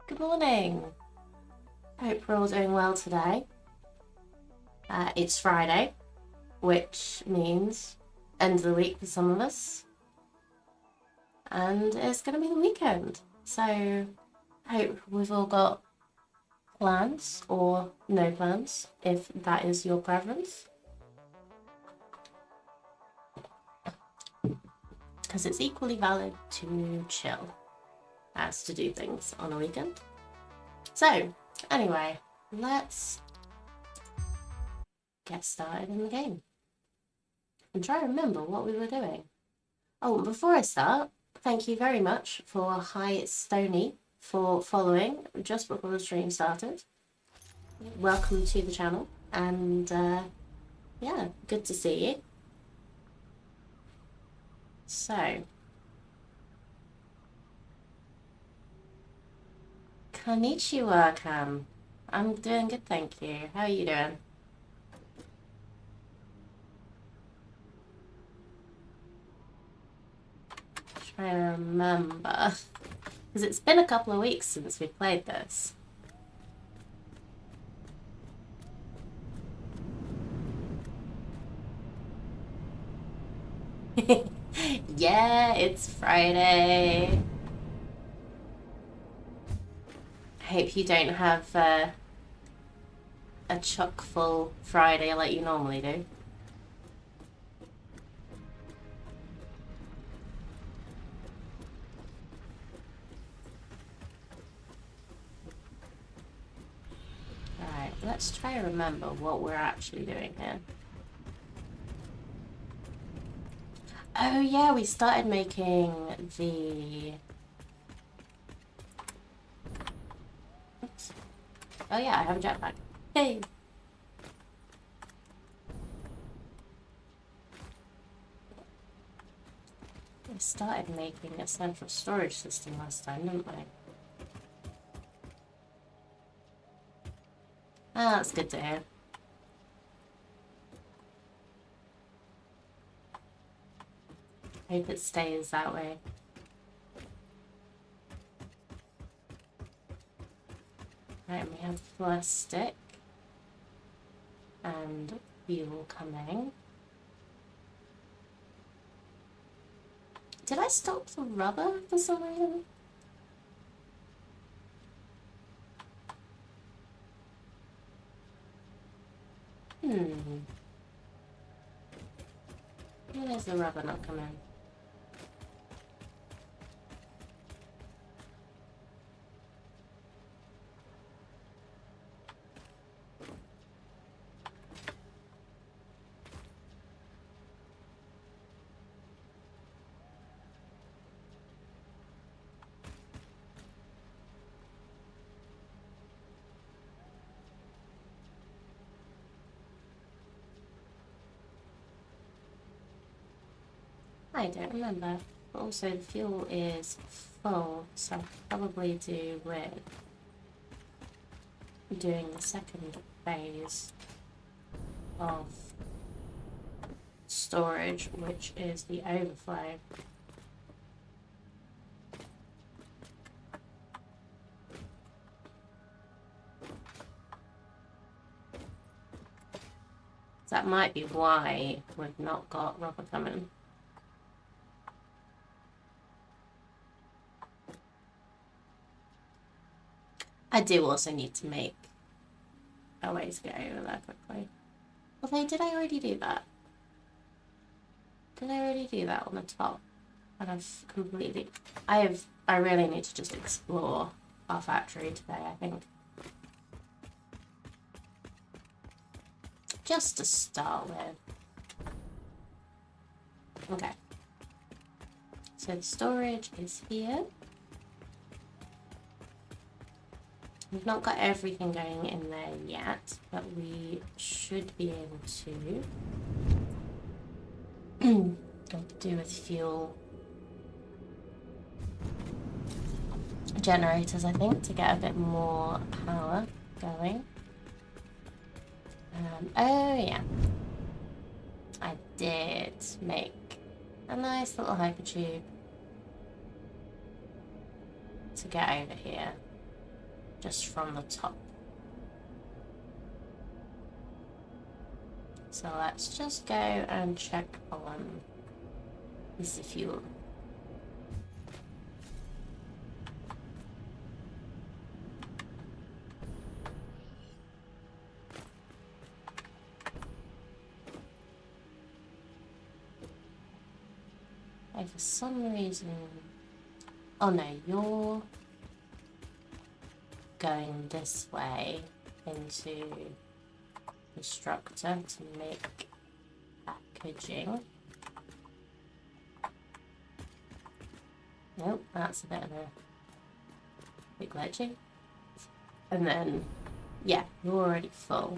Good morning. Hope we're all doing well today. It's Friday, which means end of the week for some of us. And it's going to be the weekend. So hope we've all got plans or no plans, if that is your preference. Because it's equally valid to chill as to do things on a weekend. So, anyway, let's get started in the game. And try to remember what we were doing. Oh, before I start, thank you very much for Hi Stony for following just before the stream started. Welcome to the channel, and yeah, good to see you. So, konnichiwa, Cam. I'm doing good, thank you. How are you doing? Trying to remember, because it's been a couple of weeks since we played this. Yeah, it's Friday. I hope you don't have a chock-full Friday like you normally do. Alright, let's try to remember what we're actually doing here. Oh yeah, we started making the... Oops. Oh yeah, I have a jetpack. Yay! We started making a central storage system last time, didn't we? Ah, that's good to hear. Hope it stays that way. Right, we have plastic and fuel coming. Did I stop the rubber for some reason? Hmm. Why is the rubber not coming? I don't remember. Also, the fuel is full, so I'll probably do with doing the second phase of storage, which is the overflow. That might be why we've not got rubber coming. I do also need to make a way to get over there quickly. Although, did I already do that? Did I already do that on the top? And I've completely... I really need to just explore our factory today, I think. Just to start with. Okay. So the storage is here. We've not got everything going in there yet, but we should be able to do with fuel generators, I think, to get a bit more power going. Oh yeah, I did make a nice little hypertube to get over here, just from the top. So let's just go and check on this fuel. And for some reason, oh no, you're going this way into the structure to make packaging. Nope, that's a bit of a bit glitchy. And then, yeah, you're already full.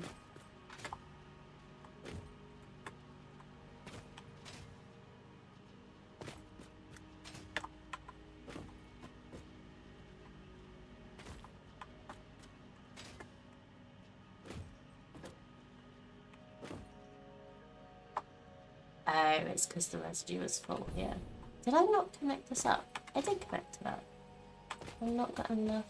Oh, it's because the residue is full here. Did I not connect this up? I did connect to that. I've not got enough.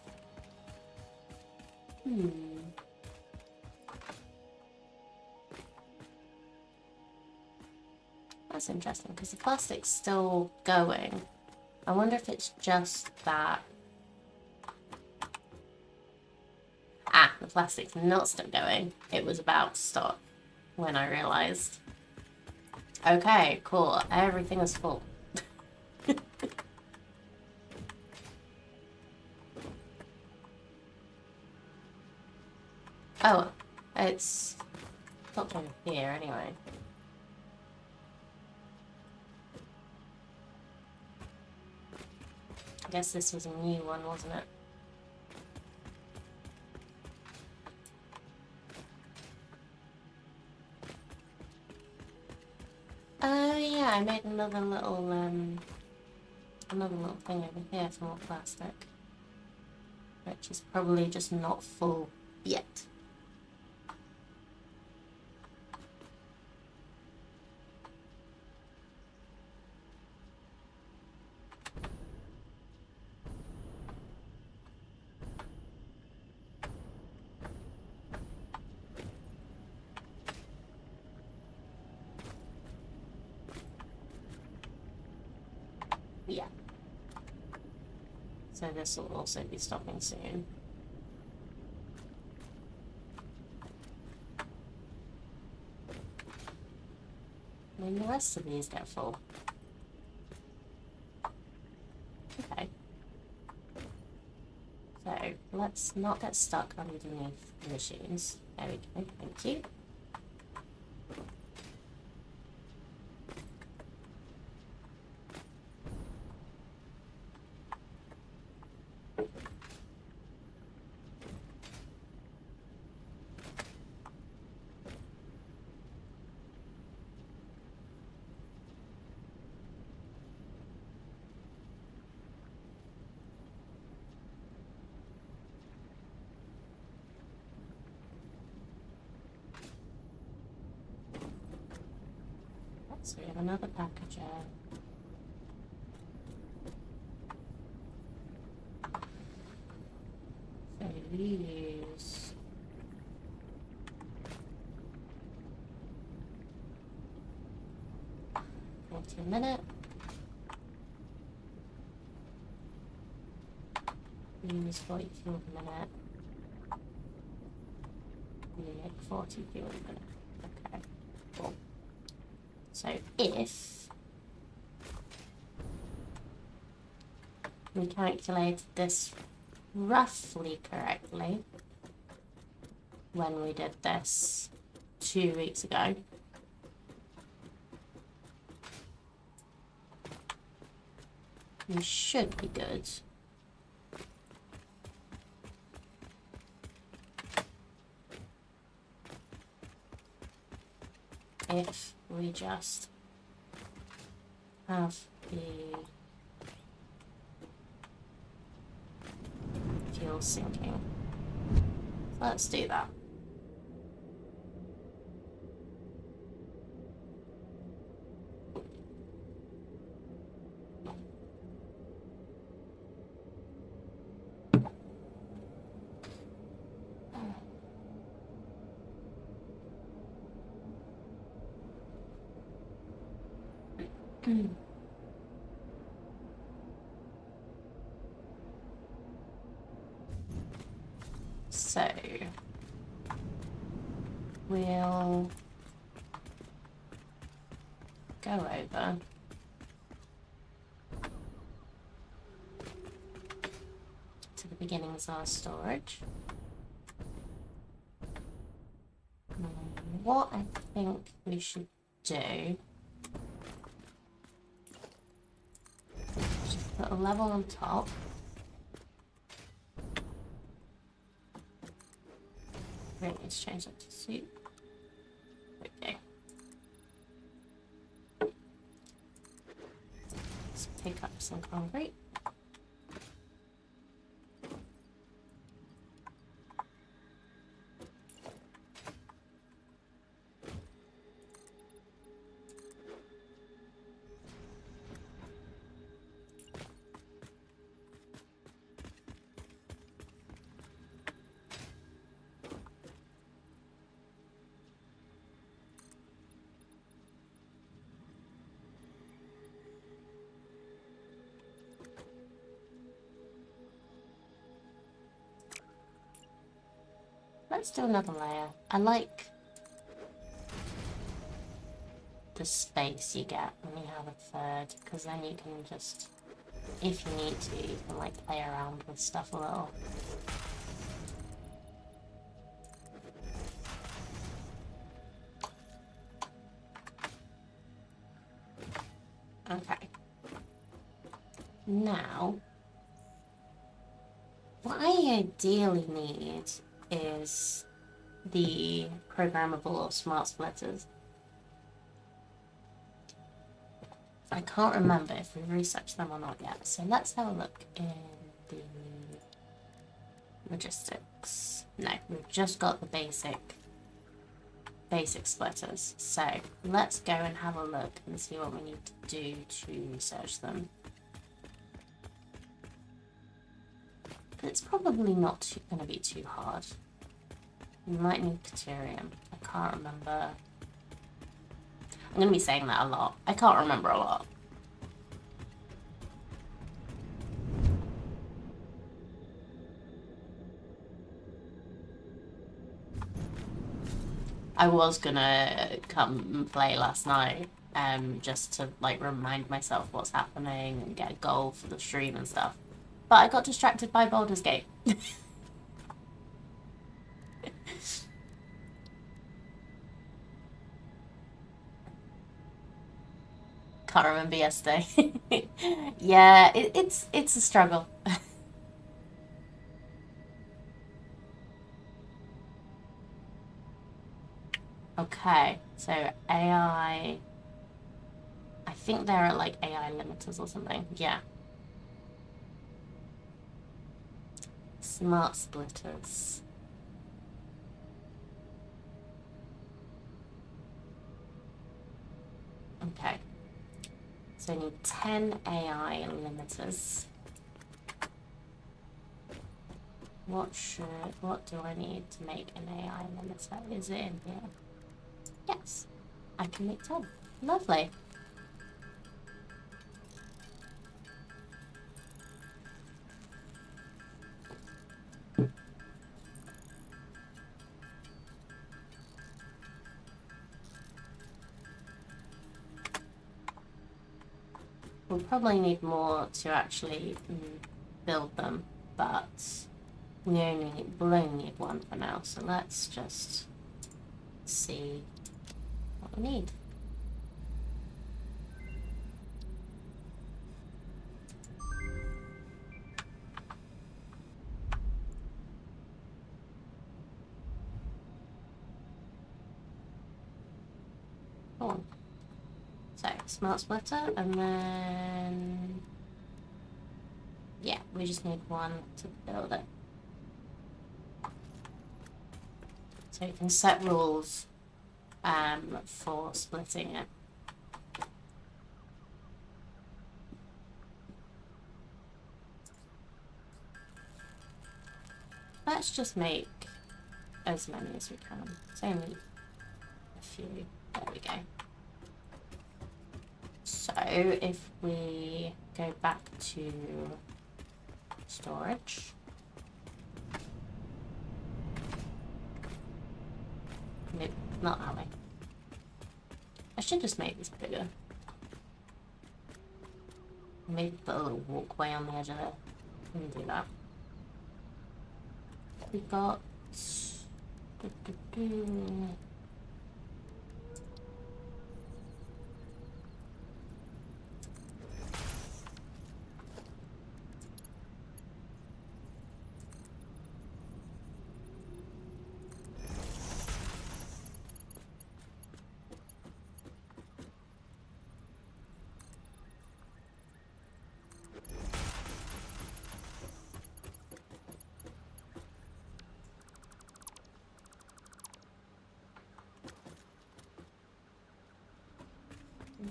That's interesting, because the plastic's still going. I wonder if it's just that... Ah, the plastic's not still going. It was about to stop when I realised. Okay, cool. Everything is full. Oh, it's not over here anyway. I guess this was a new one, wasn't it? Oh yeah, I made another little thing over here for more plastic, which is probably just not full yet. Yeah. So this will also be stopping soon. when the rest of these get full. Okay. So let's not get stuck underneath the machines. There we go, thank you. So we have another packager. So we use 40 a minute. We use 40 fuel a minute. We make 40 fuel a minute. Okay, cool. So if we calculated this roughly correctly when we did this 2 weeks ago, we should be good. If we just have the fuel sinking. Let's do that. So we'll go over to the beginnings of our storage. What I think we should do, just put a level on top. Really need to change that to suit. Okay. Let's pick up some concrete. Let's do another layer. I like the space you get when you have a third, because then you can just, if you need to, you can like play around with stuff a little. Okay. Now, what I ideally need is the programmable or smart splitters. I can't remember if we researched them or not yet, so let's have a look in the logistics. No, we've just got the basic splitters, so let's go and have a look and see what we need to do to research them. It's probably not going to be too hard. You might need Caterium. I can't remember. I'm going to be saying that a lot. I can't remember a lot. I was going to come and play last night, just to like remind myself what's happening and get a goal for the stream and stuff. But I got distracted by Baldur's Gate. Can't remember yesterday. Yeah, it's a struggle. Okay, so AI. I think there are like AI limiters or something. Yeah. Smart splitters. Okay. So I need 10 AI limiters. What do I need to make an AI limiter? Is it in here? Yes. I can make 10. Lovely. We'll probably need more to actually build them, but we'll only need one for now. So let's just see what we need. Cool. So smart splitter, and then yeah, we just need one to build it. So you can set rules for splitting it. Let's just make as many as we can. It's only a few. There we go. So if we go back to storage, nope, not that way. I should just make this bigger. Maybe put a little walkway on the edge of it. We can do that. We got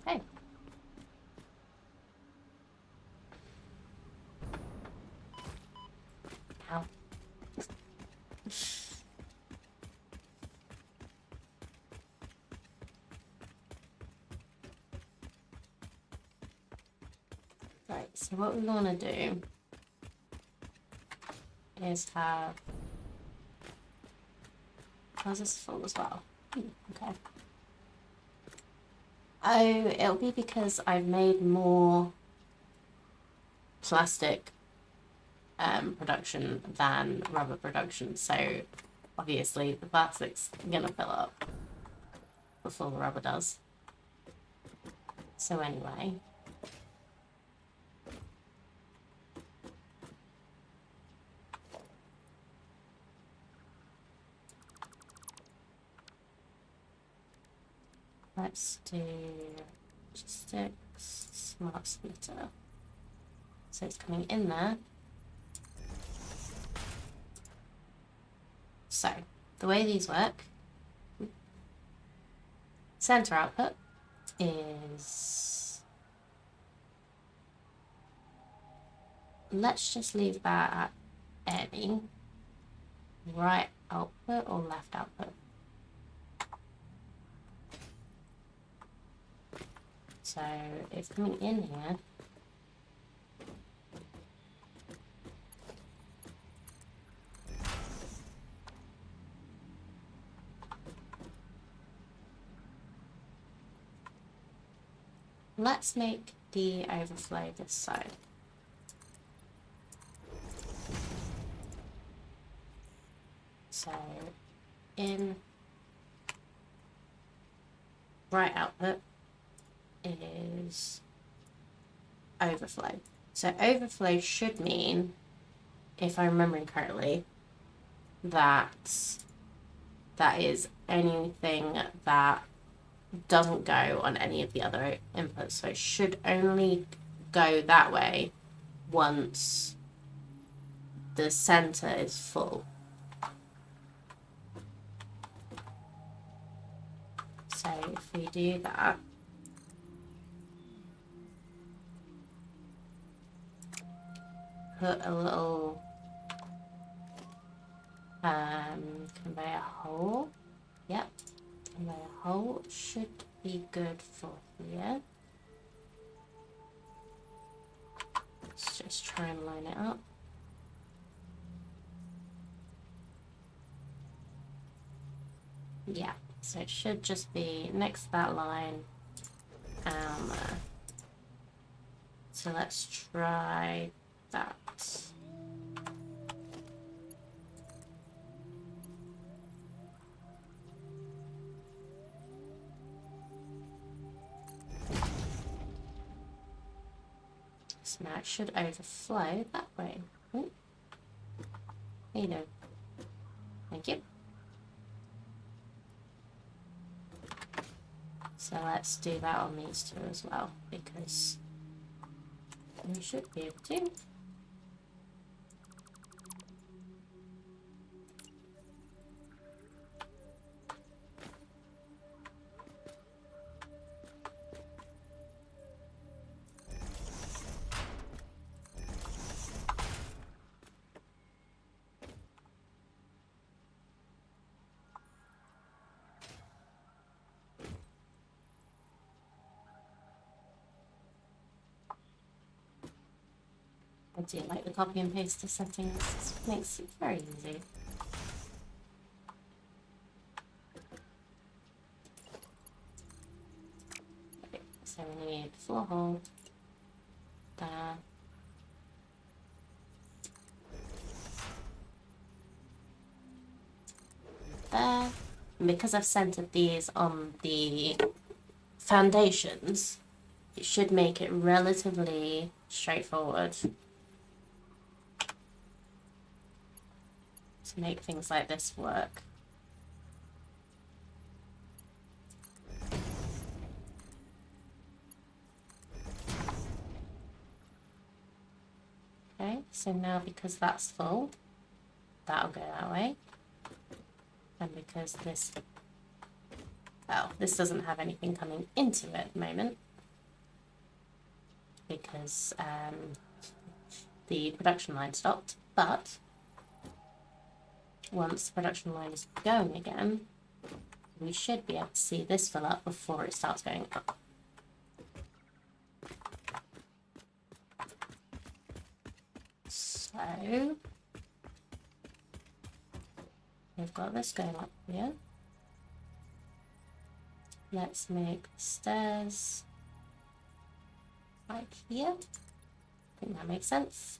okay. Ow. Right, so what we want to do is have... How's this full as well? Okay. Oh, it'll be because I've made more plastic production than rubber production, so obviously the plastic's gonna fill up before the rubber does. So anyway, let's do logistics smart splitter. So it's coming in there. So the way these work, center output is, let's just leave that at any. Right output or left output? So it's coming in here. let's make the overflow this side. So in right output is overflow. So overflow should mean, if I'm remembering correctly, that is anything that doesn't go on any of the other inputs. So it should only go that way once the center is full. So if we do that, put a little conveyor hole. Yep, conveyor hole should be good for here. Let's just try and line it up. Yeah, so it should just be next to that line. So let's try that. So now it should overflow that way. Ooh. There you go. Thank you. So let's do that on these two as well, because we should be able to. I do like the copy and paste of settings. It makes it very easy. Okay, so we need floor hole there. There. And because I've centered these on the foundations, it should make it relatively straightforward to make things like this work. Okay, so now because that's full, that'll go that way. And because this, well, this doesn't have anything coming into it at the moment, because the production line stopped, but once the production line is going again, we should be able to see this fill up before it starts going up. So we've got this going up here. Let's make the stairs right here. I think that makes sense.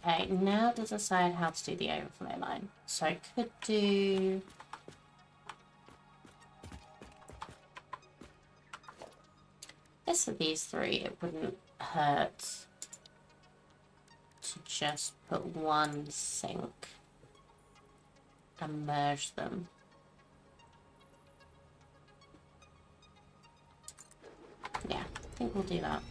Okay, now to decide how to do the overflow line. So I could do this for these three. It wouldn't hurt to just put one sink and merge them. Yeah, I think we'll do that.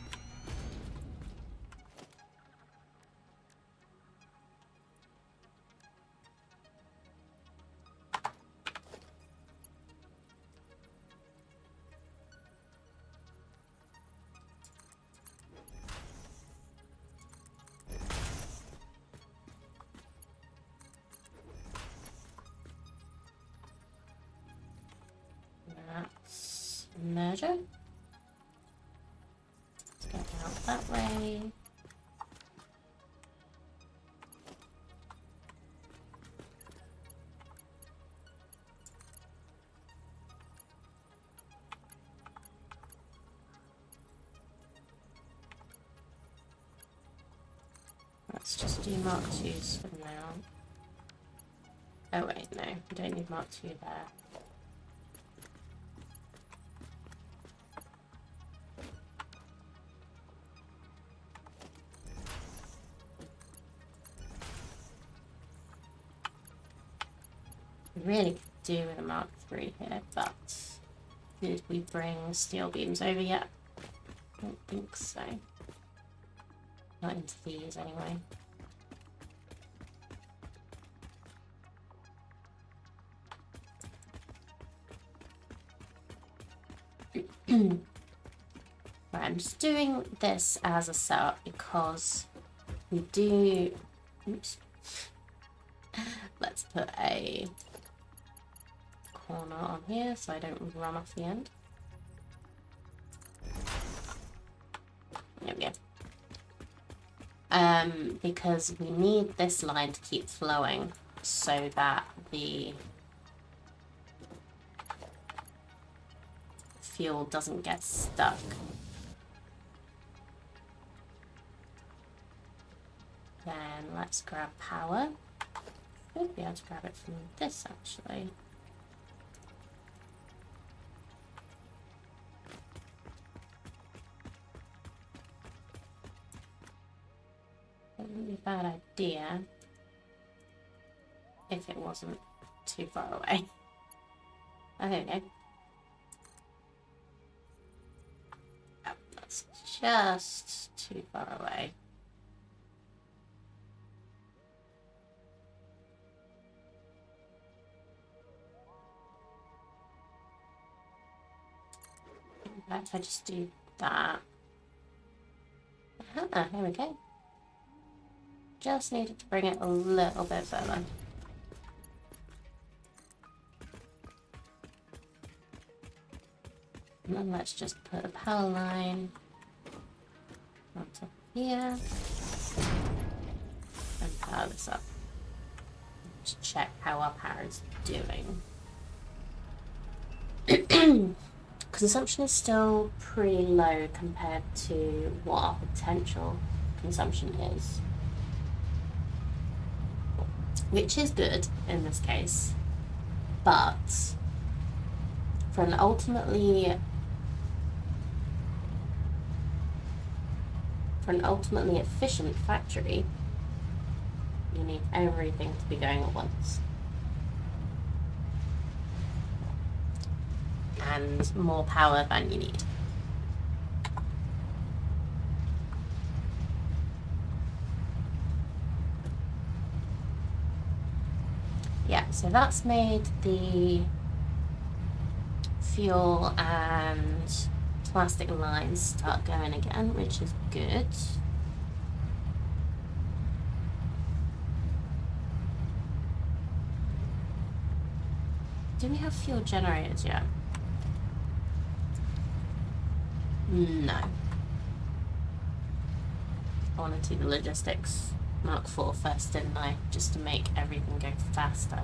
measure. Let's get out that way. Let's just do Mark 2s for now. Oh wait, no, we don't need Mark 2 there. We really could do with a Mark 3 here, but did we bring steel beams over yet? I don't think so. Not into these anyway. Right, I'm just doing this as a setup because we do... Oops. Let's put a corner on here so I don't run off the end. There we go. Because we need this line to keep flowing so that the fuel doesn't get stuck. Then let's grab power. Should be able to grab it from this actually. It wouldn't be a bad idea if it wasn't too far away. Oh, there we go. Oh, that's just too far away. If I just do that. Here we go. Just needed to bring it a little bit further. And then let's just put a power line on top here and power this up. Just check how our power is doing. Consumption is still pretty low compared to what our potential consumption is, which is good in this case, but for an ultimately efficient factory, you need everything to be going at once. And more power than you need. Yeah, so that's made the fuel and plastic lines start going again, which is good. Do we have fuel generators yet? No. I wanted to do the logistics Mark 4 first, didn't I? Just to make everything go faster.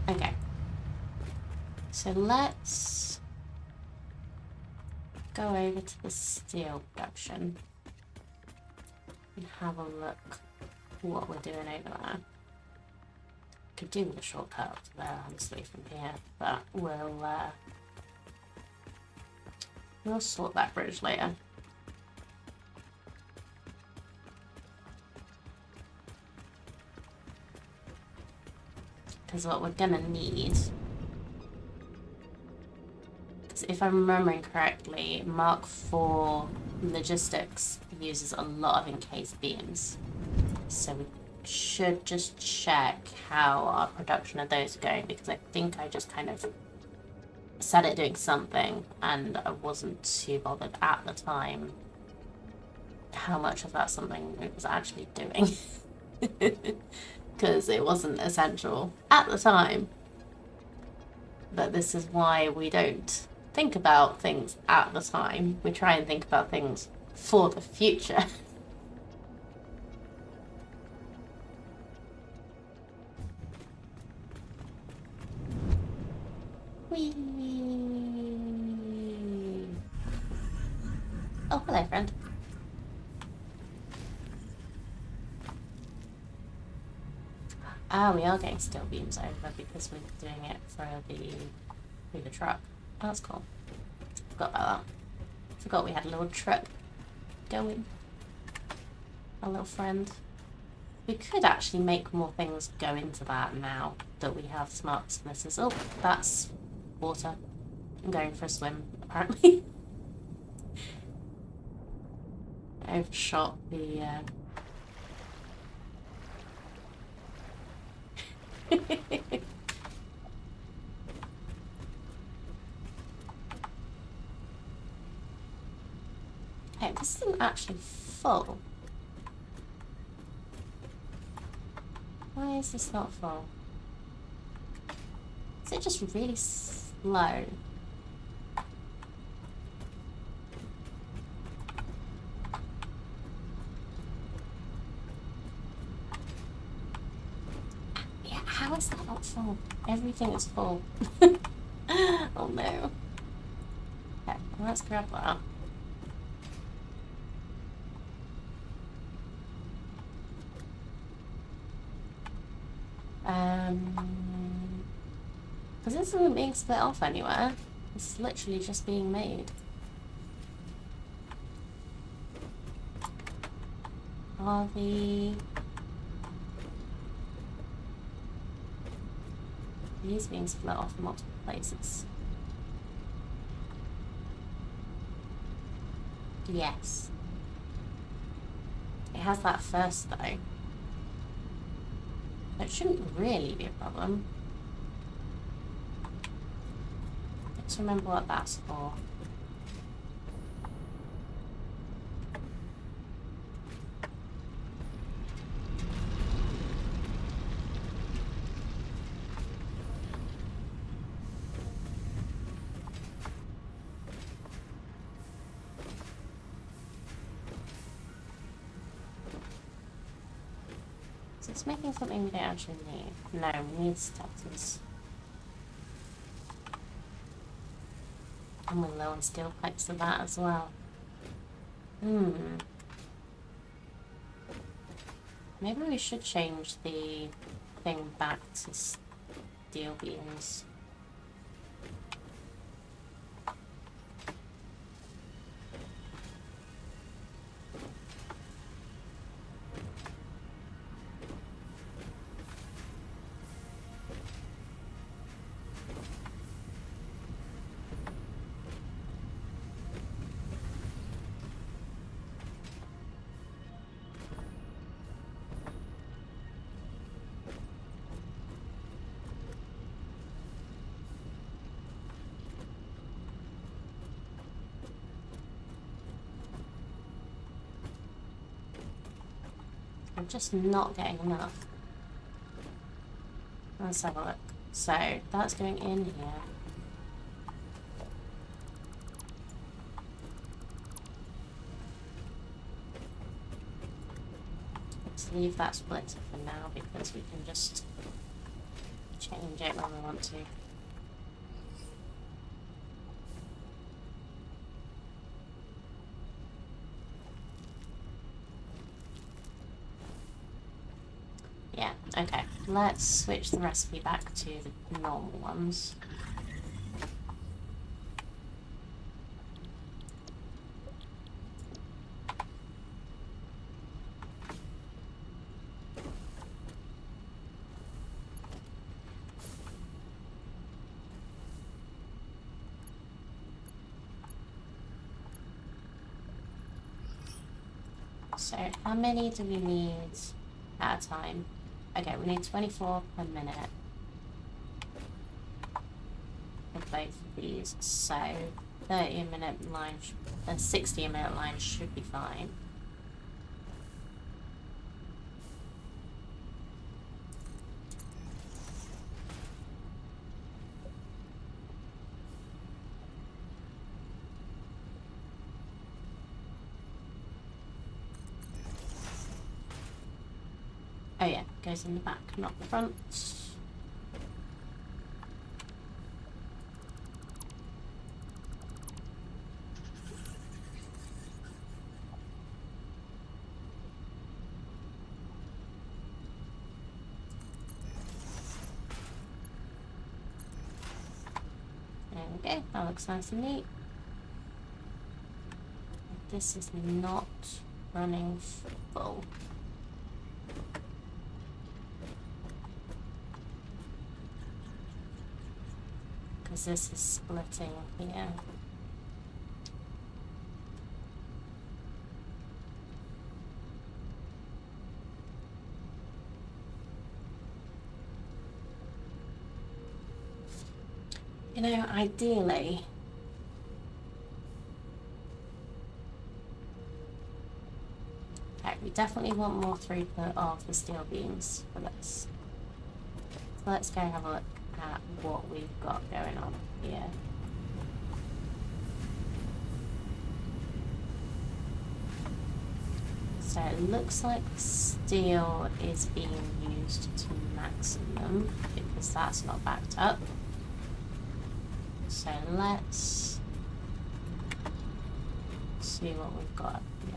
Okay. So let's go over to the steel production and have a look what we're doing over there. Could do with a shortcut up to there, honestly, from here, but we'll sort that bridge later. Because what we're gonna need, because if I'm remembering correctly, Mark 4 logistics uses a lot of encased beams. So we should just check how our production of those are going, because I think I just kind of set it doing something, and I wasn't too bothered at the time how much of that something it was actually doing. Because it wasn't essential at the time. But this is why we don't think about things at the time. We try and think about things for the future. Whee! Oh, hello, friend. Ah, we are getting steel beams over because we're doing it through the truck. That's cool. Forgot about that. Forgot we had a little truck going. A little friend. We could actually make more things go into that now that we have smart splitters. Oh, that's water. I'm going for a swim, apparently. I overshot the... Okay, this isn't actually full. Why is this not full? Is it just really slow? Yeah, how is that not full? Everything is full. Oh no. Okay, let's grab that. Because this isn't being split off anywhere. It's literally just being made. Are these being split off in multiple places? Yes. It has that first though. It shouldn't really be a problem. Let's remember what that's for. So it's making something we don't actually need. No, we need starters. And we're low on steel pipes for that as well. Maybe we should change the thing back to steel beams. I'm just not getting enough. Let's have a look. So that's going in here. Let's leave that split for now because we can just change it when we want to. Yeah, okay. Let's switch the recipe back to the normal ones. So, how many do we need at a time? Okay, we need 24 per minute. Of both of these, so 30-minute line, 60-minute line should be fine. Oh yeah, goes in the back, not the front. There we go, that looks nice and neat. This is not running full. Because this is splitting here. You know, ideally, okay, we definitely want more throughput of the steel beams for this. So let's go have a look at what we've got going on here. So it looks like steel is being used to maximum because that's not backed up. So let's see what we've got here.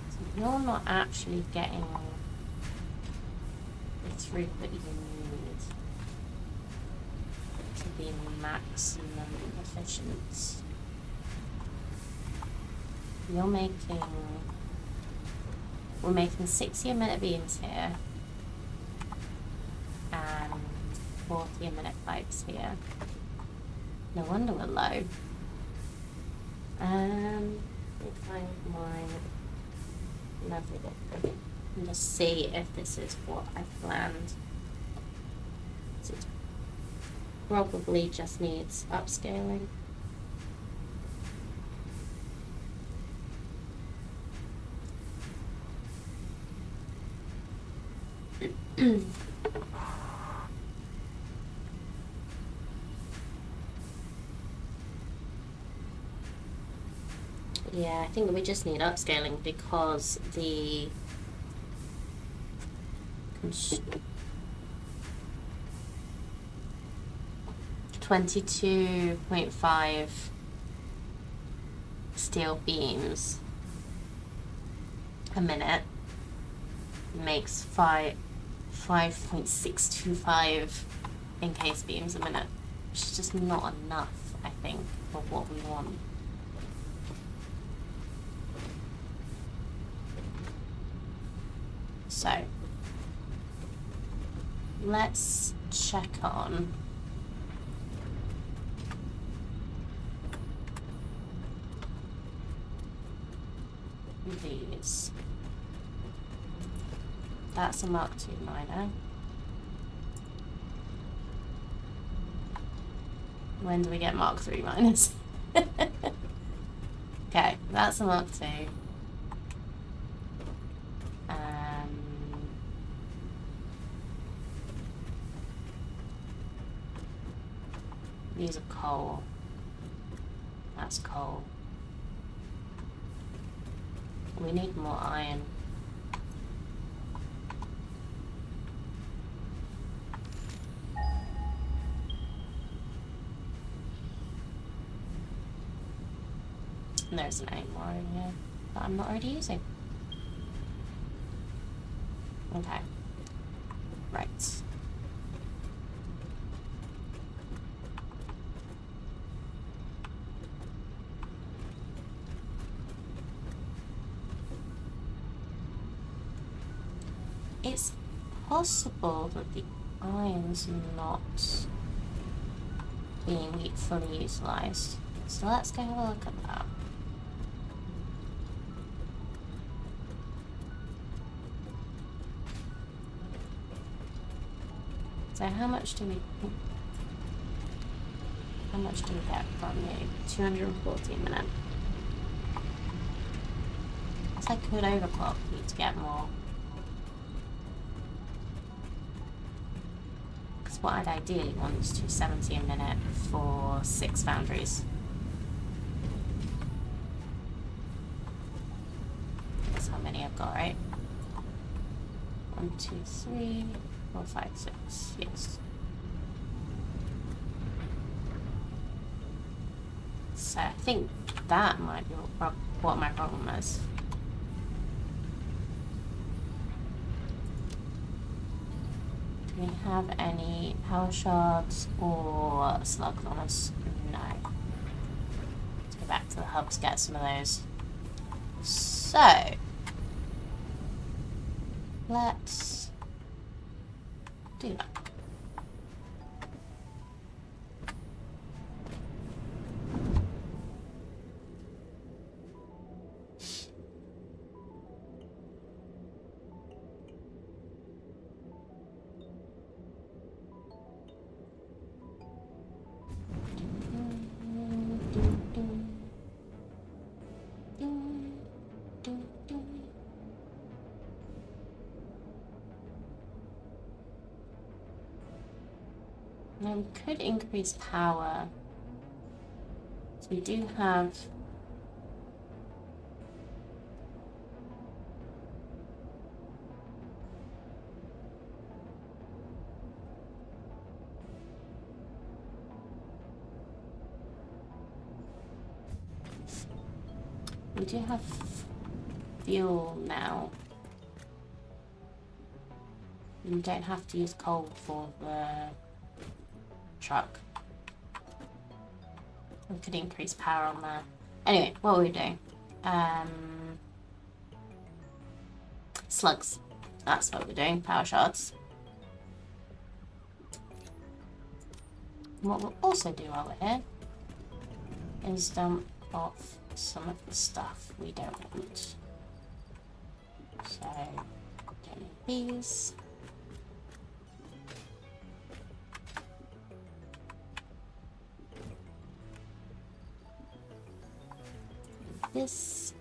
So you're not actually getting the throughput you need to be maximum efficient. We're making 60 a minute beams here and 40 a minute pipes here. No wonder we're low. If I mine level it and just see if this is what I planned. So it probably just needs upscaling. Yeah, I think we just need upscaling because the 22.5 steel beams a minute makes 5.625 encased beams a minute, which is just not enough, I think, for what we want. So let's check on these. That's a Mark II miner. When do we get Mark III miners? Okay, that's a Mark II. These are coal. That's coal. We need more iron. And there's an iron ore in here that I'm not already using. Okay. Right. It's possible that the iron's not being fully utilised. So let's go have a look at that. So how much do we get from you? 214 minutes. I could overclock you to get more. Because what I'd ideally want is 270 a minute for 6 foundries. That's how many I've got, right? 1, 2, 3, 4, 5, 6. Yes. So I think that might be what my problem is. Do we have any power shards or slugs on us? No. Let's go back to the hub to get some of those. So let's do that. Now we could increase power. So we do have fuel now. You don't have to use coal for the truck. We could increase power on that. Anyway, what were we doing? Slugs. That's what we're doing. Power shards. And what we'll also do while we're here is dump off some of the stuff we don't want. So, don't need these. This.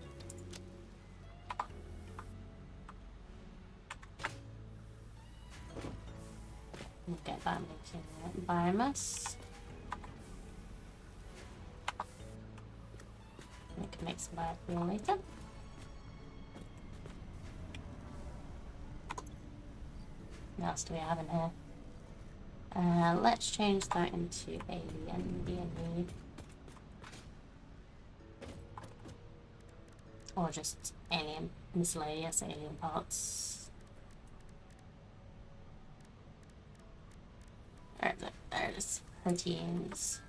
We'll get that making biomass. We can make some biofuel later. What else do we have in here? Let's change that into alien DNA. Or just alien, miscellaneous alien parts. There's proteins.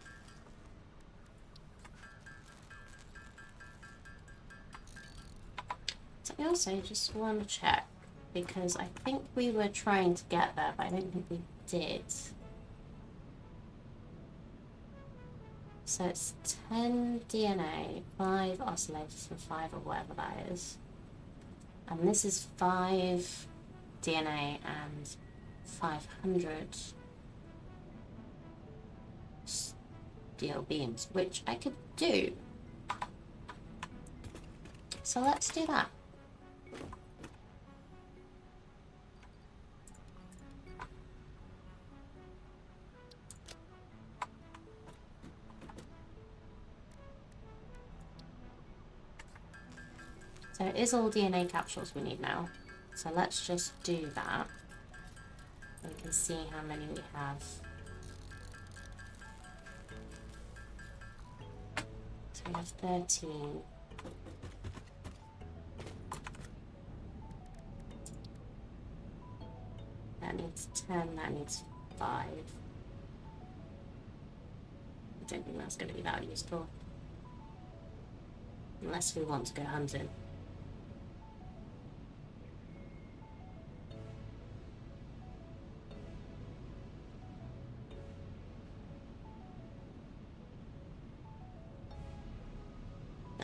So I also just want to check, because I think we were trying to get there, but I don't think we did. So it's 10 DNA, 5 oscillators, and 5 or whatever that is. And this is 5 DNA and 500 steel beams, which I could do. So let's do that. So it is all DNA capsules we need now. So let's just do that. We can see how many we have. So we have 13. That needs 10, that needs 5. I don't think that's going to be that useful. Unless we want to go hunting.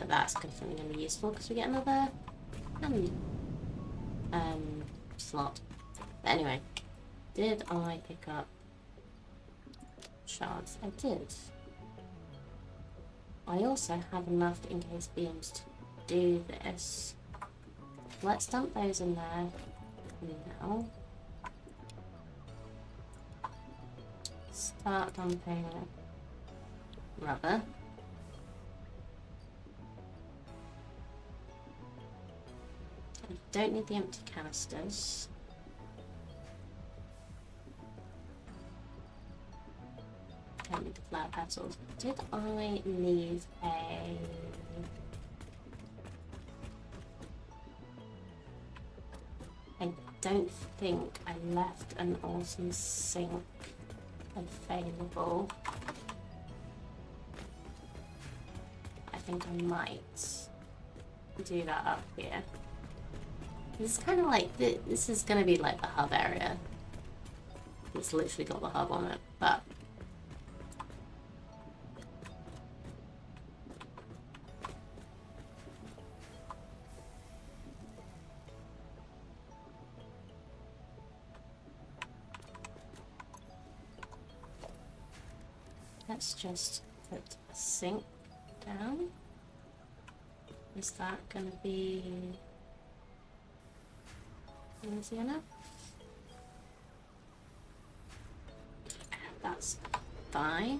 That's definitely going to be useful because we get another slot. But anyway, did I pick up shards? I did. I also have enough in case beams to do this. Let's dump those in there now. Start dumping rubber. I don't need the empty canisters. Don't need the flower petals. Did I leave a... I don't think I left an awesome sink available. I think I might do that up here. This is kind of like, this is going to be like the hub area. It's literally got the hub on it, but... let's just put a sink down. Is that going to be easy enough? That's fine.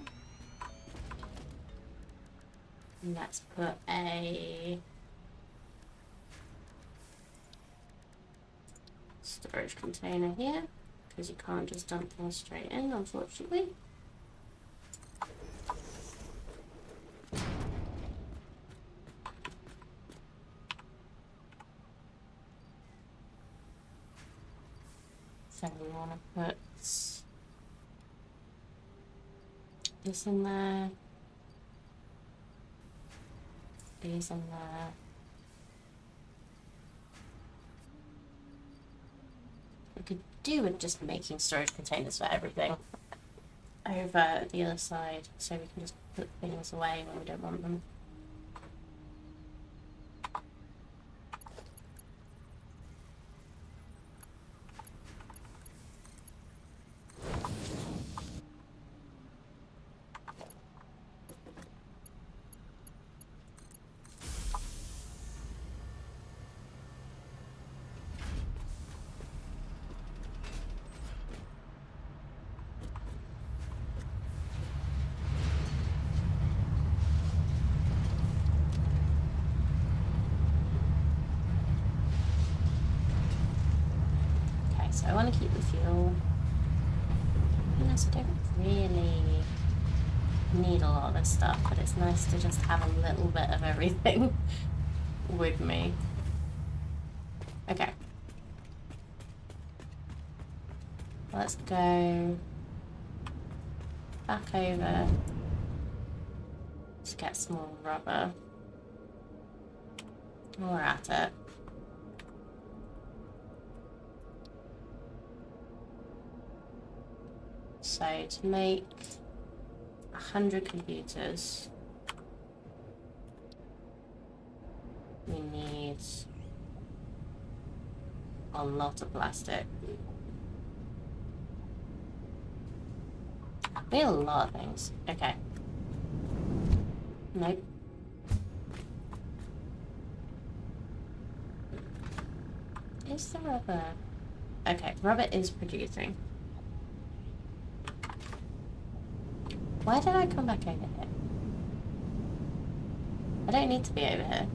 And let's put a storage container here, because you can't just dump things straight in, unfortunately. So we want to put this in there, these in there. We could do with just making storage containers for everything over the other side, so we can just put things away when we don't want them. So I want to keep the fuel. Yes, I don't really need a lot of this stuff, but it's nice to just have a little bit of everything with me. Okay. Let's go back over to get some more rubber. While we're at it. So to make 100 computers, we need a lot of plastic. We need a lot of things. Okay. Nope. Is the rubber? Okay, rubber is producing. Why did I come back over here? I don't need to be over here.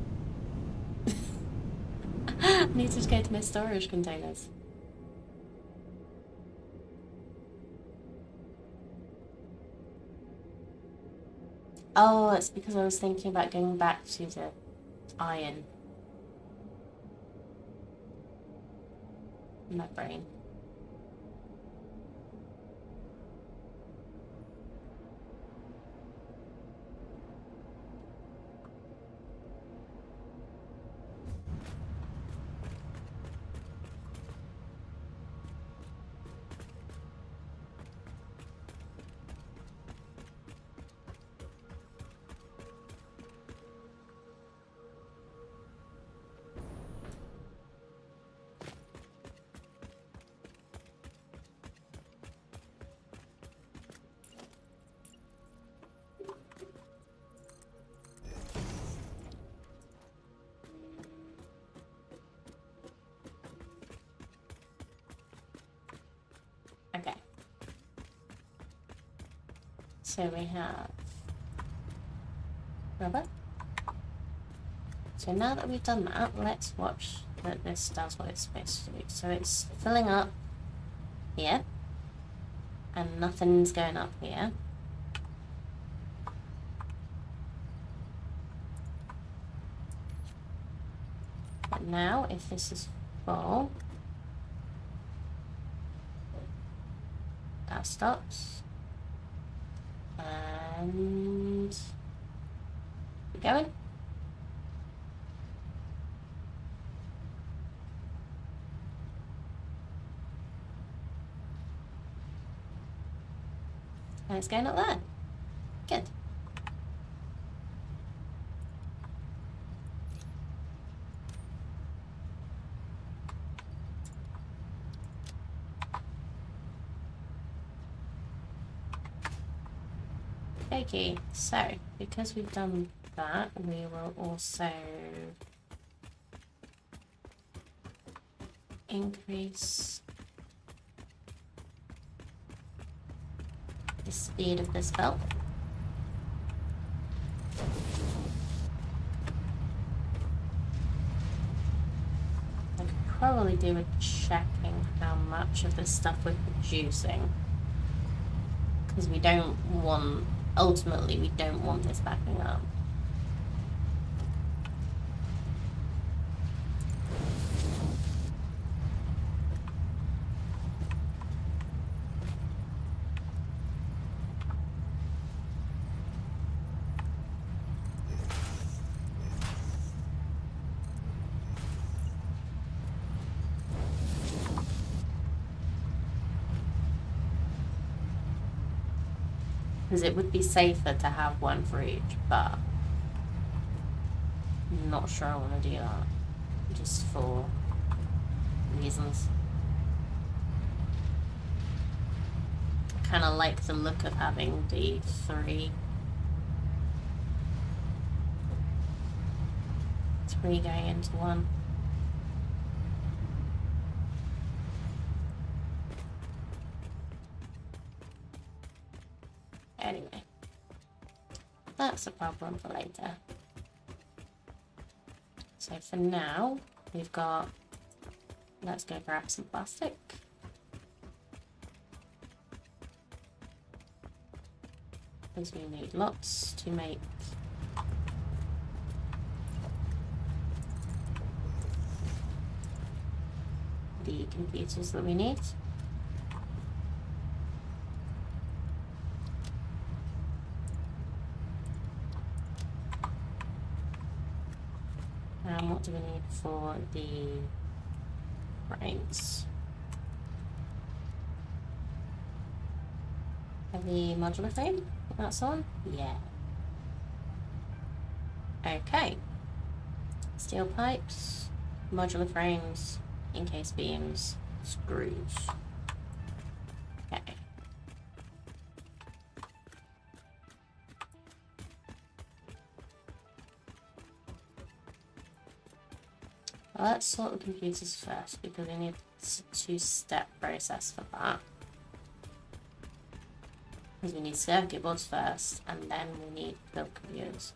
I need to just go to my storage containers. Oh, it's because I was thinking about going back to the iron. In my brain. So we have rubber. So now that we've done that, let's watch that this does what it's supposed to do. So it's filling up here, and nothing's going up here. But now, if this is full, that stops. And we're going. And it's going up there. Good. Okay, so because we've done that, we will also increase the speed of this belt. I could probably do with checking how much of this stuff we're producing, because we don't want, ultimately we don't want this backing up. Because it would be safer to have one for each, but I'm not sure I want to do that, just for reasons. I kind of like the look of having the three going into one. Anyway, that's a problem for later. So for now, we've got, let's go grab some plastic. Because we need lots to make the computers that we need. And what do we need for the frames? Have the modular frame? That's on? Yeah. Okay. Steel pipes, modular frames, encased beams, screws. Okay. Well, let's sort the computers first because we need a two-step process for that. Because we need circuit boards first, and then we need build computers.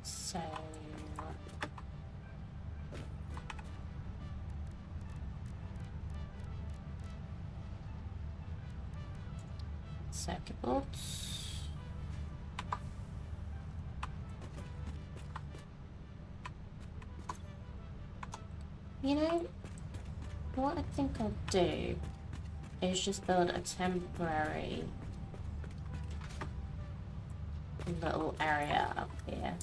So circuit boards. You know, what I think I'll do is just build a temporary little area up here.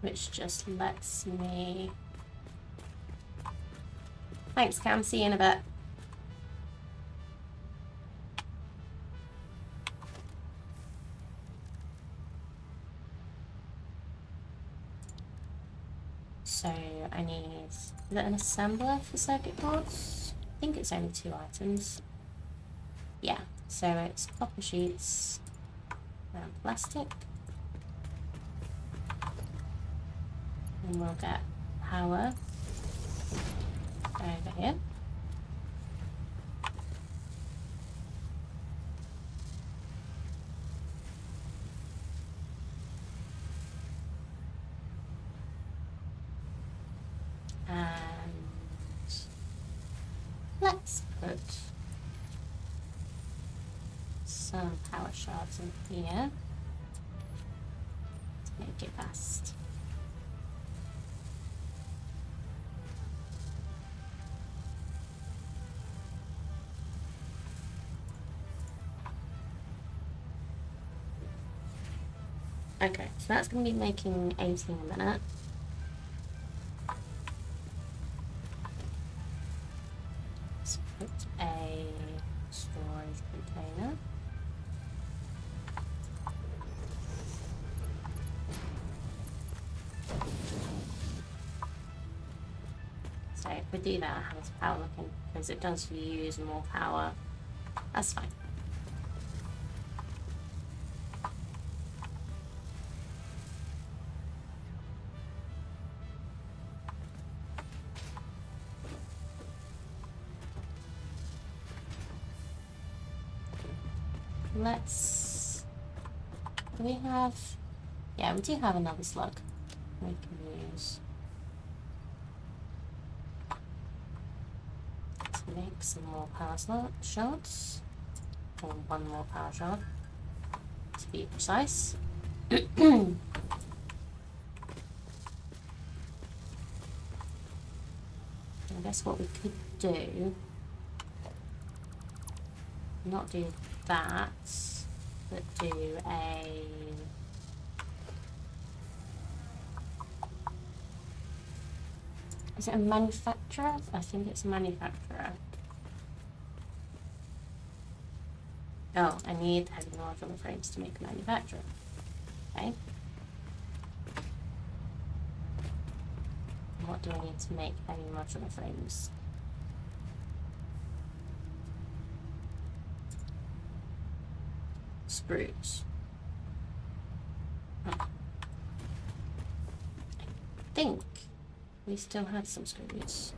Which just lets me... Thanks, Cam. See you in a bit. So I need, is that an assembler for circuit boards? I think it's only 2 items. Yeah, so it's copper sheets and plastic. And we'll get power over here. And let's put some power shards in here to make it fast. Okay, so that's going to be making 18 a minute. Let's put a storage container. So if we do that, how's power looking? Because it does use more power. That's fine. Let's... do we have... yeah, we do have another slug we can use to make some more power shards. Or one more power shard, to be precise. I guess what we could do, not do that, but do a... is it a manufacturer? I think it's a manufacturer. Oh, I need heavy modular frames to make a manufacturer. Okay. What do I need to make heavy modular frames? Screws. I think we still had some screws.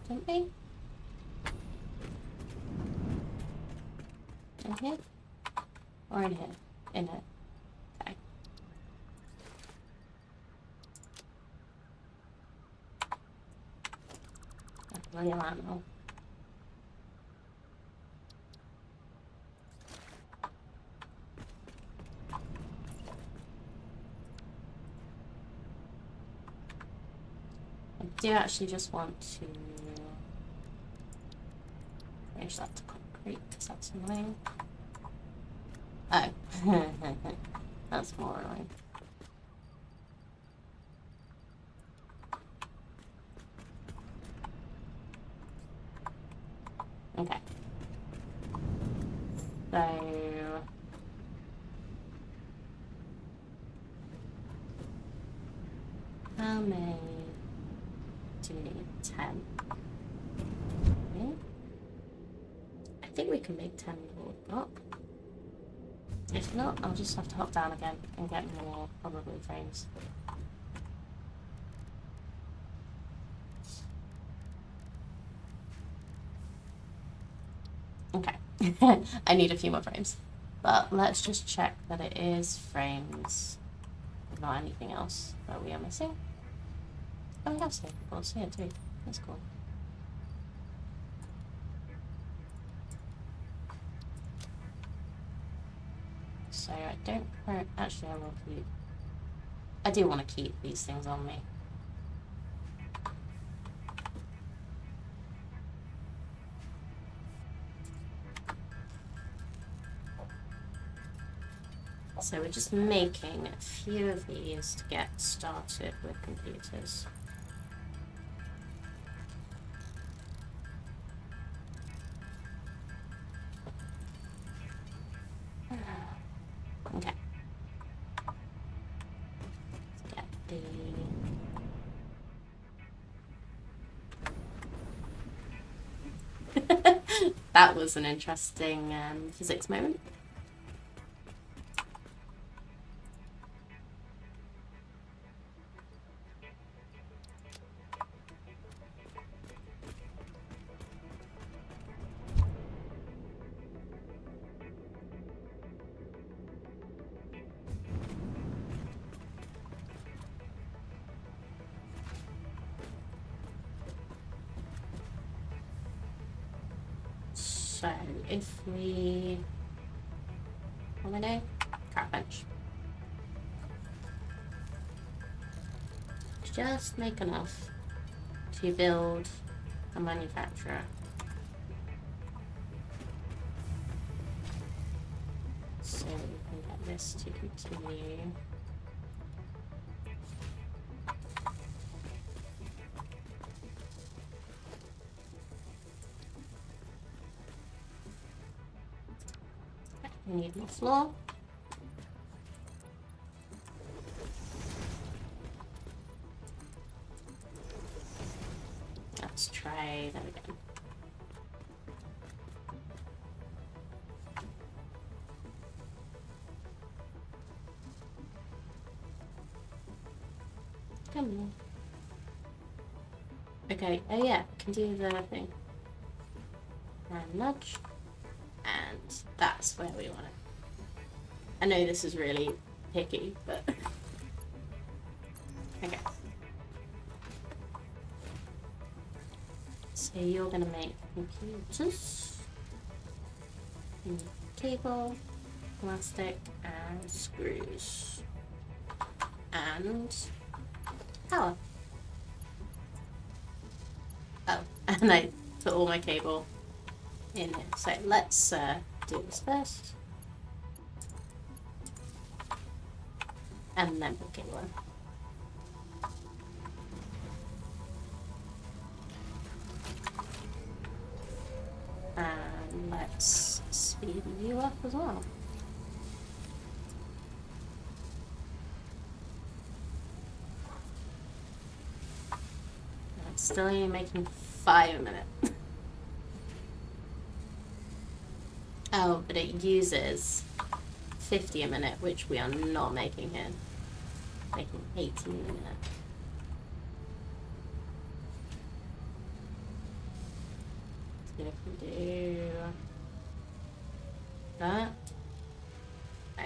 Don't we? In here? Or in here? In it. Okay. Really ammo. I do actually just want to change that to concrete because that's annoying. Oh, that's more annoying. Okay. So how many do we need? 10. Okay. I think we can make 10 board block. If not, I'll just have to hop down again and get more probably frames. Okay. I need a few more frames. But let's just check that it is frames, not anything else that we are missing. Oh, we have safety boards here too. That's cool. So I don't actually I will keep. I do want to keep these things on me. So we're just making a few of these to get started with computers. Okay. Let's get That was an interesting physics moment. So if we, what am I doing? Crap bench. Just make enough to build a manufacturer. So we can get this to continue. We need more floor. Let's try, there we go. Come on. Okay, oh yeah, can do the thing. And nudge. And that's where we want it. I know this is really picky, but okay. So you're gonna make computers, cable, plastic, and screws, and power. Oh, and I put all my cable in here. So let's do this first. And then put cable in. And let's speed you up as well. It's still only making 5 a minute. Oh, but it uses 50 a minute, which we are not making here. Making 18 a minute. So if we do that. Oh.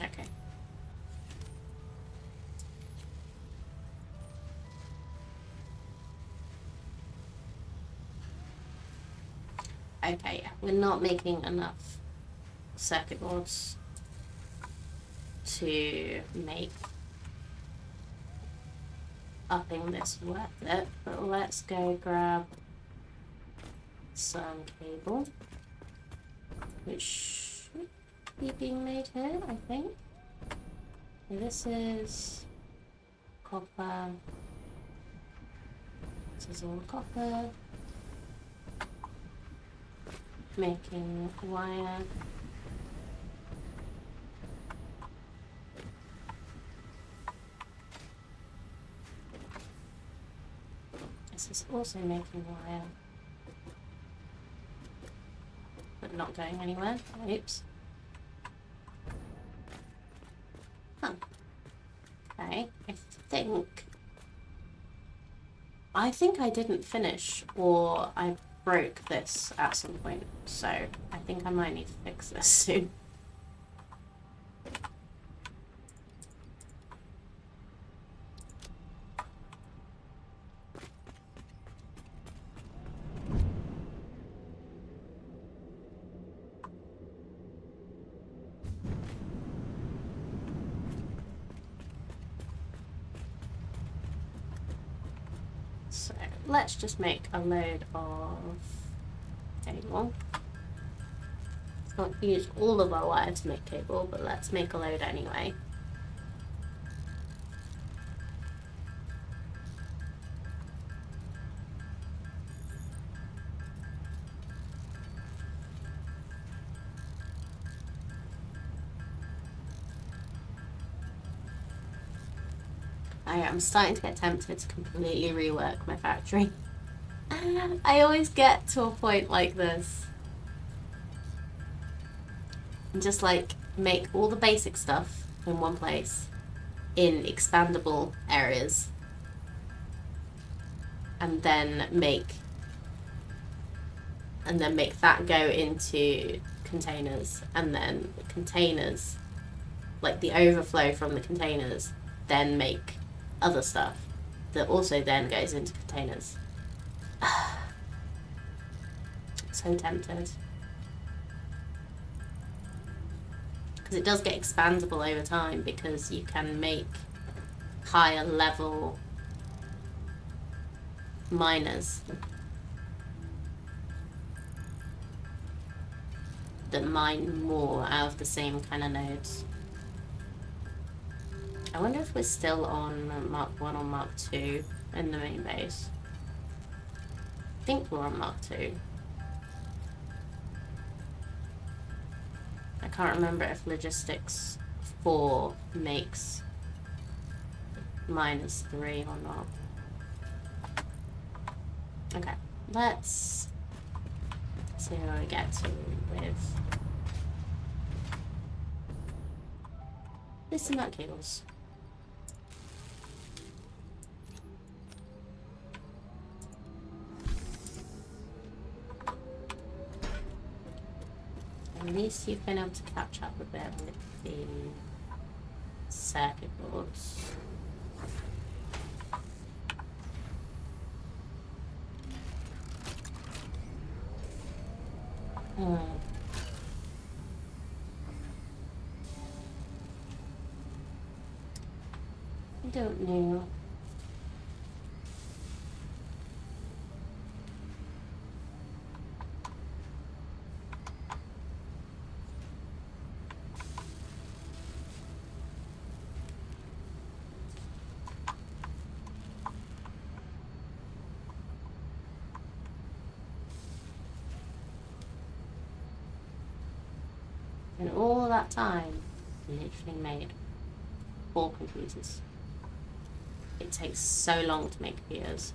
Okay. Okay, yeah, we're not making enough circuit boards to make upping this worth it, but let's go grab some cable, which should be being made here, I think. So this is copper, this is all copper, making wire. This is also making wire, but not going anywhere. Oops. Huh. Okay, I think I didn't finish, or I broke this at some point, so I think I might need to fix this soon. So let's just make a load of cable. Let's not use all of our wire to make cable, but let's make a load anyway. I'm starting to get tempted to completely rework my factory. I always get to a point like this and just like make all the basic stuff in one place in expandable areas and then make that go into containers, and then the containers, like the overflow from the containers, then make other stuff that also then goes into containers. So tempted. Because it does get expandable over time, because you can make higher level miners that mine more out of the same kind of nodes. I wonder if we're still on Mark 1 or Mark 2 in the main base. I think we're on Mark 2. I can't remember if Logistics 4 makes -3 or not. Okay, let's see where we get to with this and that cables. At least you've been able to catch up a bit with the circuit boards. I don't know. And all that time, literally made 4 computers. It takes so long to make computers.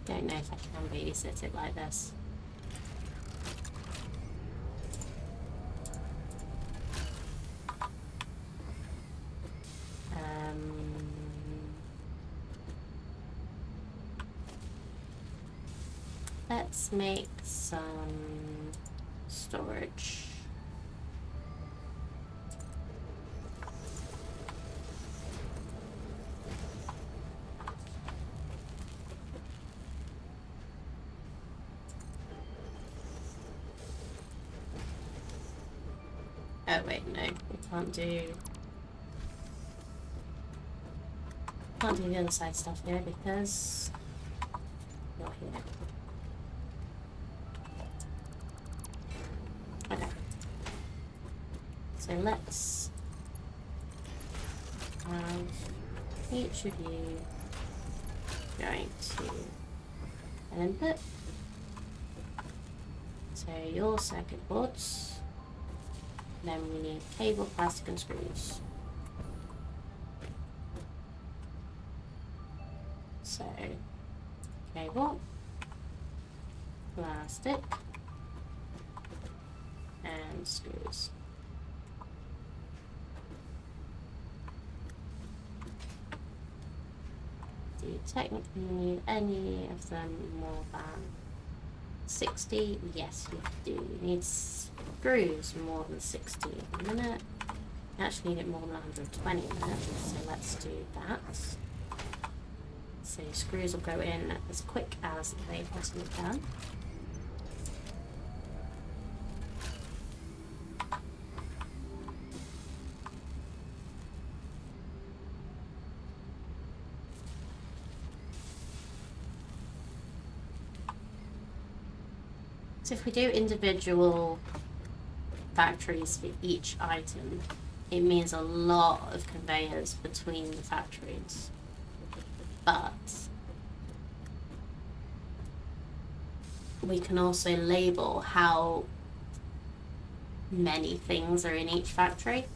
Don't know if I can babysit it like this. Let's make some storage. Oh wait, no, we can't do the other side stuff here because you're here. Okay. So let's have each of you going to an input. So your circuit boards. Then we need cable, plastic, and screws. So, cable, plastic, and screws. Do you technically need any of them more than 60? Yes, you do. You need screws more than 60 in a minute. You actually need it more than 120 in a minute, so let's do that. So screws will go in as quick as they possibly can. So if we do individual factories for each item, it means a lot of conveyors between the factories. But we can also label how many things are in each factory,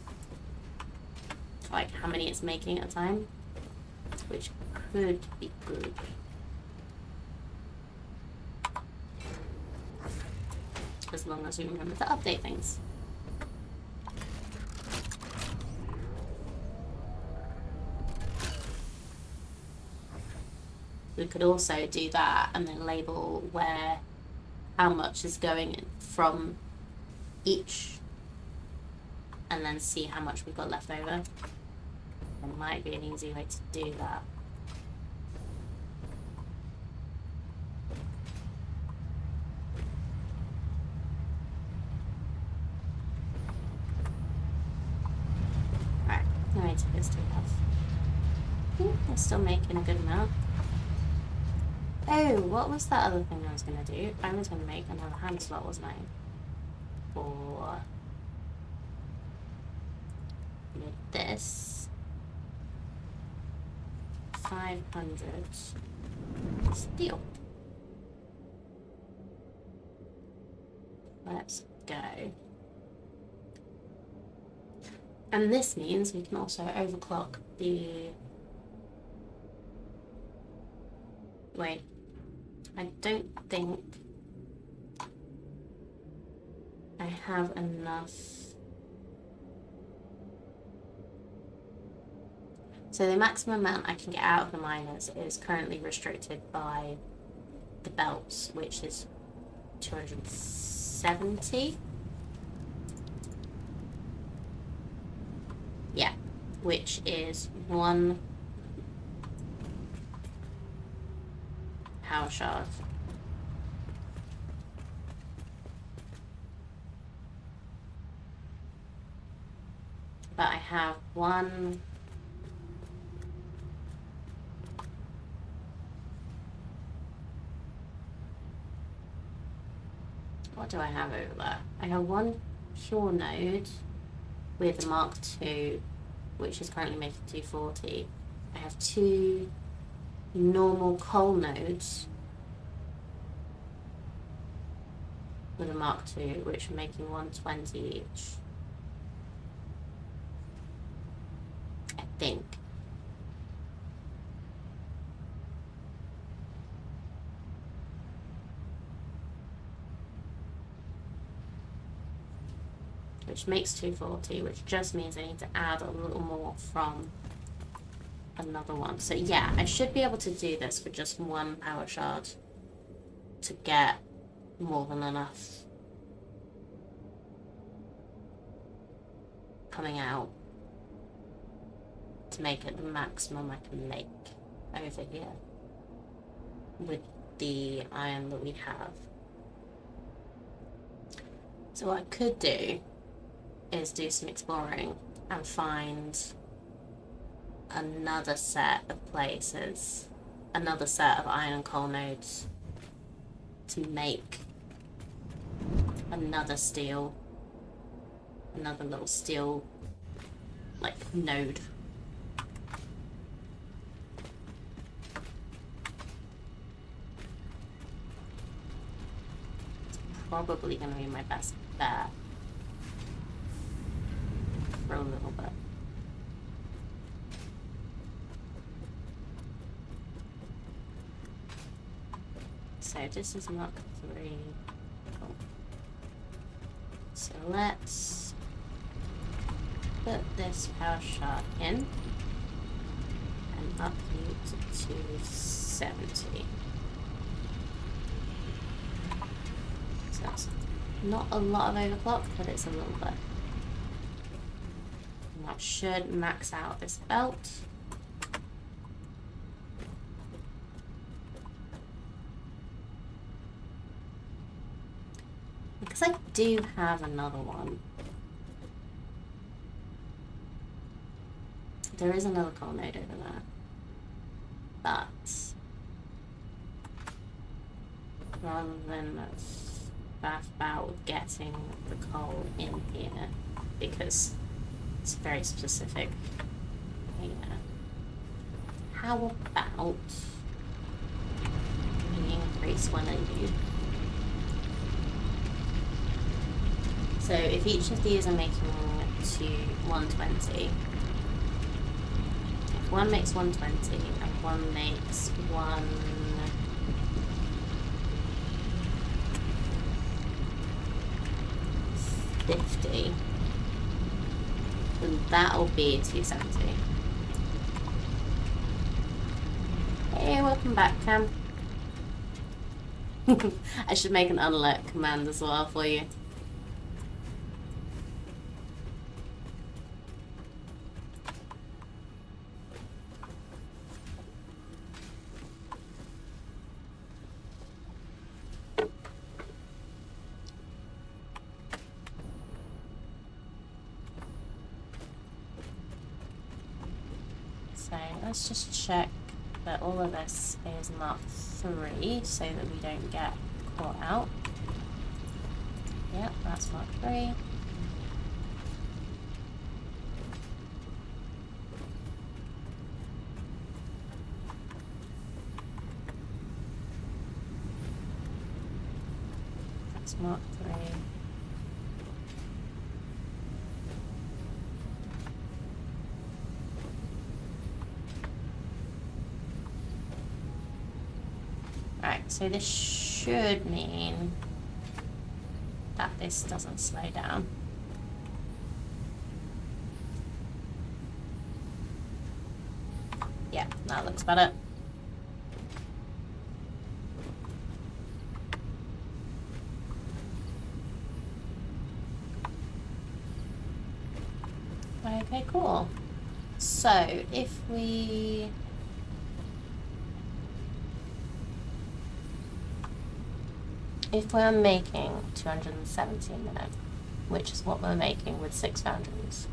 like how many it's making at a time. which could be good. As long as we remember to update things. We could also do that and then label how much is going from each, and then see how much we've got left over. It might be an easy way to do that. Right, how many tickets do we have? I think we're still making a good amount. Oh, what was that other thing I was going to do? I was going to make another hand slot, wasn't I? For this. 500 steel. Let's go. And this means we can also overclock the... Wait. I don't think I have enough. So the maximum amount I can get out of the miners is currently restricted by the belts, which is 270. Yeah, which is 1 power shard. But I have 1 what do I have over there? I have 1 pure node with a Mark II, which is currently making 240. I have 2 normal coal nodes with a Mark II, which are making 120 each. I think. Which makes 240, which just means I need to add a little more from another one. So yeah, I should be able to do this with just 1 power shard to get more than enough coming out to make it the maximum I can make over here with the iron that we have. So what I could do is do some exploring and find another set of places, another set of iron and coal nodes to make another little steel like node. It's probably going to be my best bet for a little bit. So this is Mark III. Cool. So let's put this power shard in and up you to 270. So that's not a lot of overclock, but it's a little bit. And that should max out this belt. Because I do have another one. There is another coal node over there. But rather than faff about getting the coal in here, because it's very specific here, how about we increase one of you? So if each of these are making to 120, One makes 120 and one makes 150. And that'll be 270. Hey, welcome back, Cam. I should make an unalert command as well for you. So let's just check that all of this is marked 3 so that we don't get caught out. Yep, that's marked 3. That's marked 3. Right, so this should mean that this doesn't slow down. Yeah, that looks better. Okay, cool. So if we're making 270 a minute, which is what we're making with 6 foundries,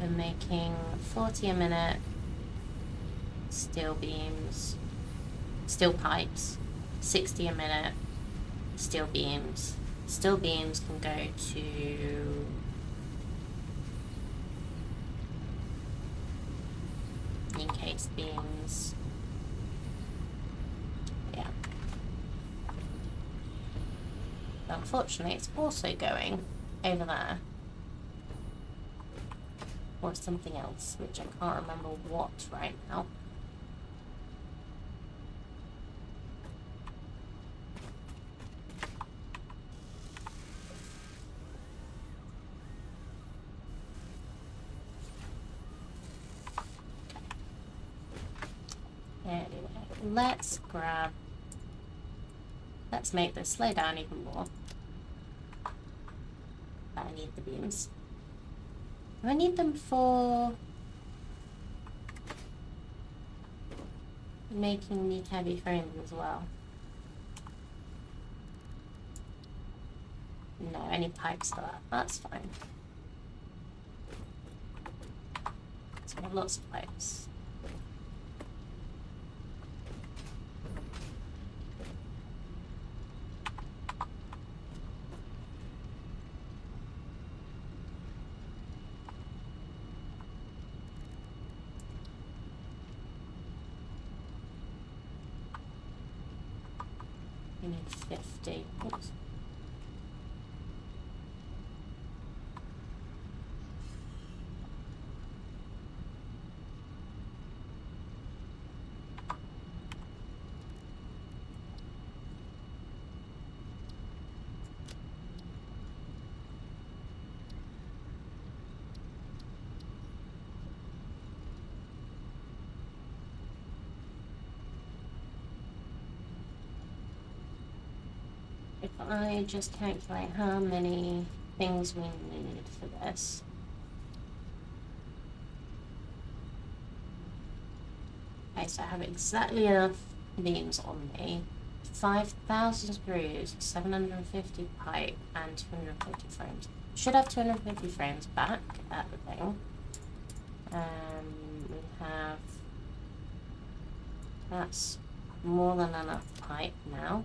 we're making 40 a minute steel beams, steel pipes, 60 a minute steel beams. Steel beams can go to encased beams. Yeah. Unfortunately, it's also going over there. Or something else, which I can't remember what right now. Anyway, let's make this slow down even more. But I need the beams. Do I need them for making the heavy frames as well? No, any pipes for that. That's fine. So we have lots of pipes. We need 50. Oops. If I just calculate how many things we need for this. Okay, so I have exactly enough beams on me. 5,000 screws, 750 pipe, and 250 frames. Should have 250 frames back at the thing. We have... That's more than enough pipe now.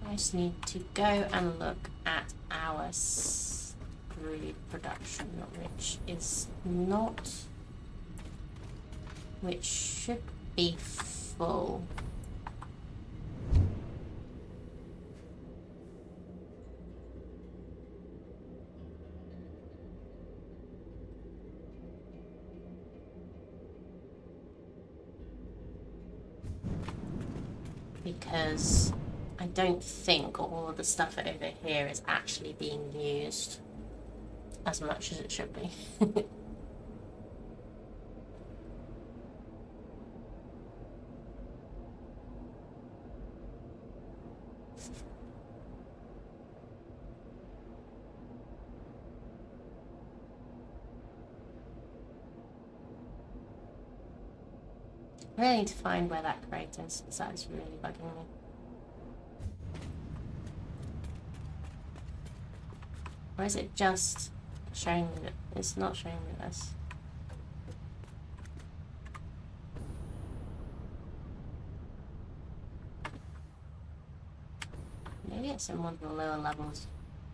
I just need to go and look at our brood production, which is not, which should be full. Because I don't think all of the stuff over here is actually being used as much as it should be. I really need to find where that crate is, because that is really bugging me. Or is it just showing me that it's not showing me this? Maybe it's in one of the lower levels.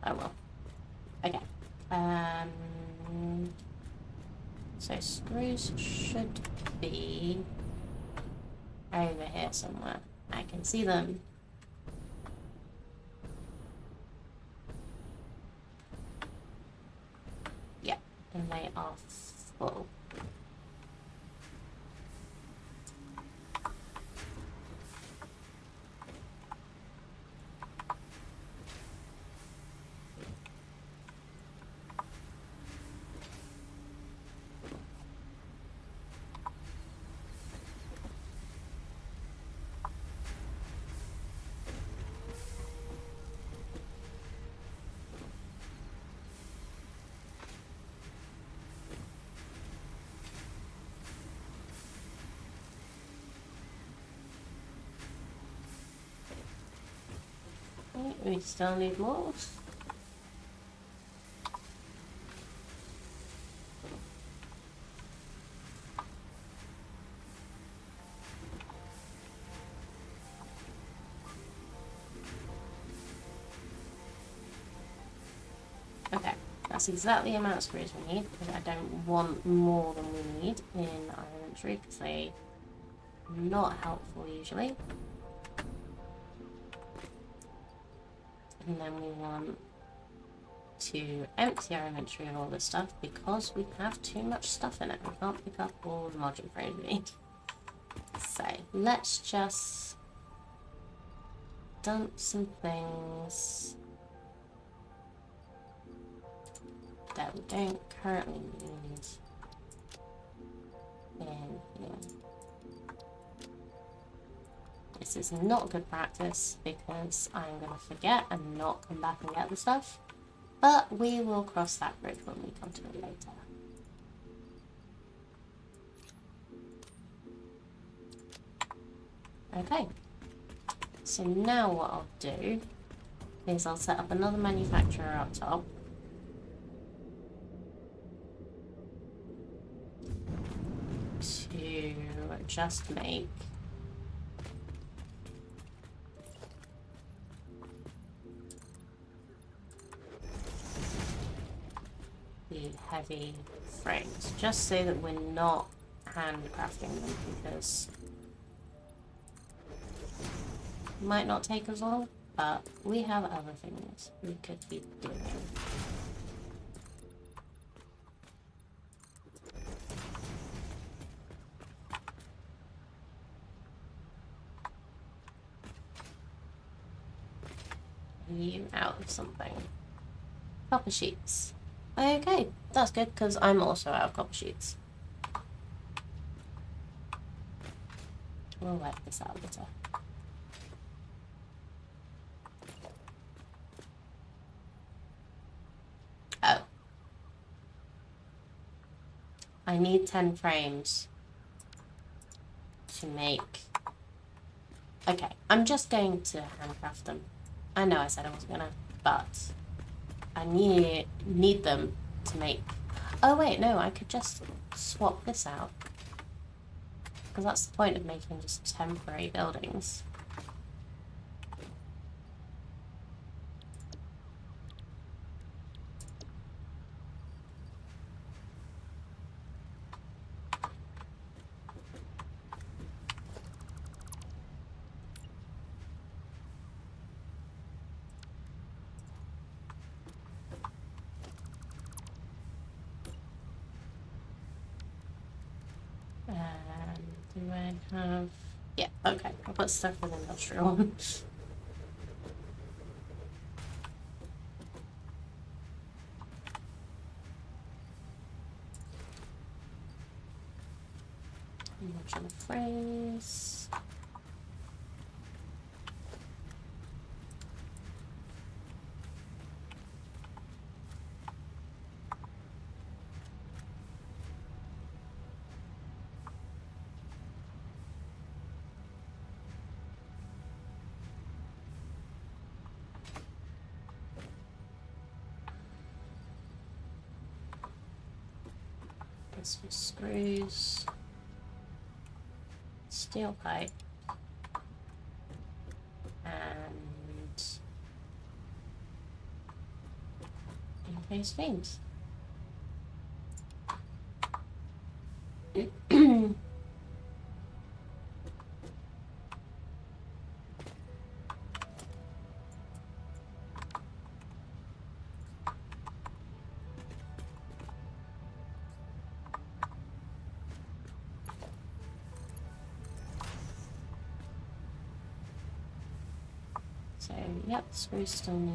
Oh well. Okay. So screws should be over here somewhere. I can see them. Yeah, and they are full. We still need more. Okay, that's exactly the amount of screws we need, because I don't want more than we need in our inventory, because they are not helpful usually. And then we want to empty our inventory of all this stuff, because we have too much stuff in it. We can't pick up all the module frames we need. So let's just dump some things that we don't currently need in here. This is not good practice, because I'm going to forget and not come back and get the stuff. But we will cross that bridge when we come to it later. Okay. So now what I'll do is I'll set up another manufacturer up top. To just make the heavy frames, just so that we're not handcrafting them, because it might not take as long, but we have other things we could be doing. You out of something. Copper sheets. Okay, that's good, because I'm also out of copper sheets. We'll work this out later. Oh. I need 10 frames to make... Okay, I'm just going to handcraft them. I know I said I wasn't gonna, but I need them to make... Oh wait, no, I could just swap this out. Because that's the point of making just temporary buildings. Do I have... Yeah, okay. I'll put stuff with industrial on. Mention the phrase. This was screws. Steel pipe. And in-face veins. So, yep, screws still need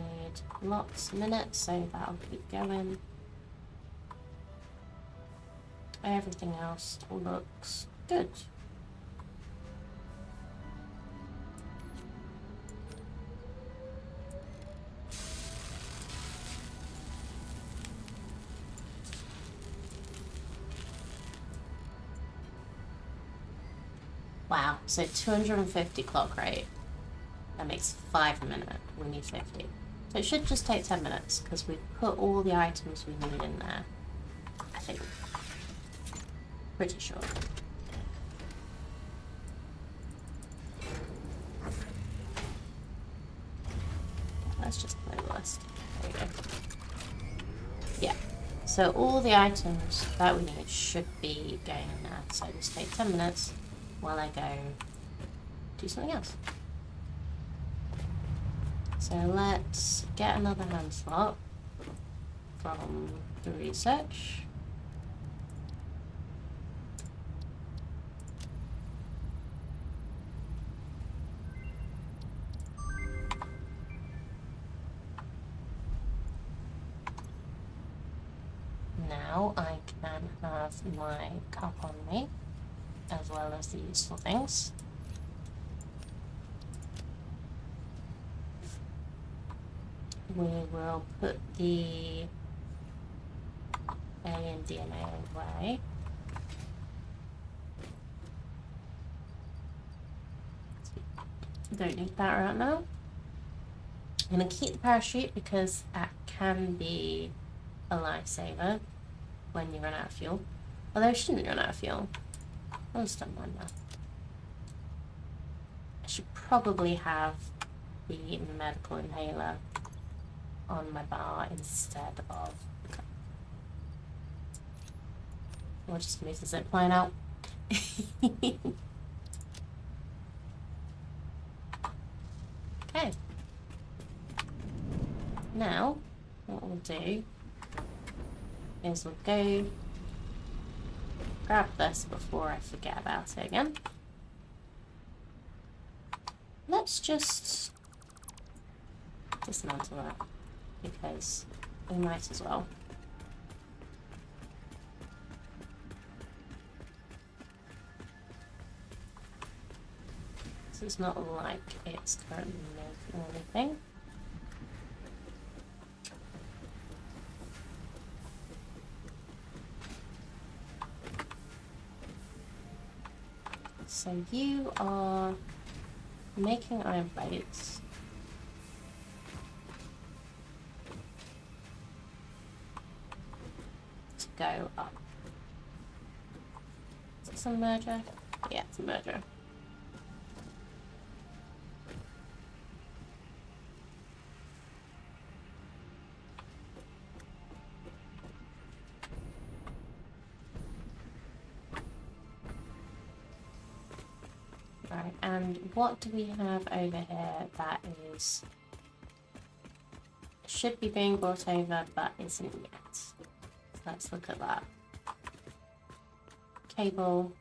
lots of minutes, so that'll keep going. Everything else looks good. Wow, so 250 clock rate. That makes 5 a minute. We need 50. So it should just take 10 minutes because we've put all the items we need in there. I think. Pretty sure. Let's just play the list. There we go. Yeah. So all the items that we need should be going in there. So just take 10 minutes while I go do something else. So let's get another hand slot from the research. Now I can have my cup on me, as well as the useful things. We will put the alien DNA away. Don't need that right now. I'm going to keep the parachute because that can be a lifesaver when you run out of fuel. Although it shouldn't run out of fuel. I'll just don't mind that. I should probably have the medical inhaler on my bar instead of the cup. We'll just move the zip line out. Okay. Now, what we'll do is we'll go grab this before I forget about it again. Let's just dismantle that because we might as well. So it's not like it's currently making anything. So you are making iron plates. To go up. Is this a merger? Yeah, it's a merger. Right, and what do we have over here that is should be being brought over but isn't yet? So let's look at that. Cable,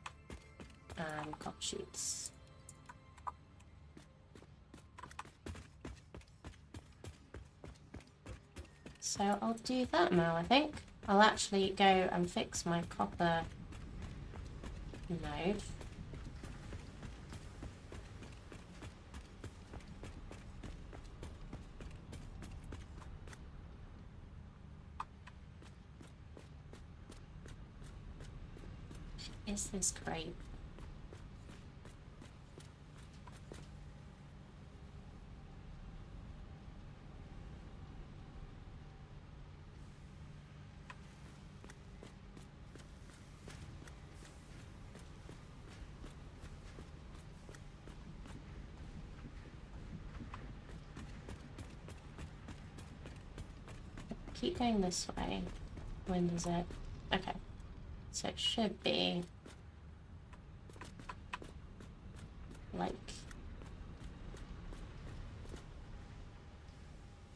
and copper sheets. So I'll do that now, I think. I'll actually go and fix my copper node. Is this great? Keep going this way. When does it? Okay. So it should be like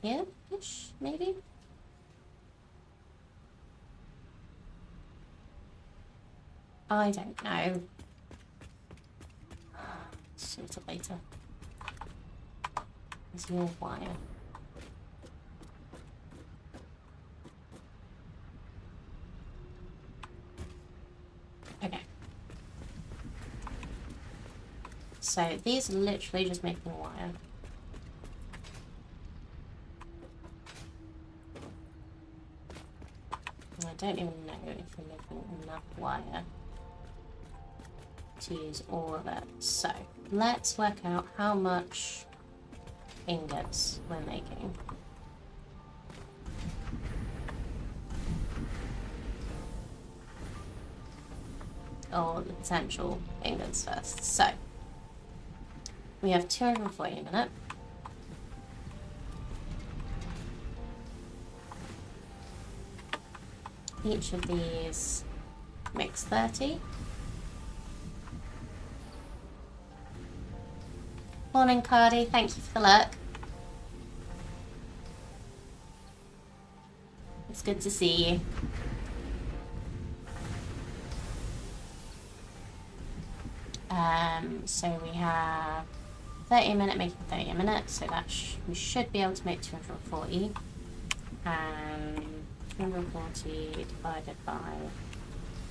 here-ish, maybe? I don't know. Sort it later. There's your wire. Okay. So these are literally just making wire. I don't even know if we're making enough wire to use all of it. So let's work out how much ingots we're making. Or the potential ingots first. So we have 240 a minute. Each of these makes 30. Morning, Cardi. Thank you for the lurk. It's good to see you. So we have 30 a minute making 30 a minute, so that we should be able to make 240. And 240 divided by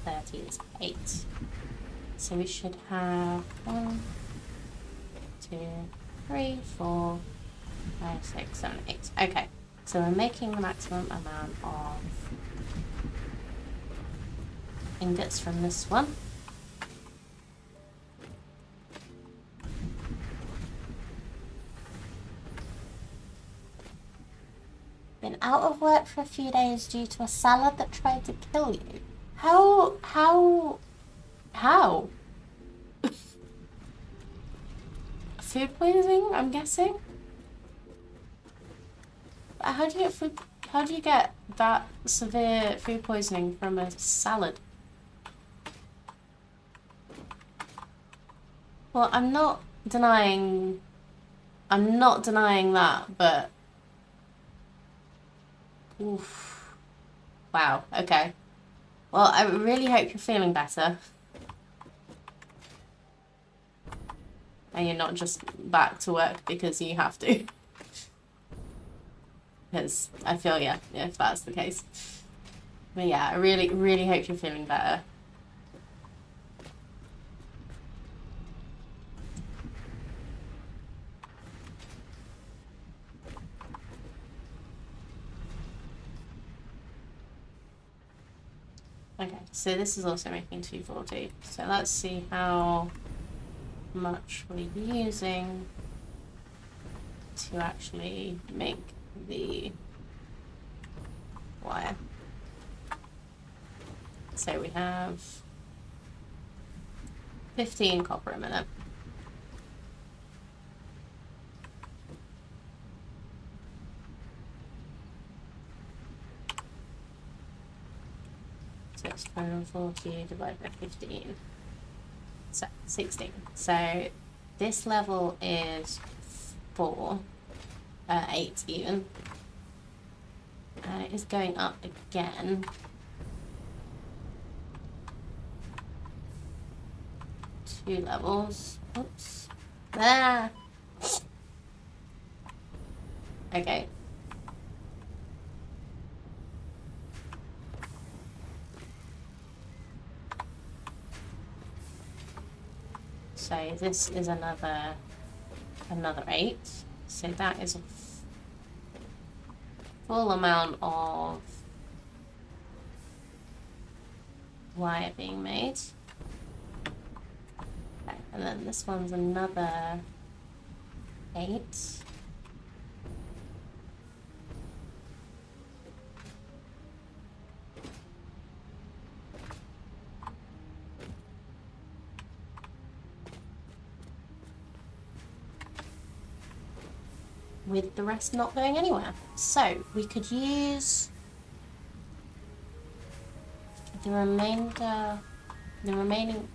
30 is 8. So we should have 1, 2, 3, 4, 5, 6, 7, 8. Okay, so we're making the maximum amount of ingots from this one. Been out of work for a few days due to a salad that tried to kill you. How? Food poisoning, I'm guessing? How do you get that severe food poisoning from a salad? Well, I'm not denying that, but oof. Wow, okay. Well, I really hope you're feeling better. And you're not just back to work because you have to. Because I feel, yeah, if that's the case. But yeah, I really, really hope you're feeling better. Okay, so this is also making 240. So let's see how much we're using to actually make the wire. So we have 15 copper a minute. So it's 240 divided by 15. So 16. So this level is 4, 8 even. And it is going up again. 2 levels. Oops. Ah! Okay. So this is another 8. So that is a full amount of wire being made. Okay, and then this one's another 8. With the rest not going anywhere. So we could use the remaining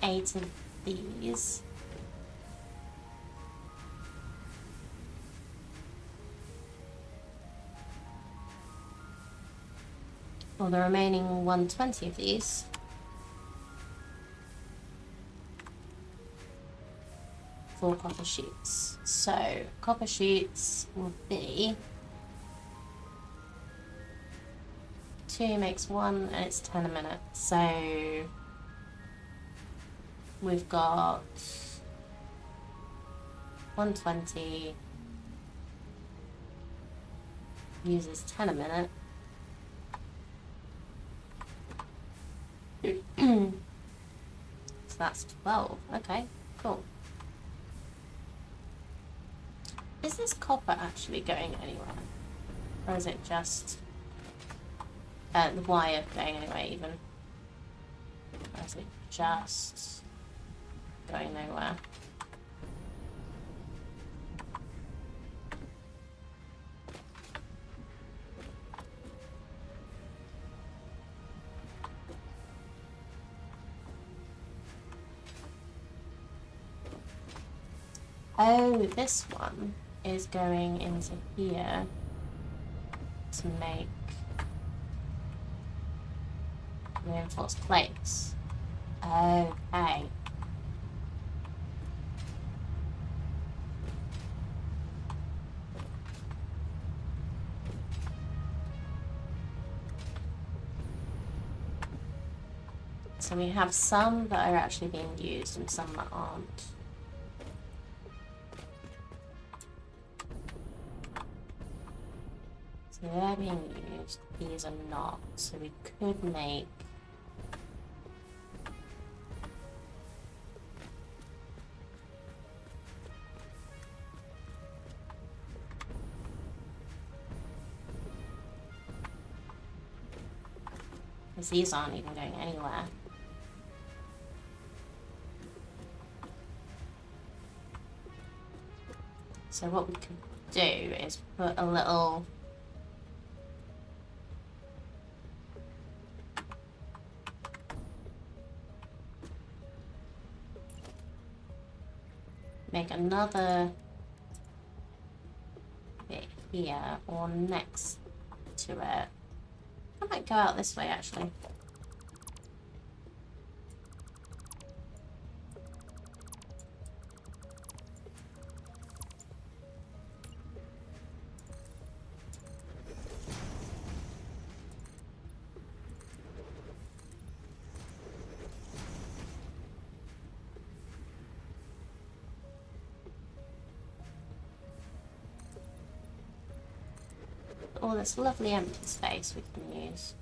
8 of these. Or the remaining 120 of these. For copper sheets. So copper sheets will be 2 makes 1 and it's 10 a minute. So we've got 120 uses 10 a minute. So that's 12. Okay, cool. Is this copper actually going anywhere? Or is it just the wire going anywhere even? Or is it just going nowhere? Oh, this one is going into here to make reinforced plates. Okay. So we have some that are actually being used and some that aren't. So they're being used, these are not. So we could make because these aren't even going anywhere. So what we could do is put a little make another bit here or next to it. I might go out this way actually. All this lovely empty space we can use.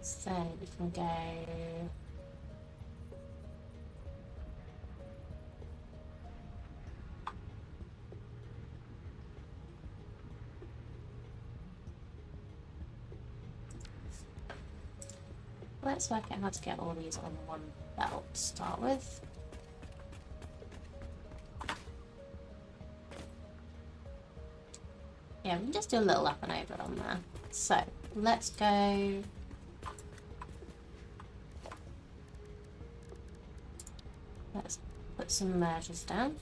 So we can go let's work out how to get all these on one belt to start with. Yeah, we can just do a little up and over on there. So let's go Let's put some mergers down.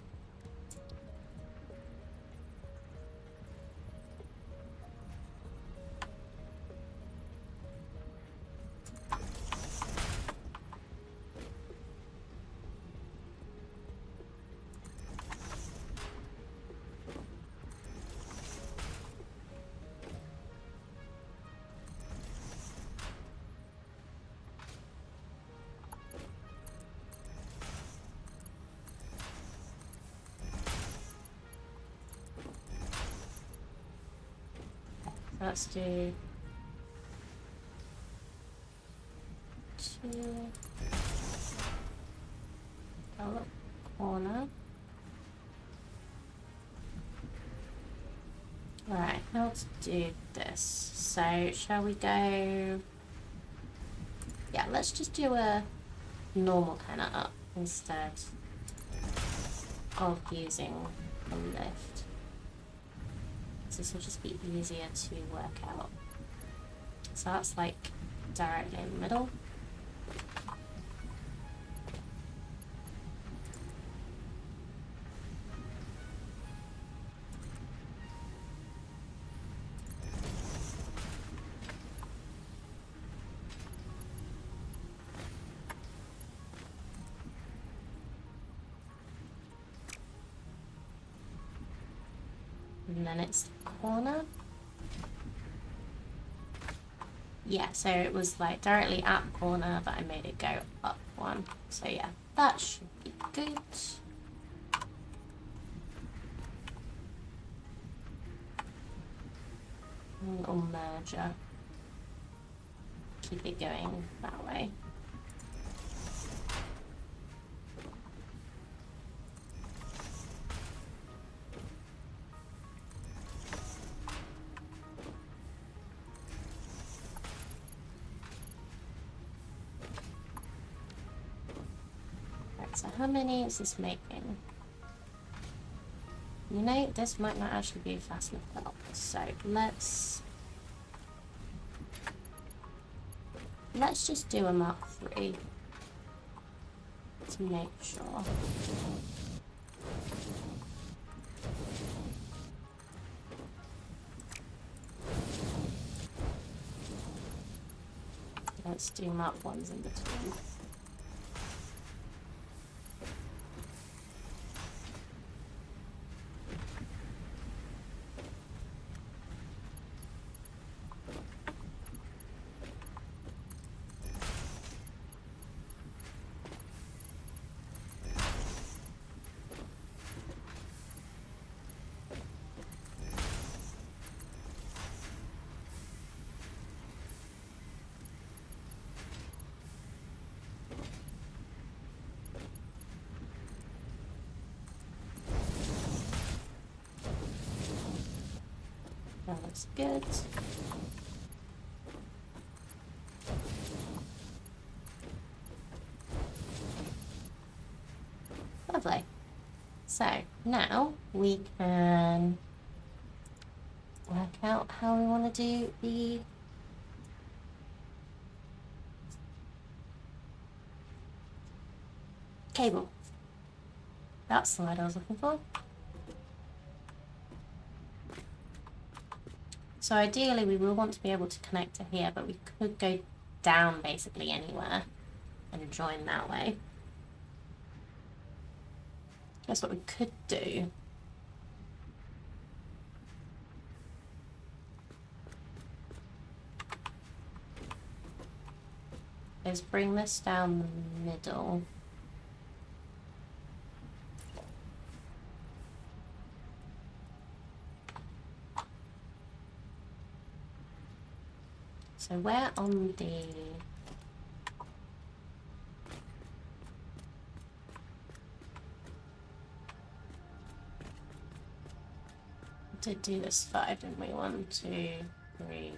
Let's do 2 color corner. Right, how to do this? So, shall we go? Yeah, let's just do a normal kind of up instead of using a lift. So this will just be easier to work out. So that's like directly in the middle. And then it's the corner. Yeah, so it was like directly at the corner, but I made it go up one. So yeah, that should be good. A little merger. Keep it going that way. So how many is this making? You know, this might not actually be fast enough belt. So let's just do a Mark III to make sure. Let's do Mark 1s in between. That looks good. Lovely. So now we can work out how we want to do the cable. That's the word I was looking for. So ideally we will want to be able to connect to here, but we could go down basically anywhere and join that way. That's what we could do. Is bring this down the middle. So we're on the did do this 5, didn't we? 1, 2, 3,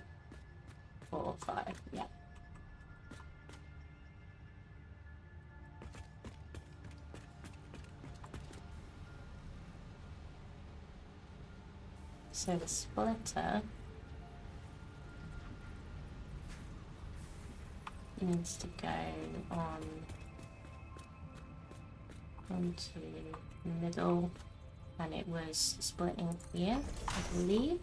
4, 5. Yeah. So the splitter needs to go on onto the middle, and it was splitting here, I believe.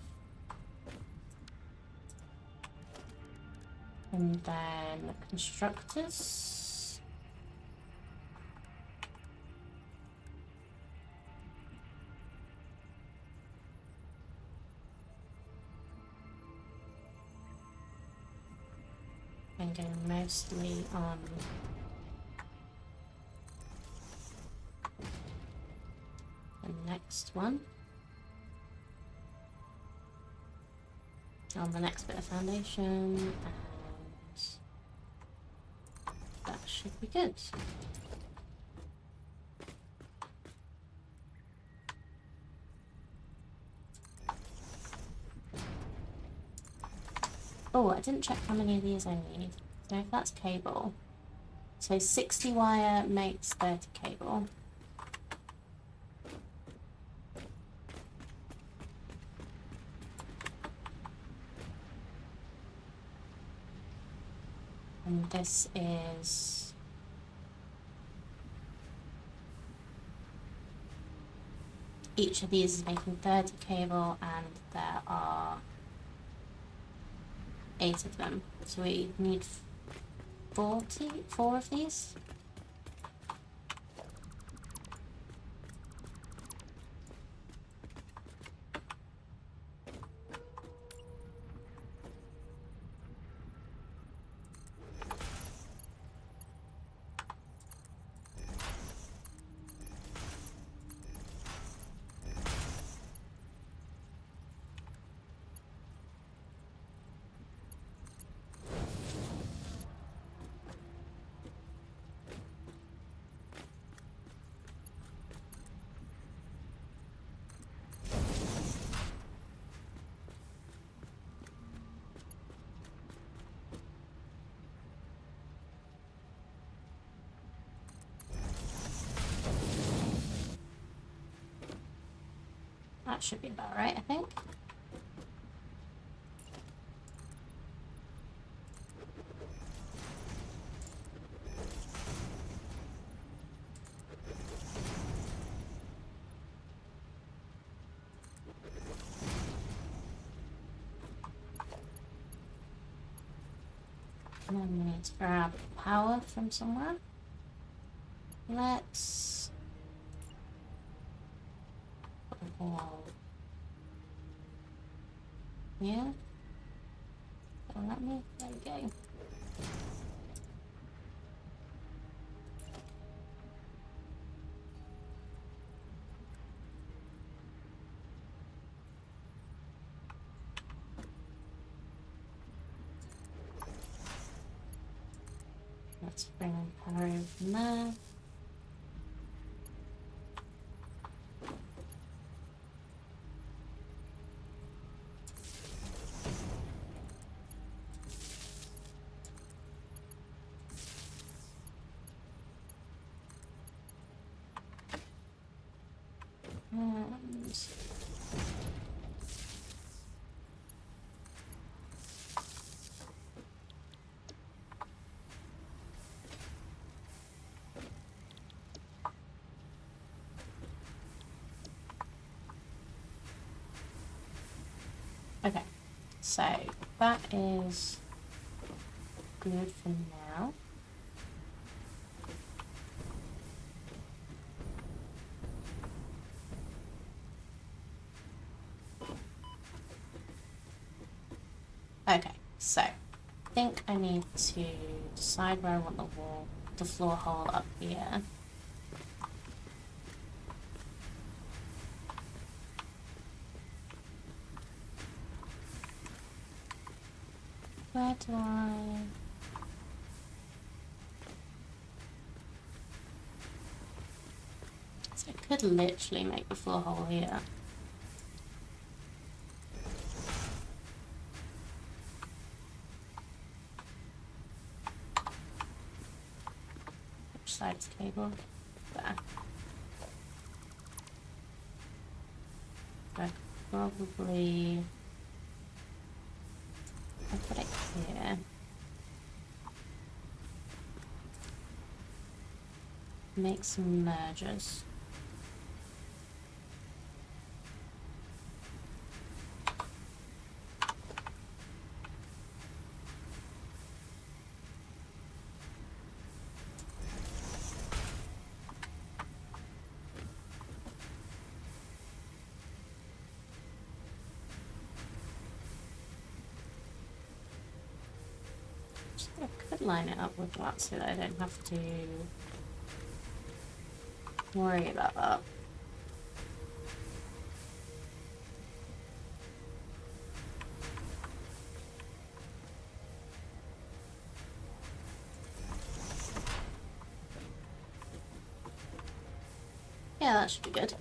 And then constructors. I'm going mostly on the next one. On the next bit of foundation, and that should be good. Oh, I didn't check how many of these I need. So if that's cable. So 60 wire makes 30 cable. And this is each of these is making 30 cable, and there are 8 of them. So we need 44 of these. That should be about right, I think. And then we need to grab power from somewhere. Let's put a wall. Yeah. Don't let me. There we go. Let's bring power over from there. And okay, so that is good for now. Okay, so I think I need to decide where I want the floor hole up here. Where do I... So I could literally make the floor hole here. Which side's cable? There. So probably... I'll put it here. make some mergers. I could line it up with that so that I don't have to worry about that. Yeah, that should be good.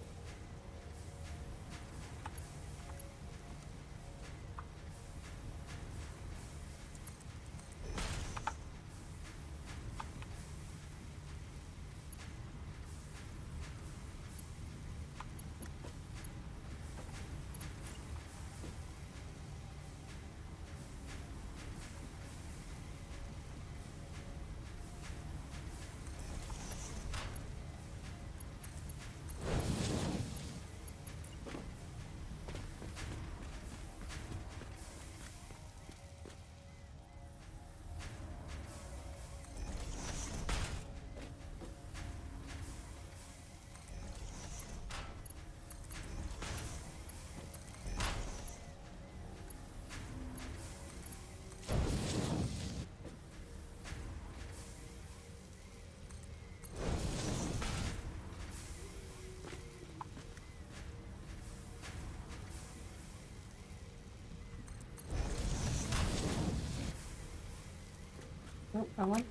Oh, wrong one.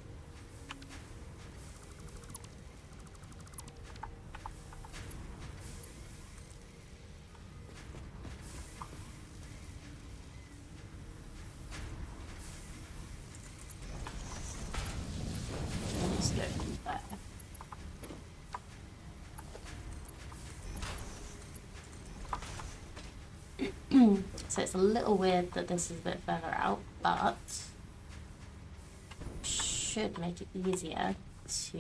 Let's go there. So it's a little weird that this is a bit further out, but should make it easier to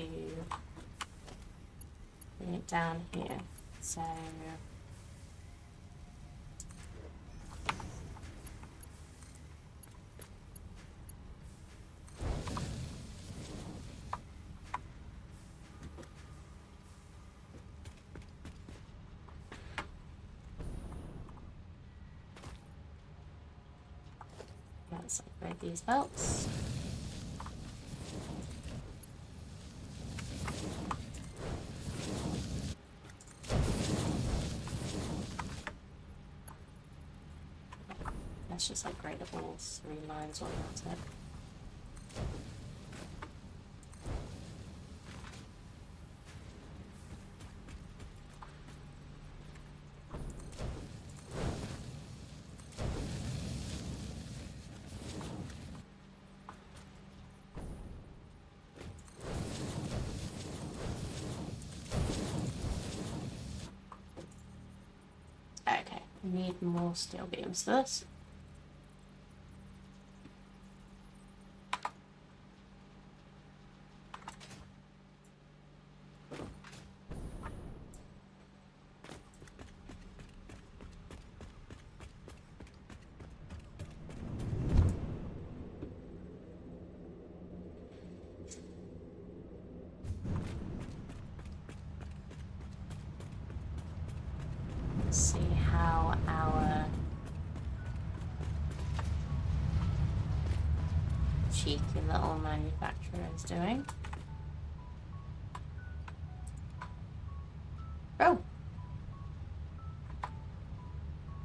bring it down here. So let's upgrade these belts. Let's just upgrade all 3 lines while we're at it. Okay, we need more steel beams for this. See how our cheeky little manufacturer is doing. Oh!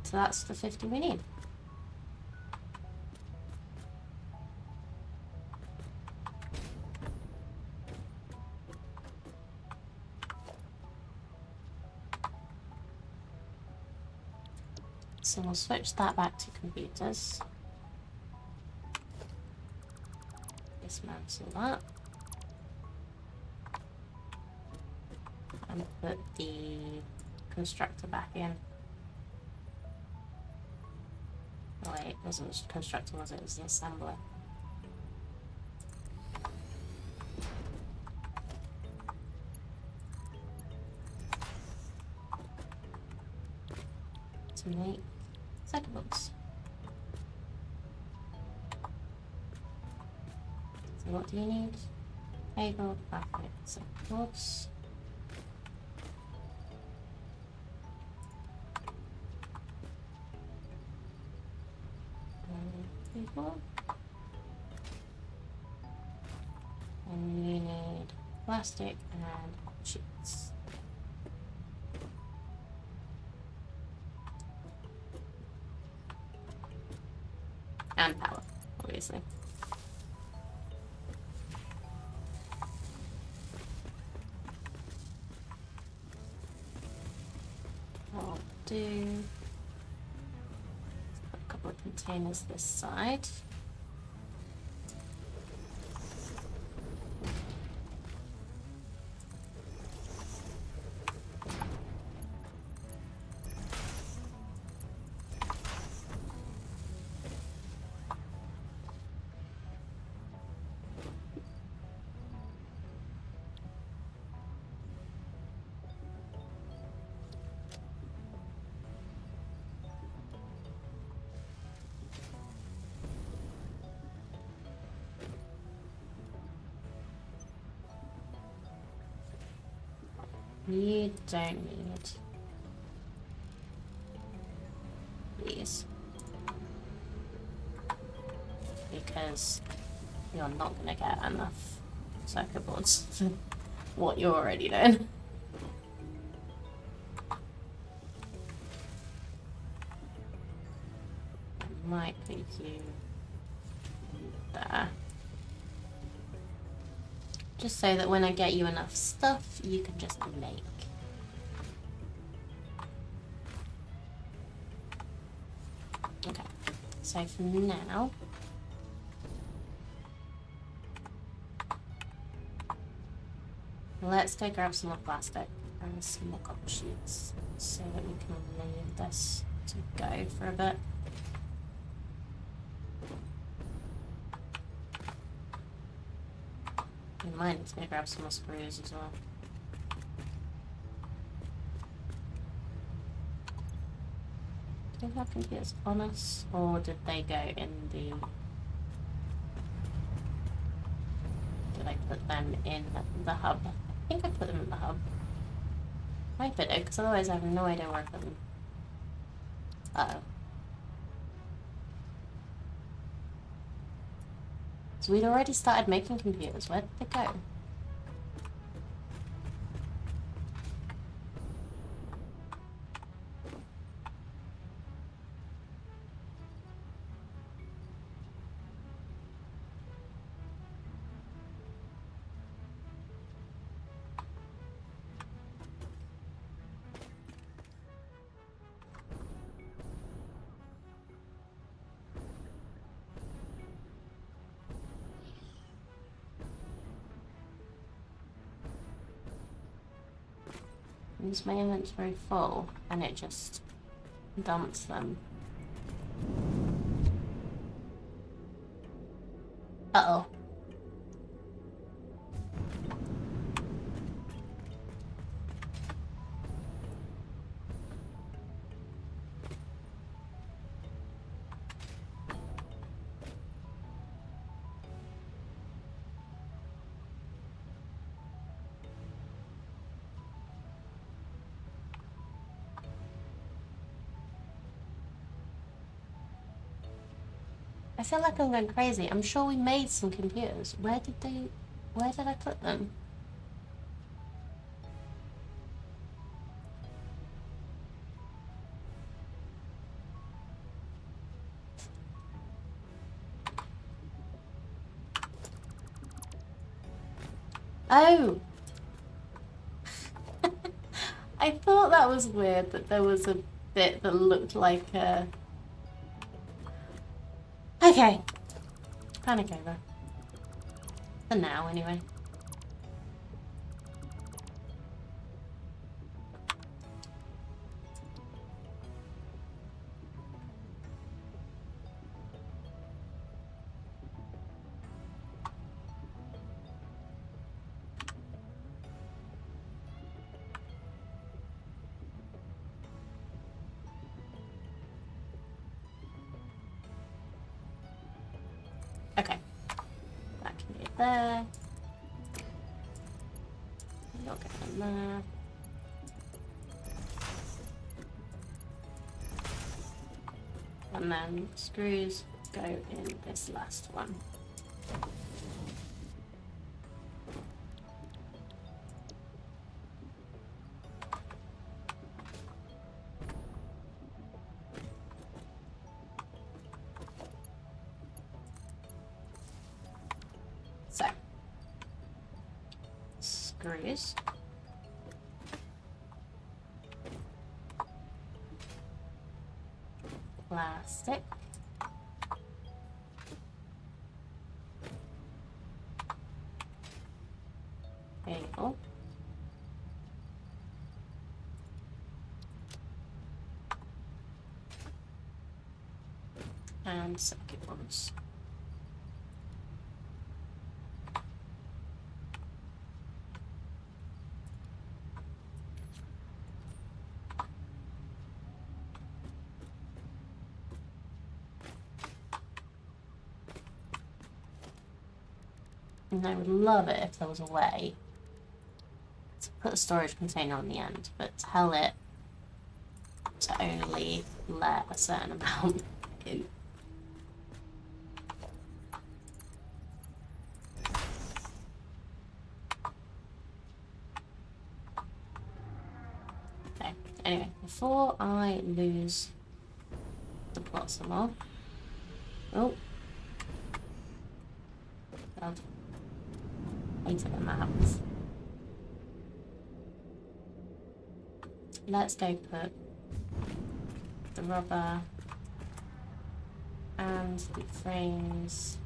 So that's the 50 we need. So we'll switch that back to computers. Dismantle that. And put the constructor back in. Oh wait, it wasn't a constructor, was it? It was the assembler. make circuits. So what do you need? Cable, perfect. Circuits. Cable. And you need plastic and sheets. And power, obviously. I'll do a couple of containers this side. You don't need these because you're not going to get enough circuit boards for what you're already doing. I might put you there. Just so that when I get you enough stuff, you can just make. Okay, so for now, let's go grab some more plastic and some more copper sheets so that we can leave this to go for a bit. We might need to go grab some more screws as well. Do we have computers on us, or did they go in the... Did I put them in the hub? I think I put them in the hub. I put it, because otherwise I have no idea where I put them. Uh-oh. So we'd already started making computers. Where did they go? Is my inventory full and it just dumps them? Uh-oh. I feel like I'm going crazy. I'm sure we made some computers. Where did I put them? Oh! I thought that was weird that there was a bit that looked like a... Okay. Panic over. For now, anyway. Okay. That can be there. You'll go in there. And then screws go in this last one. So, screws. Plastic. Cable. And circuit boards. And I would love it if there was a way to put a storage container on the end, but tell it to only let a certain amount in. Okay, anyway, before I lose the plot some more. Oh. God. Hate it when that happens. Let's go put the rubber and the frames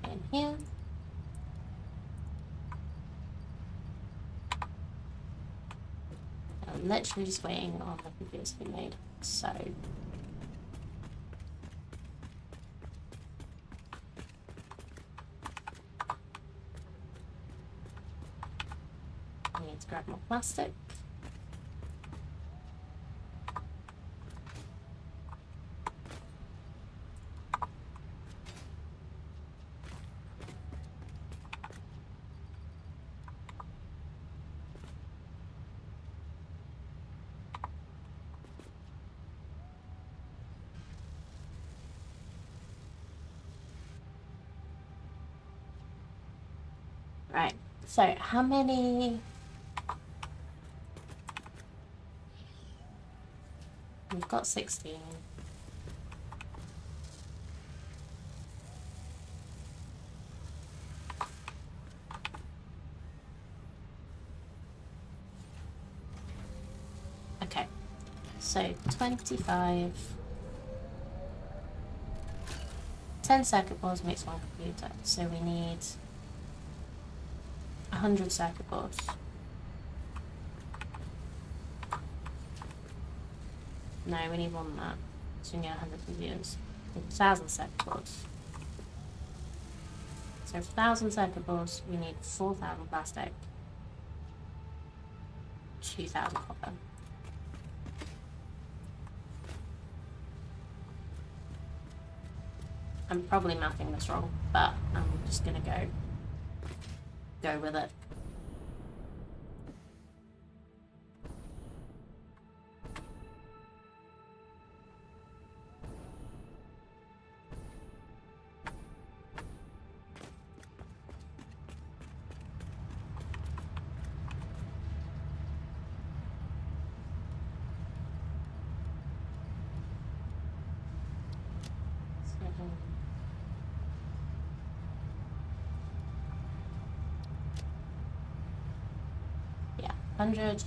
in here. I'm literally just waiting on the videos to be made. So I need to grab more plastic. Right, so how many? We've got 16. Okay, so 25. 10 circuit boards makes one computer, so we need 100 circuit boards. No, we need more than that. So we need 100 computers. 1,000 circuit boards. So for 1,000 circuit boards, we need 4,000 plastic, 2,000 copper. I'm probably mapping this wrong, but I'm just gonna go with it. Yeah, 100,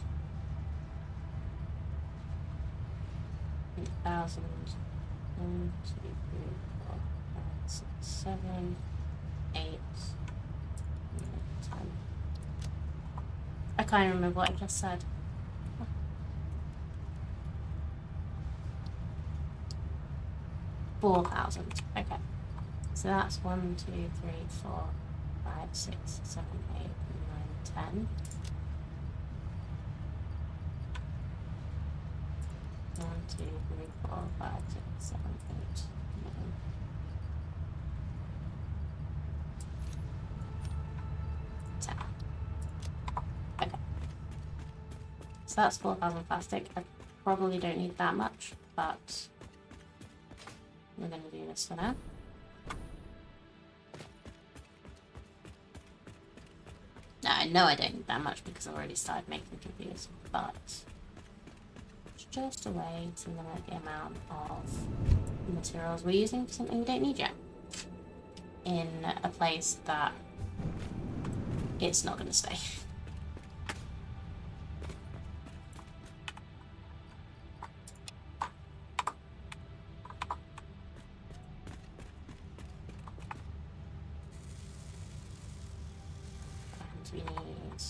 1,000, 1, 2, 3, 4, 5, 6, 7, 8, 9, 10. I can't remember what I just said. 4,000. Okay. So that's 1, 2, 3, 4, 5, 6, 7, 8, 9, 10. 1, 2, 3, 4, 5, 6, 7, 8, 9. So that's 4,000 plastic. I probably don't need that much, but we're going to do this for now. No, I know I don't need that much because I've already started making computers, but it's just a way to limit the amount of materials we're using for something we don't need yet in a place that it's not going to stay. And we need,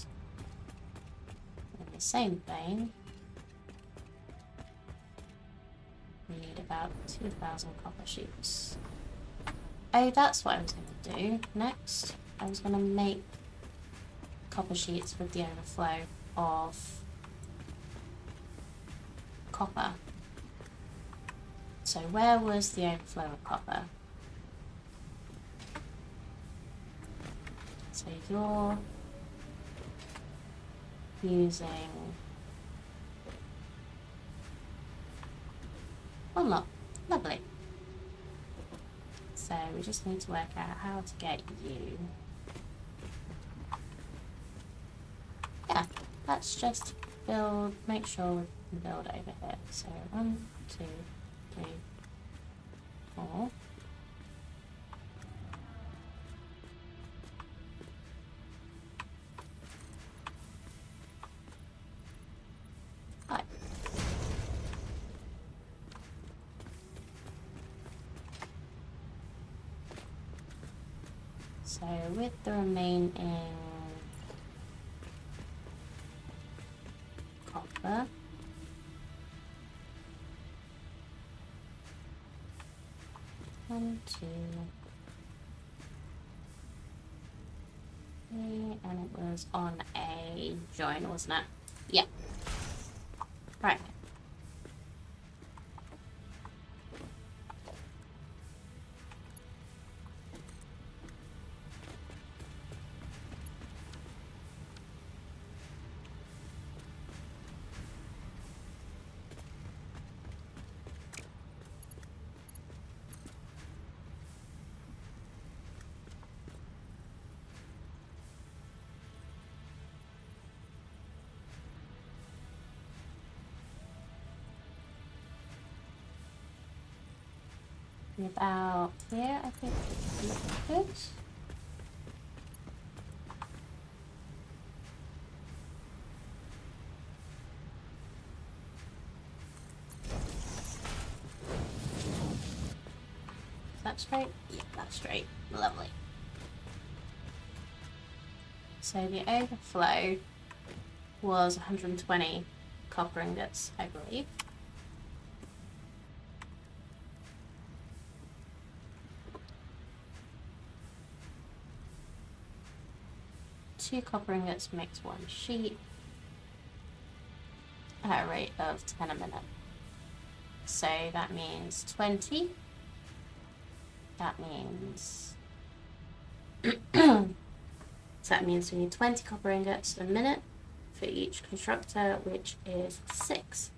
in the same vein, we need about 2,000 copper sheets. Oh, that's what I was going to do next. I was going to make copper sheets with the overflow of copper. So where was the overflow of copper? So you're using one lot. Lovely. So we just need to work out how to get you. Yeah, let's just build, make sure we can build over here. So 1, 2, 3, 4. Right. So with the remaining copper, one, two, three, and it was on a join, wasn't it? Yeah. Right. About here, I think it looks good. Is that straight? Yeah, that's straight. Lovely. So the overflow was 120 copper ingots, I believe. Two copper ingots makes one sheet at a rate of 10 a minute. So that means 20. That means so that means we need 20 copper ingots a minute for each constructor, which is 6.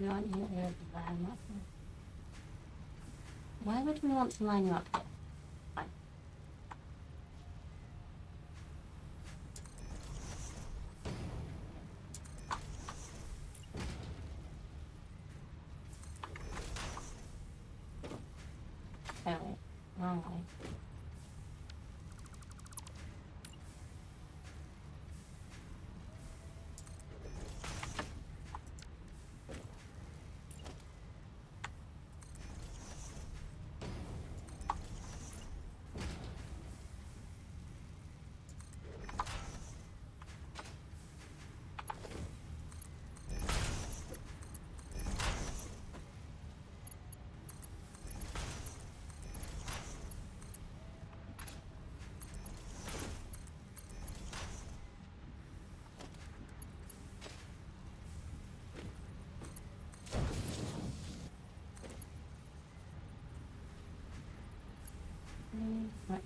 We want you to line up. Why would we want to line you up here? Fine. Oh wait, wrong way.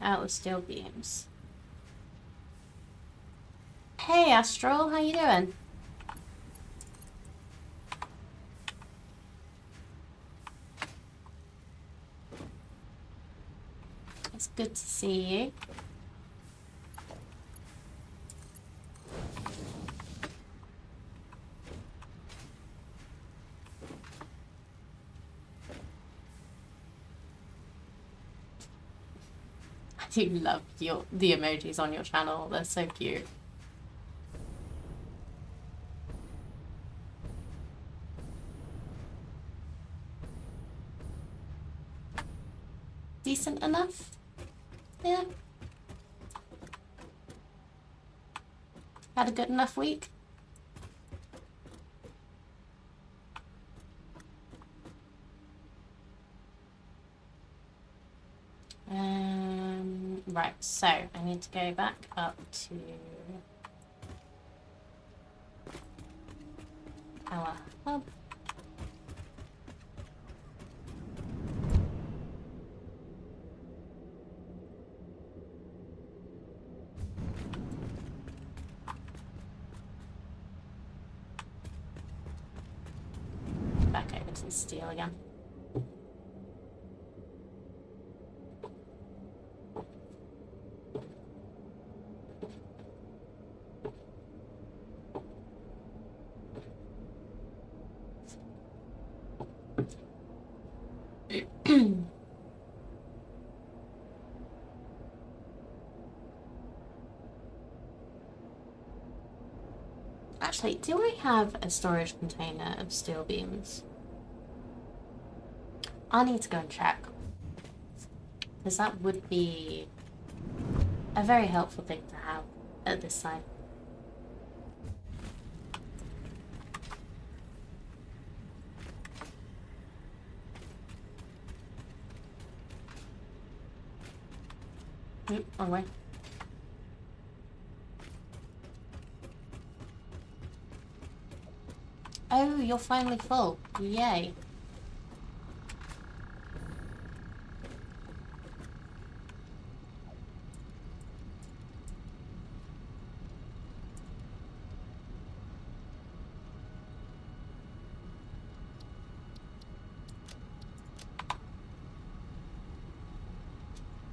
out of steel beams. Hey Astral, how you doing? It's good to see you. I do love the emojis on your channel. They're so cute. Decent enough? Yeah. Had a good enough week? Right, so I need to go back up to our hub. Back over to the steel again. Actually, do I have a storage container of steel beams? I need to go and check. Because that would be a very helpful thing to have at this site. Oop, wrong way. Oh, you're finally full. Yay.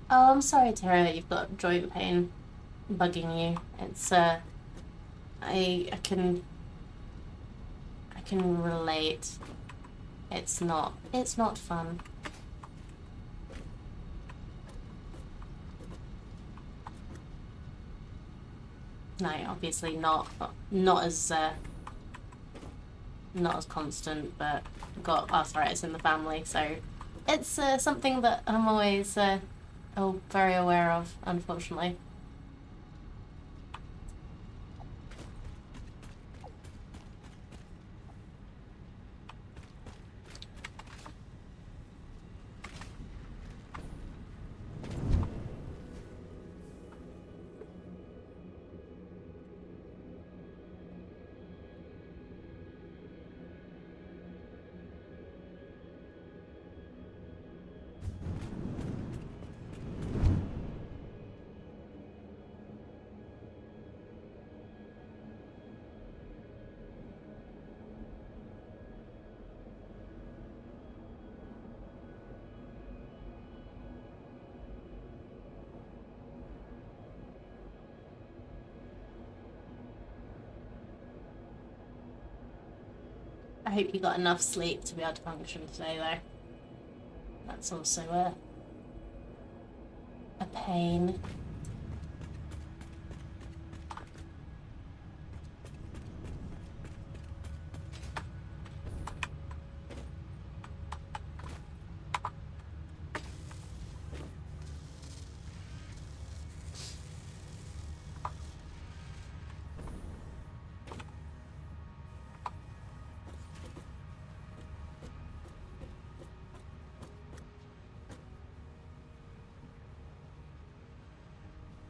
Oh, I'm sorry to hear that you've got joint pain bugging you. It's I can relate. It's not fun. No, obviously not as constant, but got arthritis in the family, so it's something that I'm always very aware of, unfortunately. I hope you got enough sleep to be able to function today, though. That's also a pain.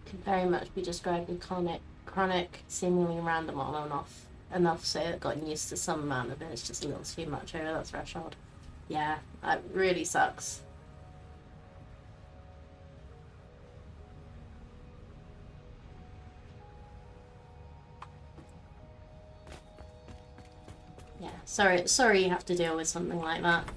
Could very much be described as chronic, seemingly random on and off. Enough so that gotten used to some amount of it. It's just a little too much over that threshold. Yeah, that really sucks. Sorry you have to deal with something like that.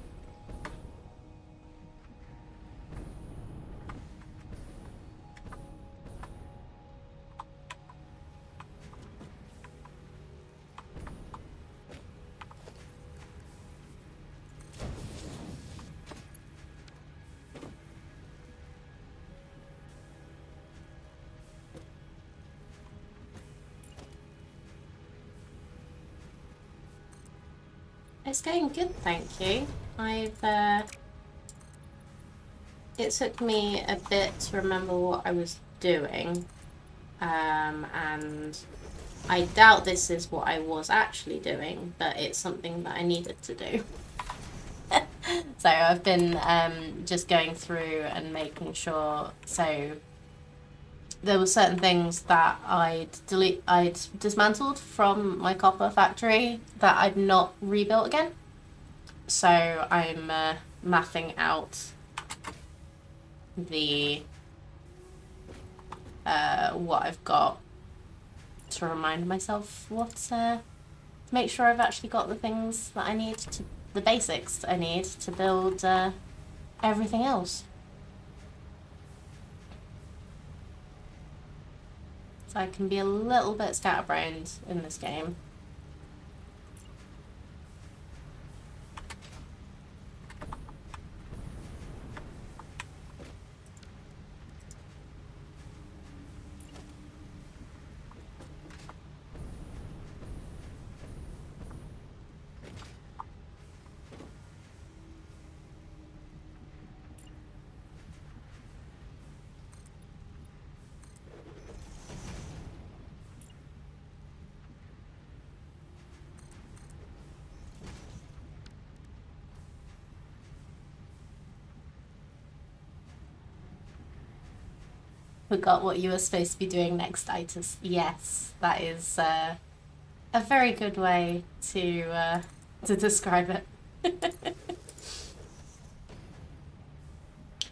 It's going good, thank you. It took me a bit to remember what I was doing, and I doubt this is what I was actually doing, but it's something that I needed to do. So I've been just going through and making sure. So there were certain things that I'd dismantled from my copper factory that I'd not rebuilt again. So I'm mapping out the what I've got to remind myself what to make sure I've actually got the things that I need to, the basics I need to build everything else. So I can be a little bit scatterbrained in this game. Forgot what you were supposed to be doing next, Titus. Yes, that is a very good way to describe it.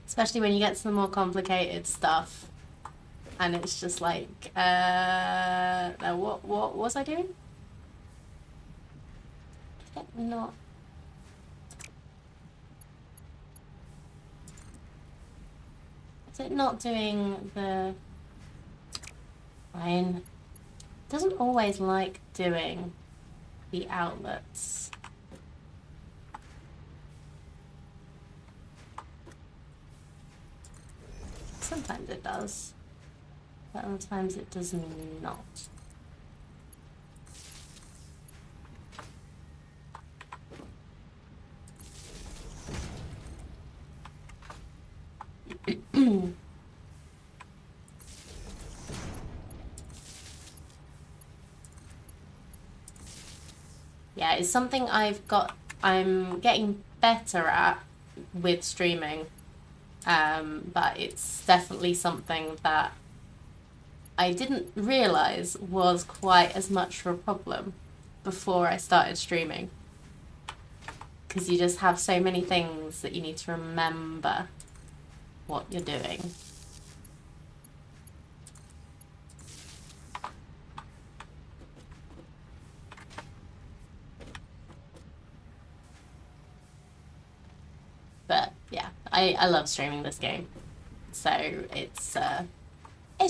Especially when you get to the more complicated stuff, and it's just like, what was I doing? Did it not? Is it not doing the... Fine. It doesn't always like doing the outlets. Sometimes it does, but other times it does not. Yeah, it's something I'm getting better at with streaming, but it's definitely something that I didn't realise was quite as much of a problem before I started streaming. Because you just have so many things that you need to remember what you're doing. But yeah, I love streaming this game. So it's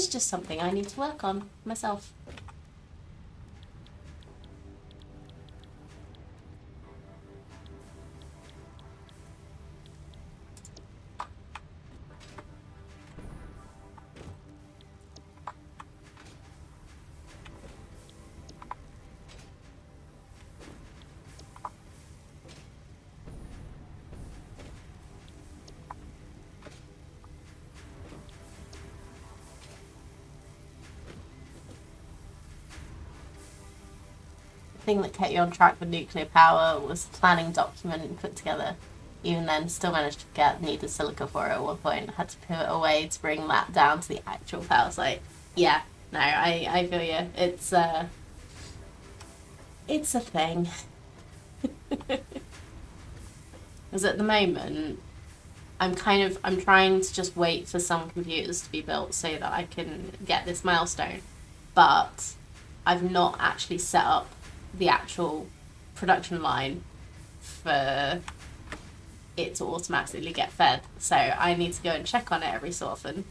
just something I need to work on myself. Thing that kept you on track with nuclear power was planning document and put together. Even then, still managed to get needed silica for it at one point. Had to pivot away to bring that down to the actual power site. Yeah, no, I feel you. It's a thing. Because at the moment, I'm trying to just wait for some computers to be built so that I can get this milestone. But I've not actually set up the actual production line for it to automatically get fed. So I need to go and check on it every so often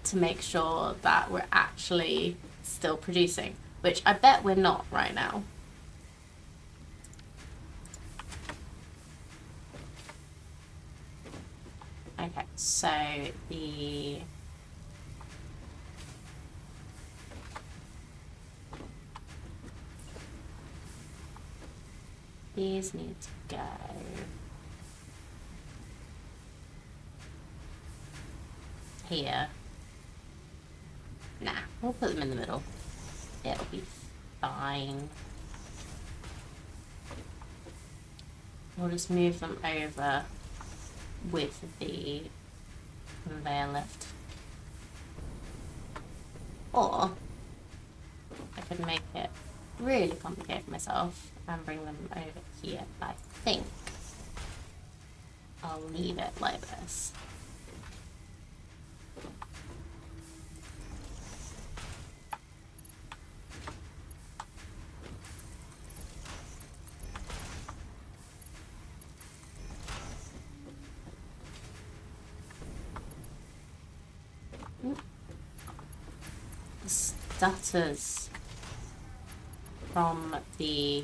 to make sure that we're actually still producing, which I bet we're not right now. Okay, so these need to go here. Nah, we'll put them in the middle. It'll be fine. We'll just move them over with the conveyor lift. Or I could make it really complicated for myself and bring them over here. But I think I'll leave it like this. Stutters from the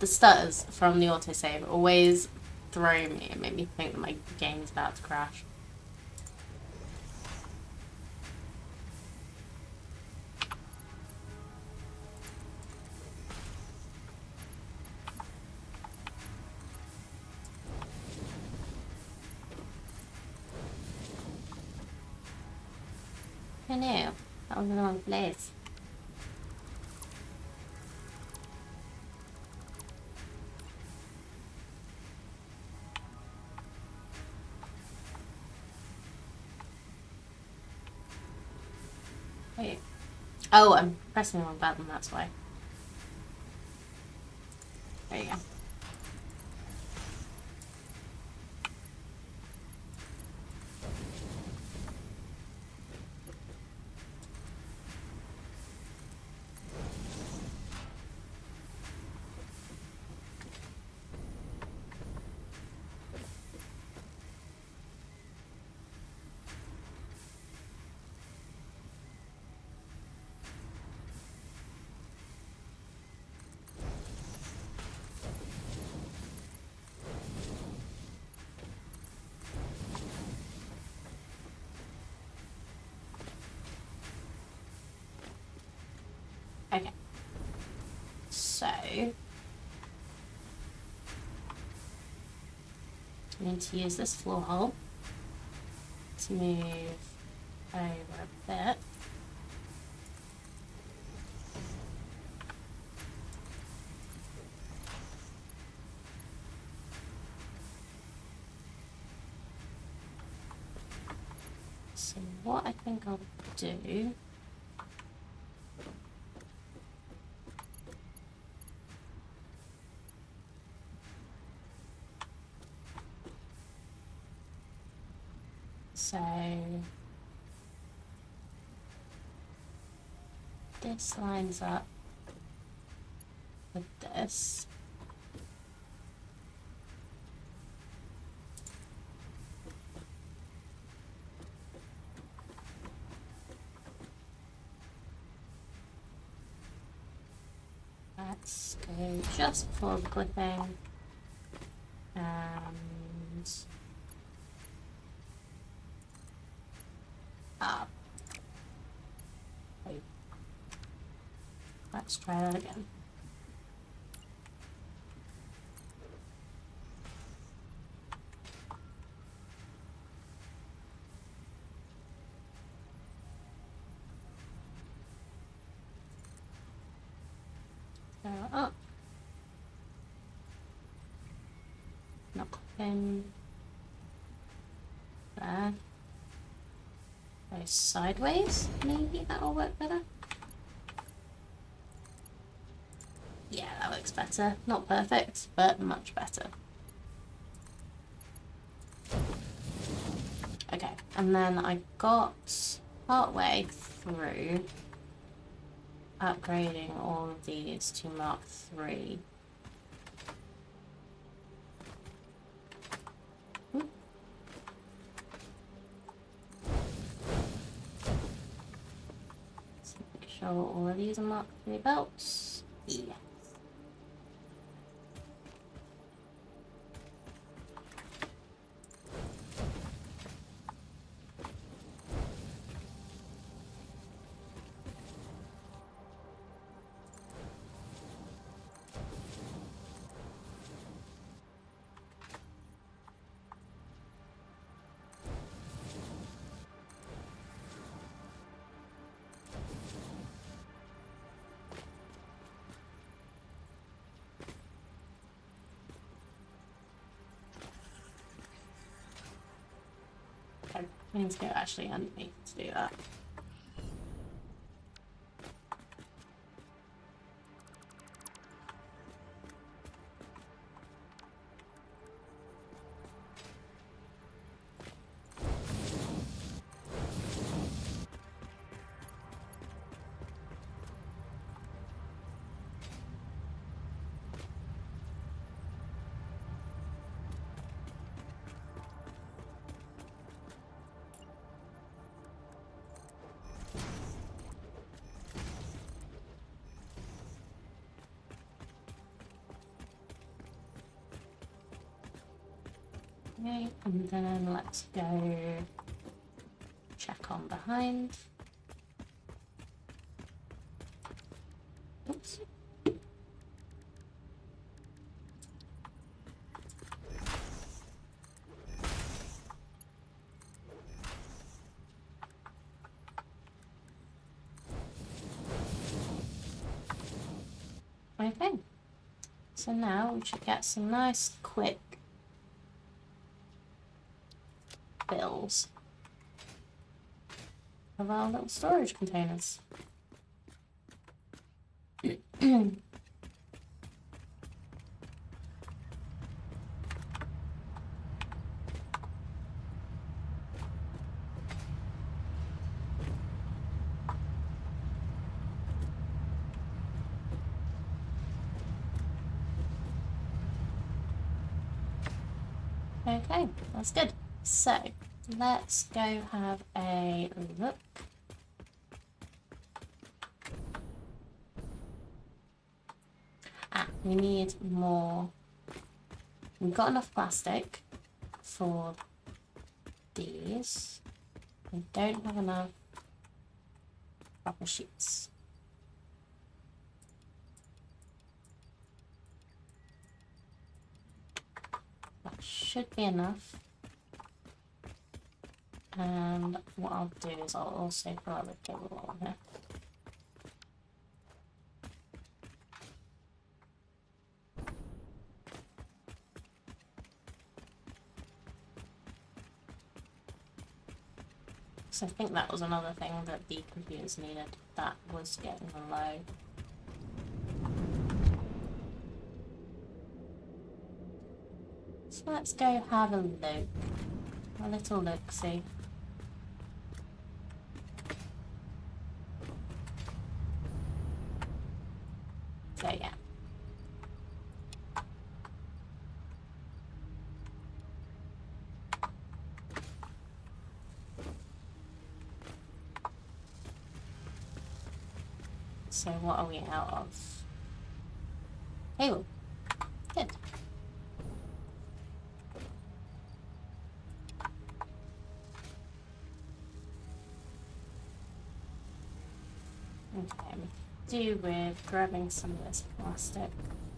stutters from the autosave always throw me and make me think that my game's about to crash. I know, that was the wrong place. Wait. Oh, I'm pressing the wrong button, that's why. There you go. Okay, so I need to use this floor hole to move over a bit. So what I think I'll do this lines up with this. Let's go just before the clipping and up. Wait. Let's try that again. Go up. Not clipping. There. Go sideways. Maybe that'll work better. Yeah, that looks better. Not perfect, but much better. Okay, And then I got partway through upgrading all of these to Mark 3. Make sure all of these are Mark 3 belts. Yeah. I need to go actually underneath to do that. Okay, and then let's go check on behind. Oops. Okay, so now we should get some nice quick fills of our little storage containers. Okay, that's good. So let's go have a look. We need more. We've got enough plastic for these. We don't have enough rubber sheets. That should be enough. And what I'll do is I'll also throw a cable on here. So I think that was another thing that the computers needed. That was getting low. So let's go have a look. A little look-see. So yeah. So what are we out of? Cable. Good. Okay, we do with grabbing some of this plastic.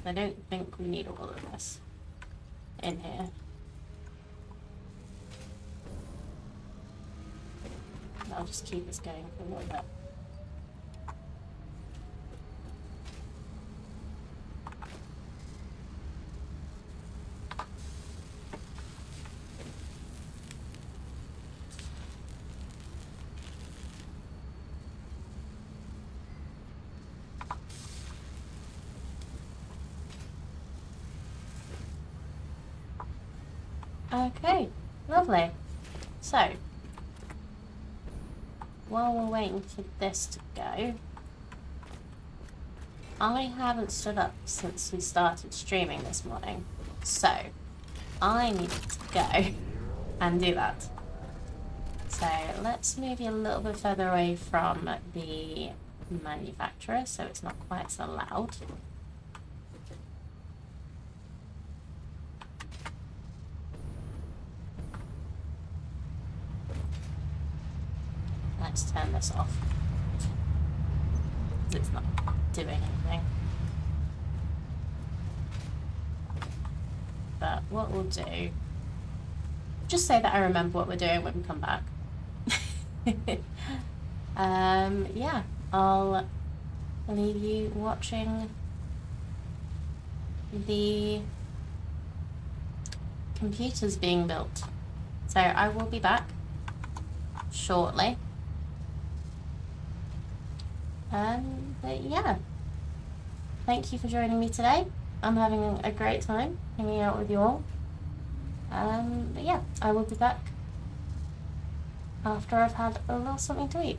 I don't think we need all of this in here. I'll just keep us going for a little bit. Okay, lovely. So, while we're waiting for this to go, I haven't stood up since we started streaming this morning, so I need to go and do that. So let's move you a little bit further away from the manufacturer so it's not quite so loud. Let's turn this off. It's not doing anything. But what we'll do, just say that I remember what we're doing when we come back. Yeah, I'll leave you watching the computers being built. So I will be back shortly. But yeah, thank you for joining me today. I'm having a great time hanging out with you all. But yeah, I will be back after I've had a little something to eat.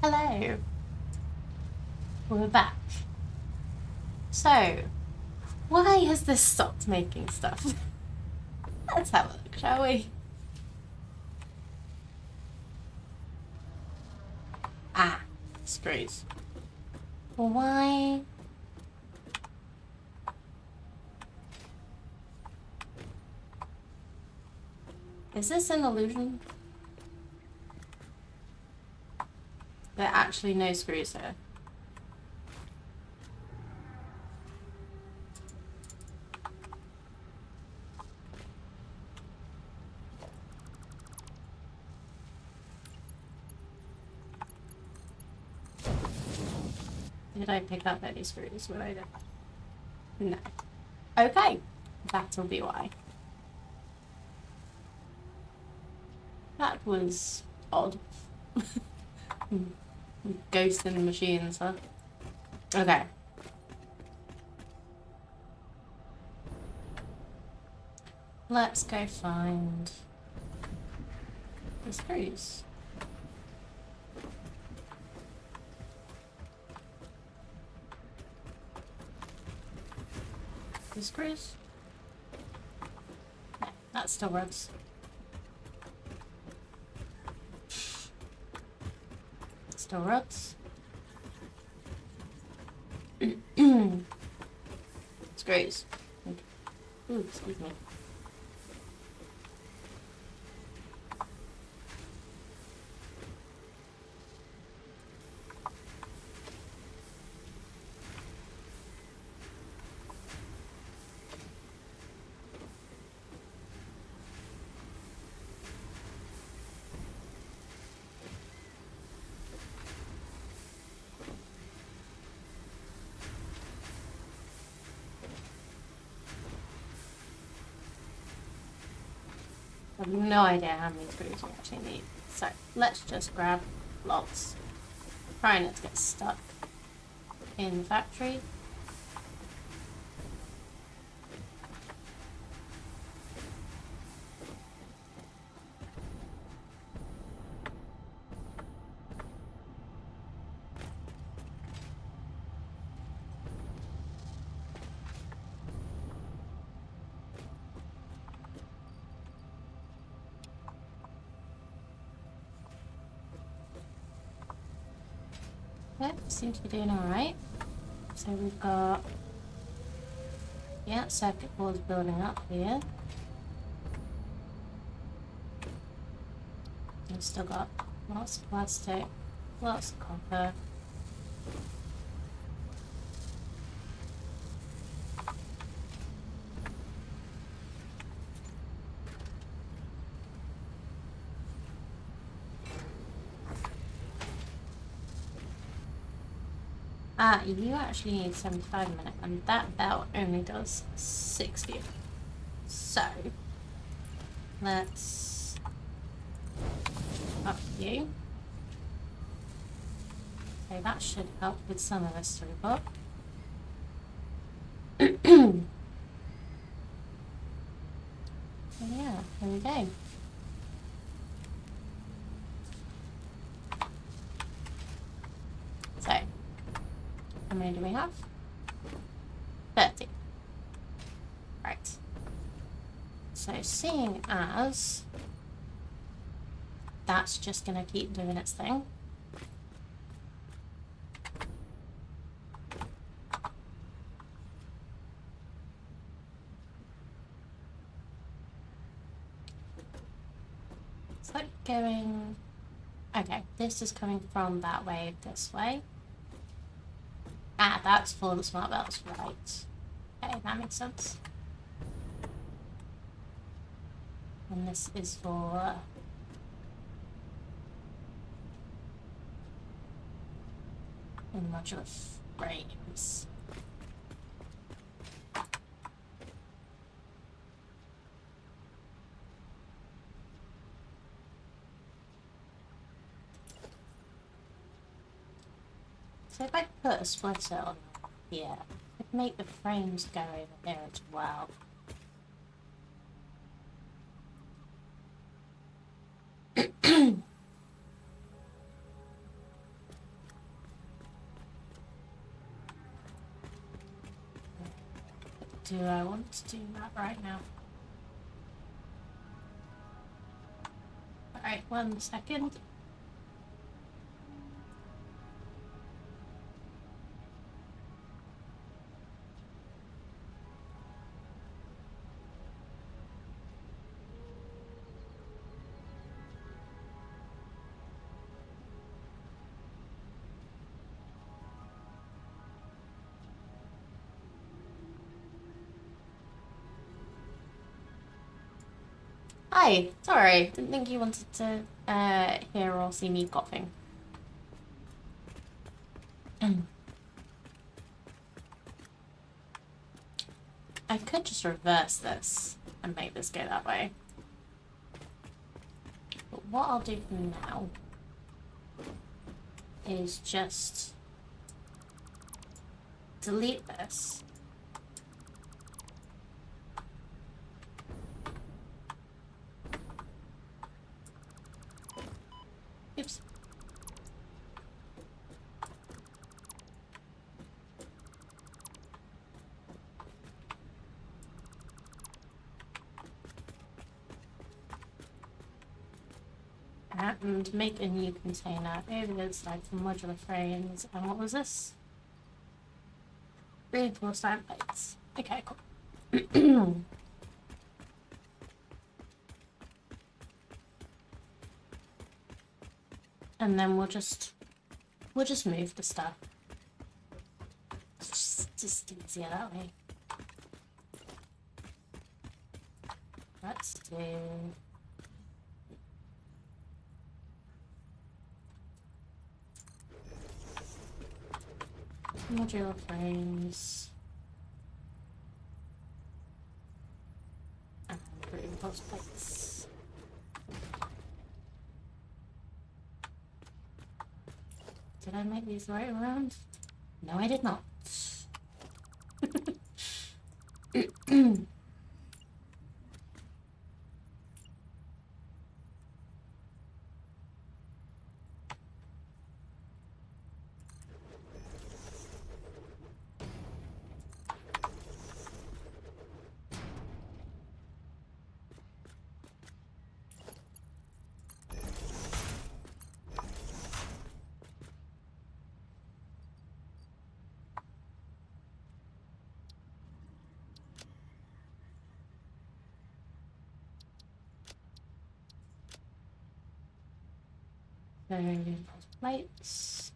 Hello. We're back. So, why has this stopped making stuff? Let's have a look, shall we? Ah, screws. Why? Is this an illusion? There are actually no screws here. Did I pick up any screws when I did? No. Okay, that'll be why. That was odd. Ghost in the machines, huh? Okay. Let's go find the screws. The screws? No, that still works. Still works. Screws. Ooh, excuse me. I have no idea how many screws we actually need. So let's just grab lots. Try not to get stuck in the factory. Yep, seems to be doing alright. So we've got, yeah, circuit boards building up here. We've still got lots of plastic, lots of copper. Ah, you actually need 75 a minute, and that belt only does 60. So, let's up you. Okay, that should help with some of this throughput. So yeah, there we go. So, how many do we have? 30. Right. So seeing as that's just going to keep doing its thing. It's like going... Okay, this is coming from that way this way. Ah, that's for the smart belts, right. Okay, that makes sense. And this is for... modular frames. So if I put a splitter on here, it'd make the frames go over there as well. do I want to do that right now? Alright, 1 second. Hi, sorry, didn't think you wanted to hear or see me coughing. I could just reverse this and make this go that way. But what I'll do for now is just delete this. Oops. And make a new container over this, like the modular frames. And what was this? Reinforced iron plates. Okay, cool. And then we'll just move the stuff. It's just easier that way. Let's do modular frames and reinforced plates. Did I make these the right around? No, I did not. So reinforced plates.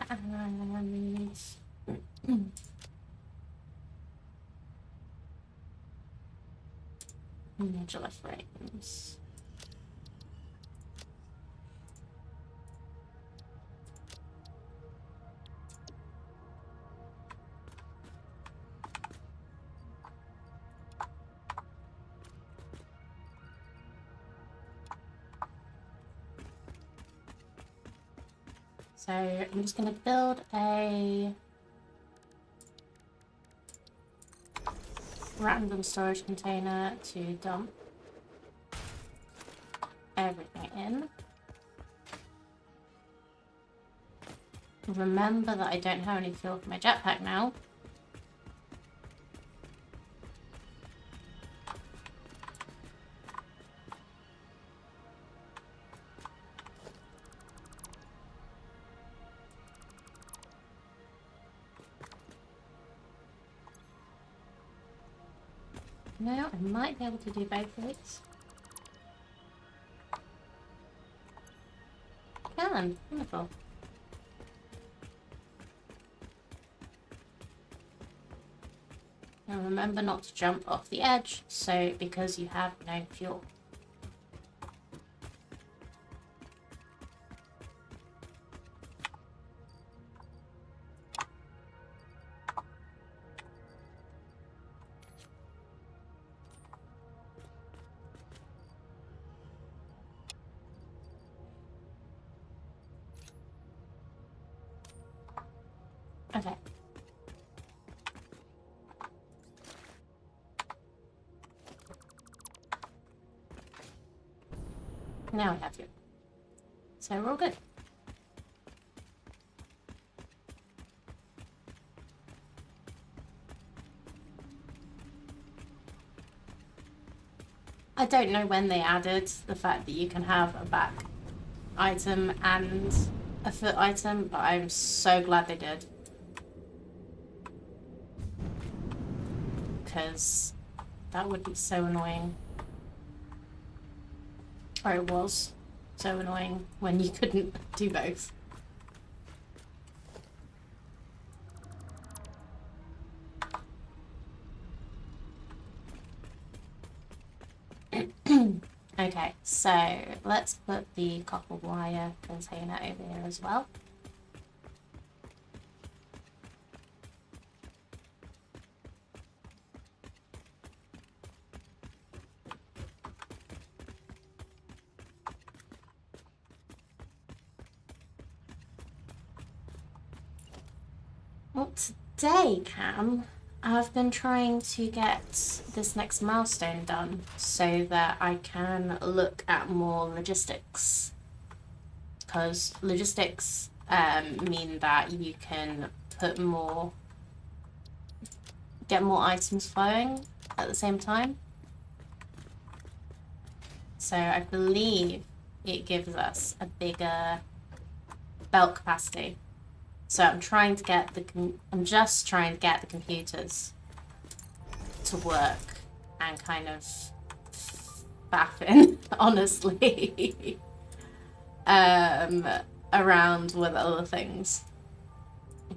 And modular frames. So I'm just going to build a random storage container to dump everything in. Remember that I don't have any fuel for my jetpack now. Now I might be able to do both of these. Can, wonderful. Now remember not to jump off the edge, so because you have no fuel. Okay. Now we have you. So we're all good. I don't know when they added the fact that you can have a back item and a foot item, but I'm so glad they did. Because that would be so annoying. Or it was so annoying when you couldn't do both. Okay, so let's put the copper wire container over here as well. Well, today, Cam, I've been trying to get this next milestone done so that I can look at more logistics. Because logistics mean that you can put more, get more items flowing at the same time. So I believe it gives us a bigger belt capacity. So I'm trying to get I'm just trying to get the computers to work and kind of faffing, honestly, around with other things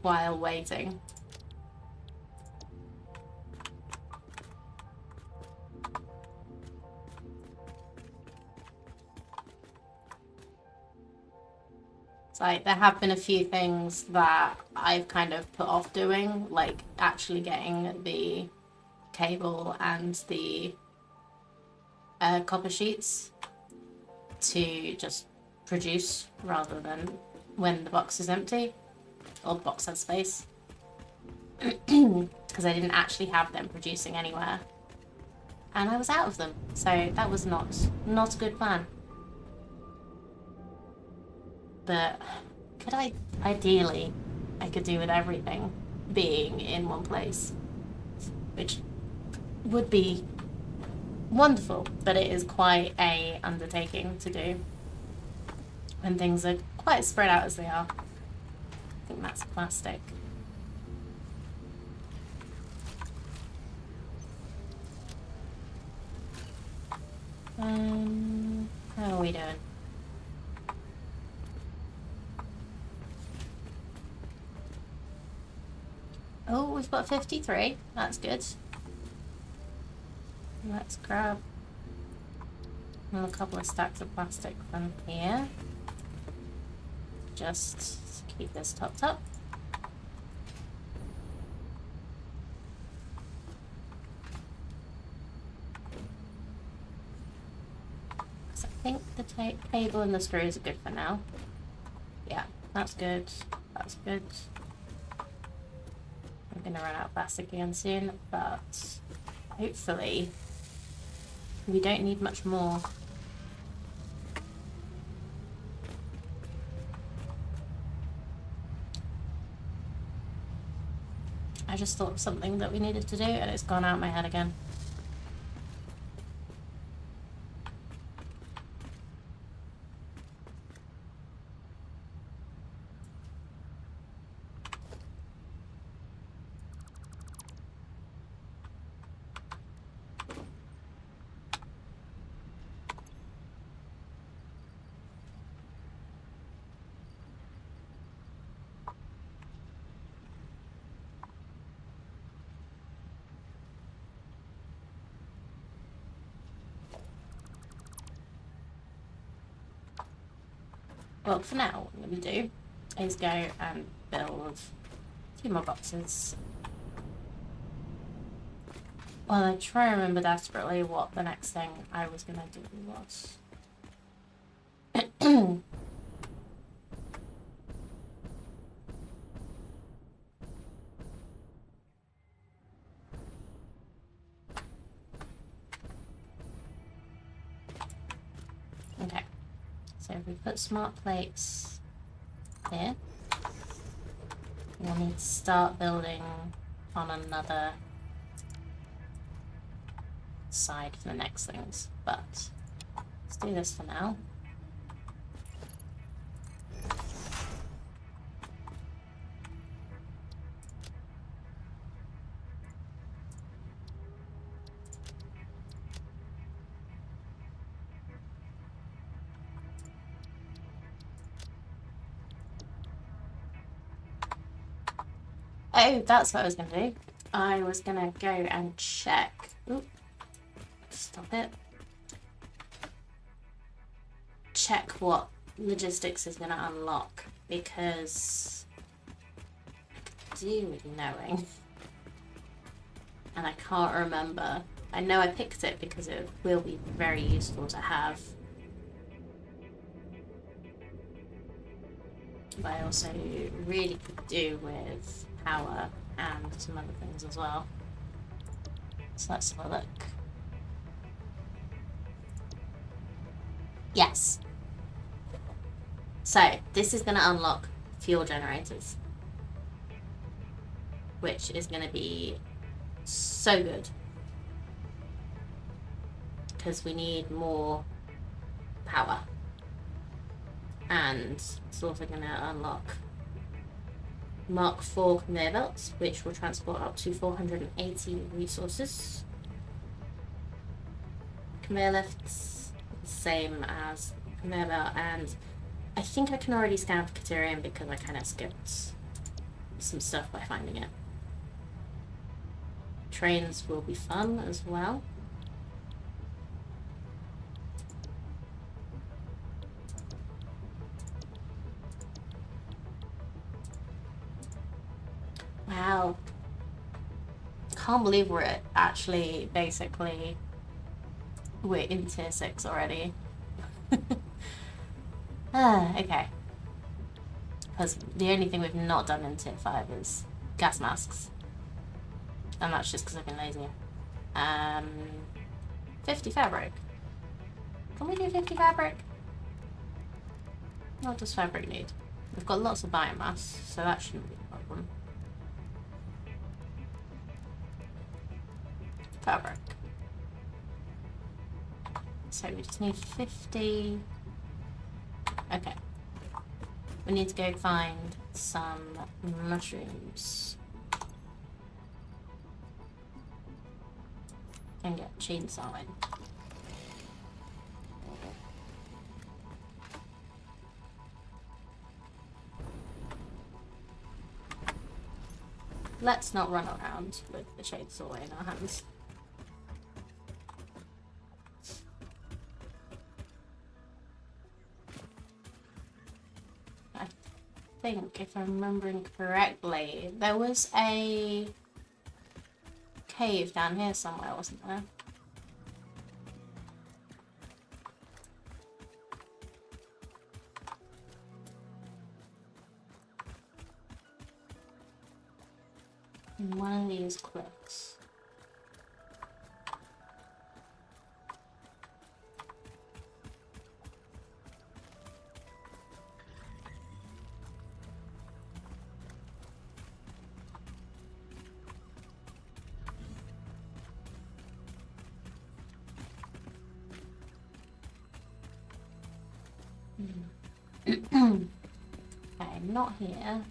while waiting. It's like there have been a few things that I've kind of put off doing, like actually getting the cable and the copper sheets to just produce rather than when the box is empty or the box has space, because I didn't actually have them producing anywhere and I was out of them, so that was not a good plan. But ideally I could do with everything being in one place, which would be wonderful, but it is quite a undertaking to do when things are quite spread out as they are. I think that's plastic. How are we doing? Oh, we've got 53. That's good. Let's grab a couple of stacks of plastic from here. Just keep this topped up. So I think the cable and the screws are good for now. Yeah, that's good. That's good. I'm gonna run out of plastic again soon, but hopefully we don't need much more. I just thought of something that we needed to do and it's gone out of my head again. Well, for now, what I'm going to do is go and build 2 more boxes. Well, I try and remember desperately what the next thing I was going to do was. Okay, so if we put smart plates here, we'll need to start building on another side for the next things, but let's do this for now. Oh, that's what I was going to do. I was going to go and check. Oop. Stop it. Check what logistics is going to unlock, because I could do with knowing. And I can't remember. I know I picked it because it will be very useful to have. But I also really could do with power and some other things as well. So let's have a look. Yes. So this is going to unlock fuel generators, which is going to be so good because we need more power. And it's also going to unlock Mark IV conveyor belts, which will transport up to 480 resources. Conveyor lifts, the same as conveyor belt, and I think I can already scan for Caterium because I kind of skipped some stuff by finding it. Trains will be fun as well. Wow. Can't believe we're actually basically we're in tier 6 already. Okay. Because the only thing we've not done in tier 5 is gas masks. And that's just because I've been lazy. 50 fabric. Can we do 50 fabric? What does fabric need? We've got lots of biomass, so that shouldn't be a problem. Fabric. So we just need 50. Okay. We need to go find some mushrooms. And get chainsaw in. Let's not run around with the chainsaw in our hands. I think, if I'm remembering correctly, there was a cave down here somewhere, wasn't there? In one of these cliffs. Okay, not here.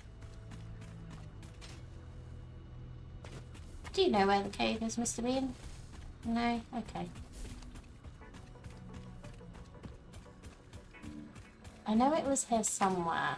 Do you know where the cave is, Mr. Bean? No? Okay. I know it was here somewhere.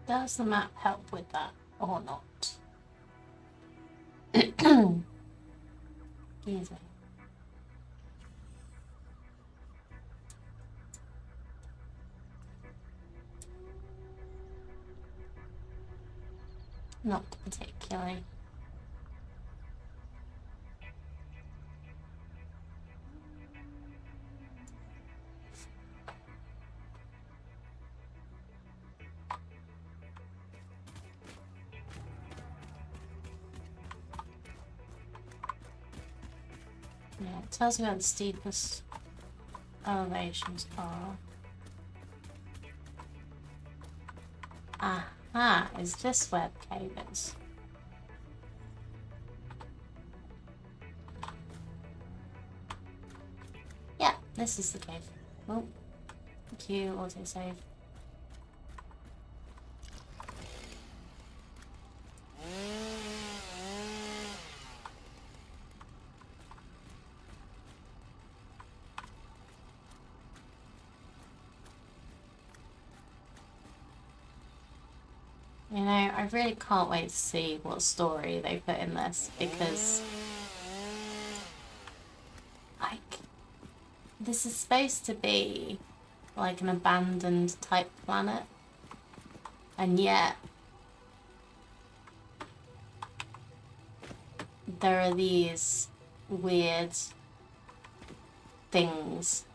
Does the map help with that or not? Excuse me. Not particularly. Yeah, it tells you where the steepest elevations are. Aha, is this where the cave is? Yeah, this is the cave. Oh, thank you, autosave. You know, I really can't wait to see what story they put in this, because like, this is supposed to be like an abandoned type planet, and yet there are these weird things.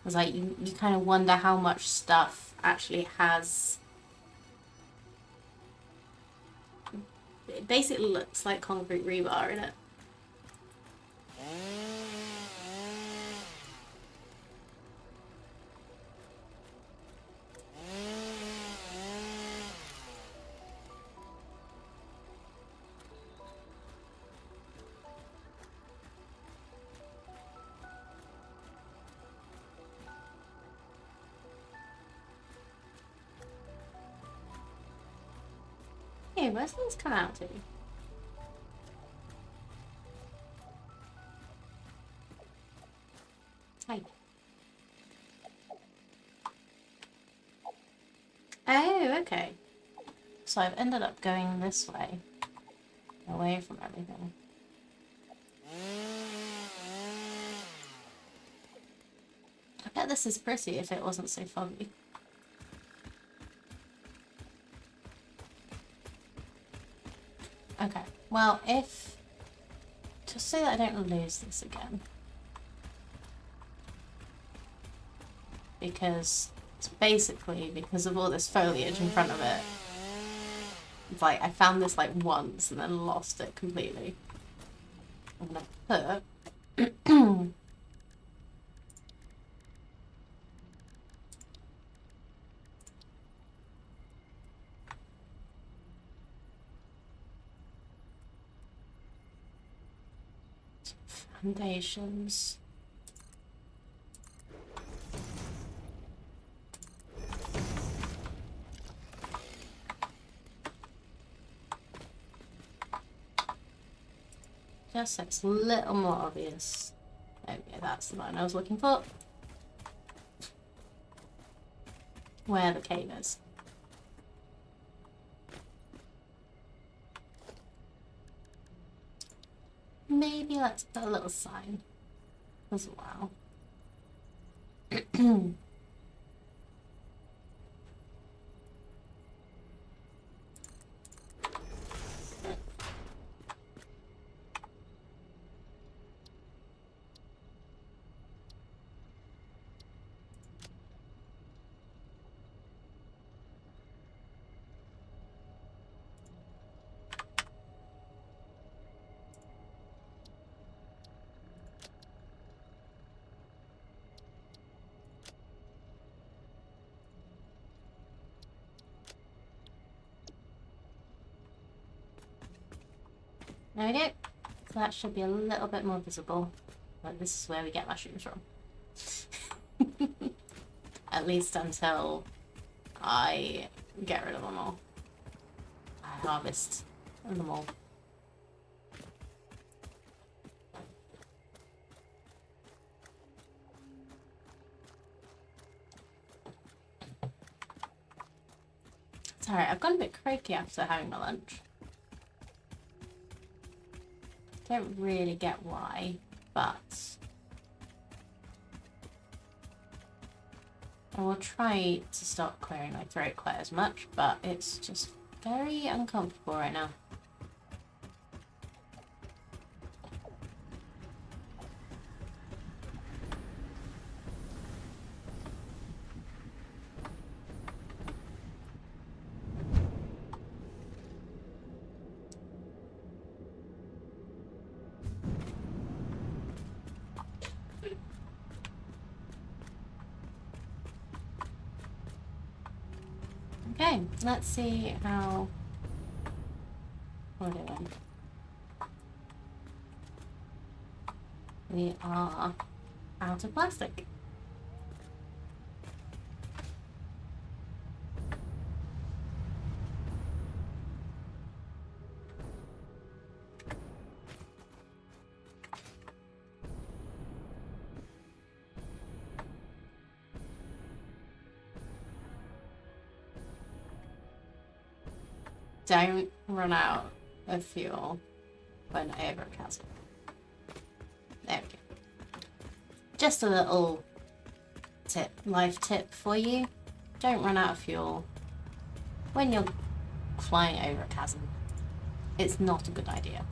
It's like you kind of wonder how much stuff actually has. It basically looks like concrete rebar in it. Hey, where's things come out to? Hi. Oh, okay. So I've ended up going this way, away from everything. I bet this is pretty if it wasn't so foggy. Okay, well, if... just so that I don't lose this again. Because it's basically because of all this foliage in front of it. It's like I found this like once and then lost it completely. I'm gonna put foundations. Just so it's a little more obvious. There we go, that's the line I was looking for. Where the cave is. Maybe let's put a little sign as well. There we go. So that should be a little bit more visible. But this is where we get mushrooms from. At least until I get rid of them all. I harvest them all. It's alright, I've gone a bit croaky after having my lunch. Don't really get why, but I will try to stop clearing my throat quite as much, but it's just very uncomfortable right now. Okay, let's see how we're doing. We are out of plastic. Don't run out of fuel when over a chasm. There we go. Just a little tip, life tip for you. Don't run out of fuel when you're flying over a chasm. It's not a good idea.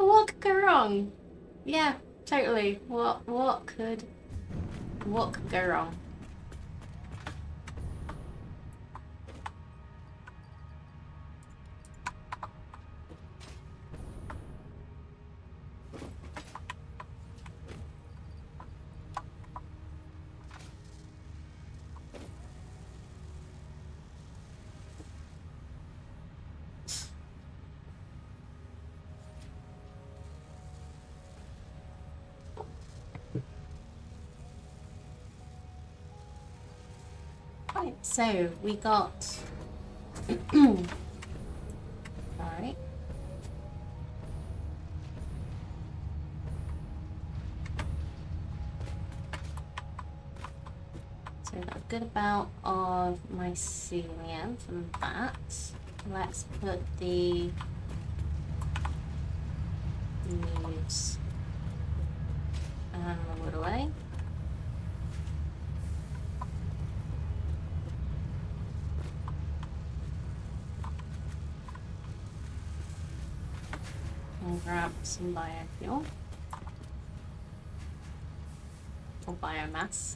What could go wrong? Yeah, totally. What could go wrong? Right, so we got alright. So we've got a good amount of mycelium from that. Let's put the leaves and the wood away. And grab some biofuel or biomass.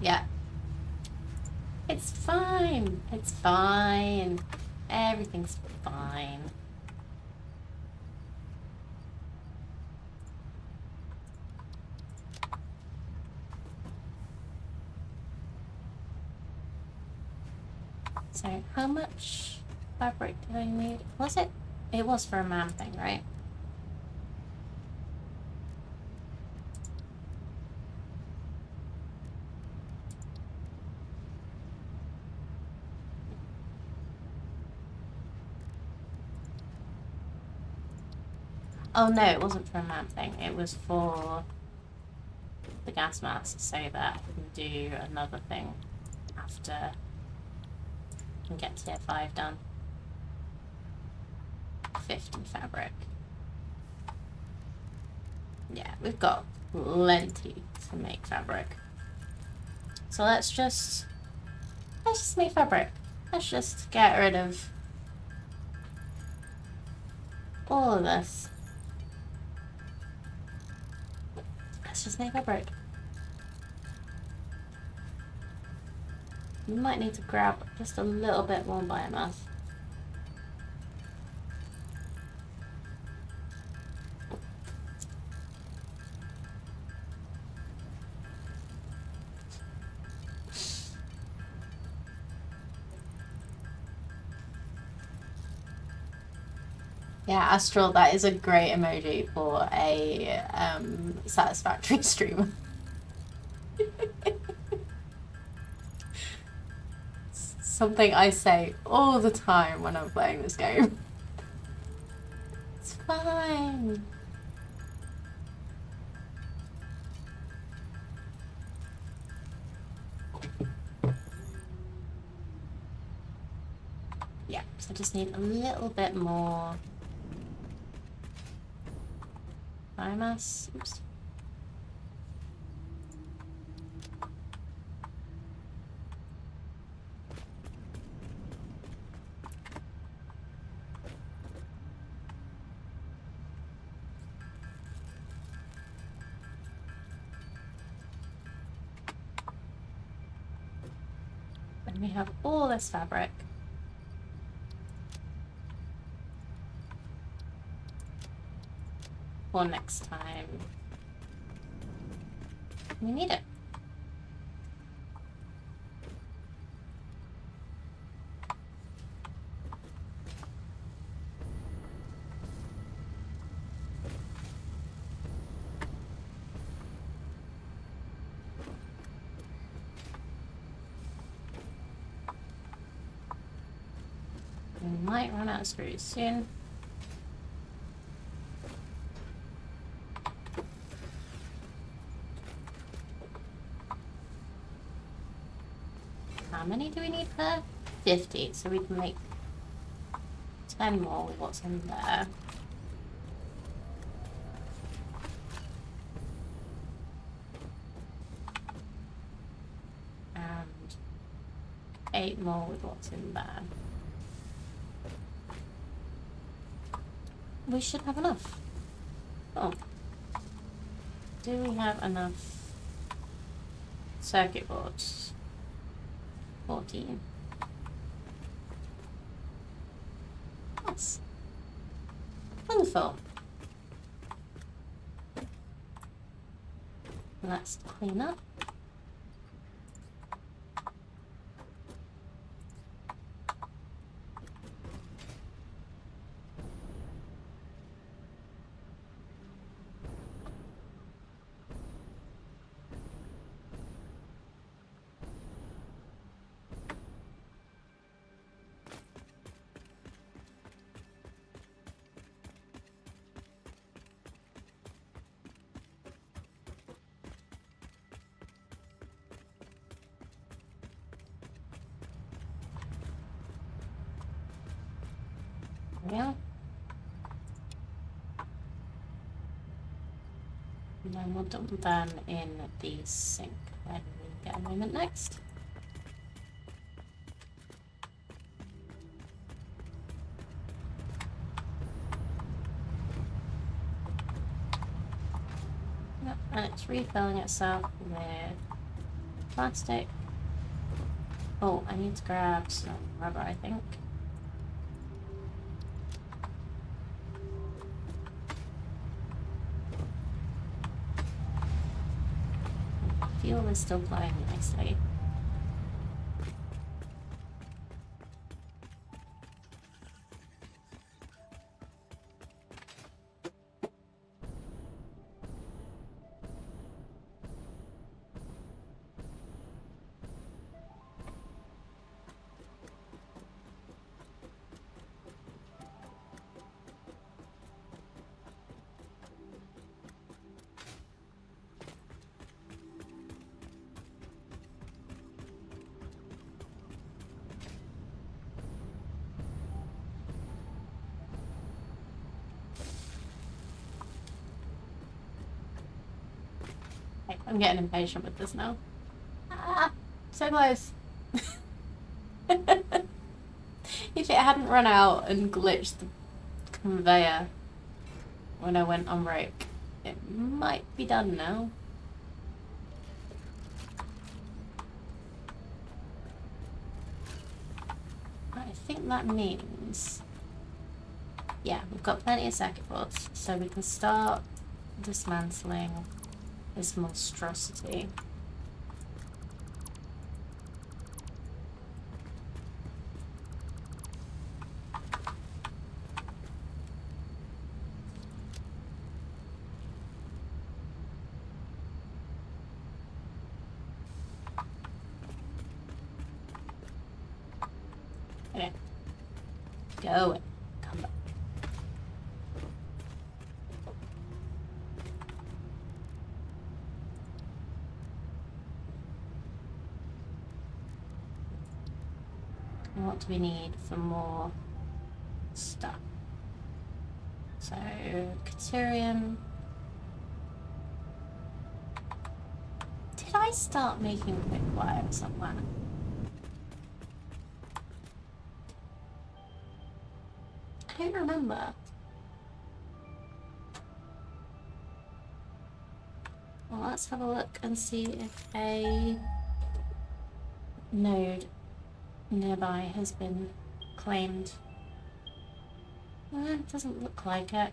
Yeah. It's fine. It's fine. Everything's fine. So how much fabric did I need? Was it? It was for a man thing, right? Oh no, it wasn't for a man thing. It was for the gas mask so that I can do another thing after and get tier 5 done. 50 fabric. Yeah, we've got plenty to make fabric. So let's just make fabric. Let's just get rid of all of this. Let's just make fabric. We might need to grab just a little bit more biomass. Yeah, Astral, that is a great emoji for a Satisfactory streamer. Something I say all the time when I'm playing this game. It's fine. So I just need a little bit more biomass. Oops. And we have all this fabric. For next time we need it. We might run out of screws soon. How many do we need per? 50, so we can make 10 more with what's in there. And 8 more with what's in there. We should have enough. Oh. Do we have enough circuit boards? 14. Yes. Wonderful. Let's clean up. Yeah. And then we'll dump them in the sink when we get a moment next. Yep, and it's refilling itself with plastic. Oh, I need to grab some rubber, I think. Fuel is still flowing nicely. Okay, I'm getting impatient with this now. Ah, so close. If it hadn't run out and glitched the conveyor when I went on break, it might be done now. I think that means, yeah, we've got plenty of circuit boards, so we can start dismantling this monstrosity. Okay. Go and come back. What do we need for more stuff. So, Caterium. Did I start making quick wire somewhere? I don't remember. Well, let's have a look and see if a node nearby has been claimed. It doesn't look like it.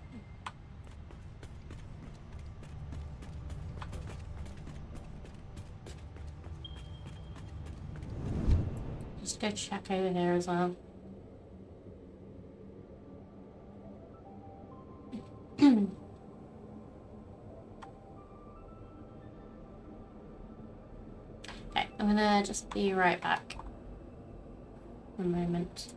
Just go check over here as well. Okay, I'm gonna just be right back for a moment.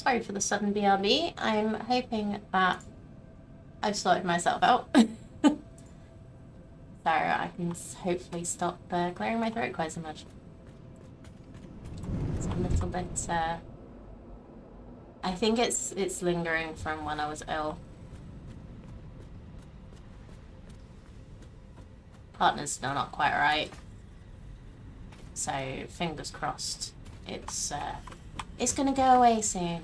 Sorry for the sudden BRB. I'm hoping that I've sorted myself out. So I can hopefully stop clearing my throat quite so much. It's a little bit, I think it's lingering from when I was ill. Partner's still not quite right. So fingers crossed it's gonna go away soon.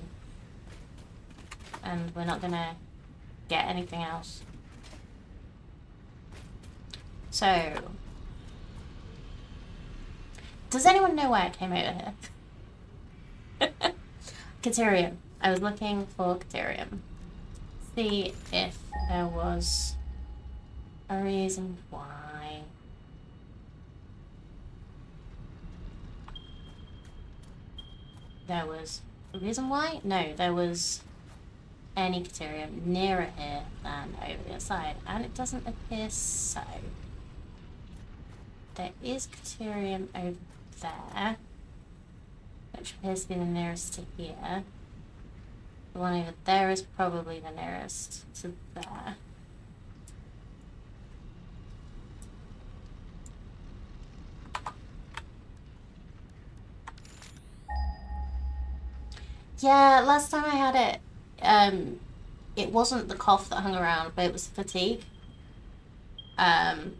And we're not gonna get anything else. So, does anyone know why I came over here? Caterium. I was looking for Caterium. See if there was a reason why. There was a reason why? No, there was any Caterium nearer here than over the other side, and it doesn't appear so. There is Caterium over there, which appears to be the nearest to here. The one over there is probably the nearest to there. Yeah, last time I had it, it wasn't the cough that hung around, but it was fatigue.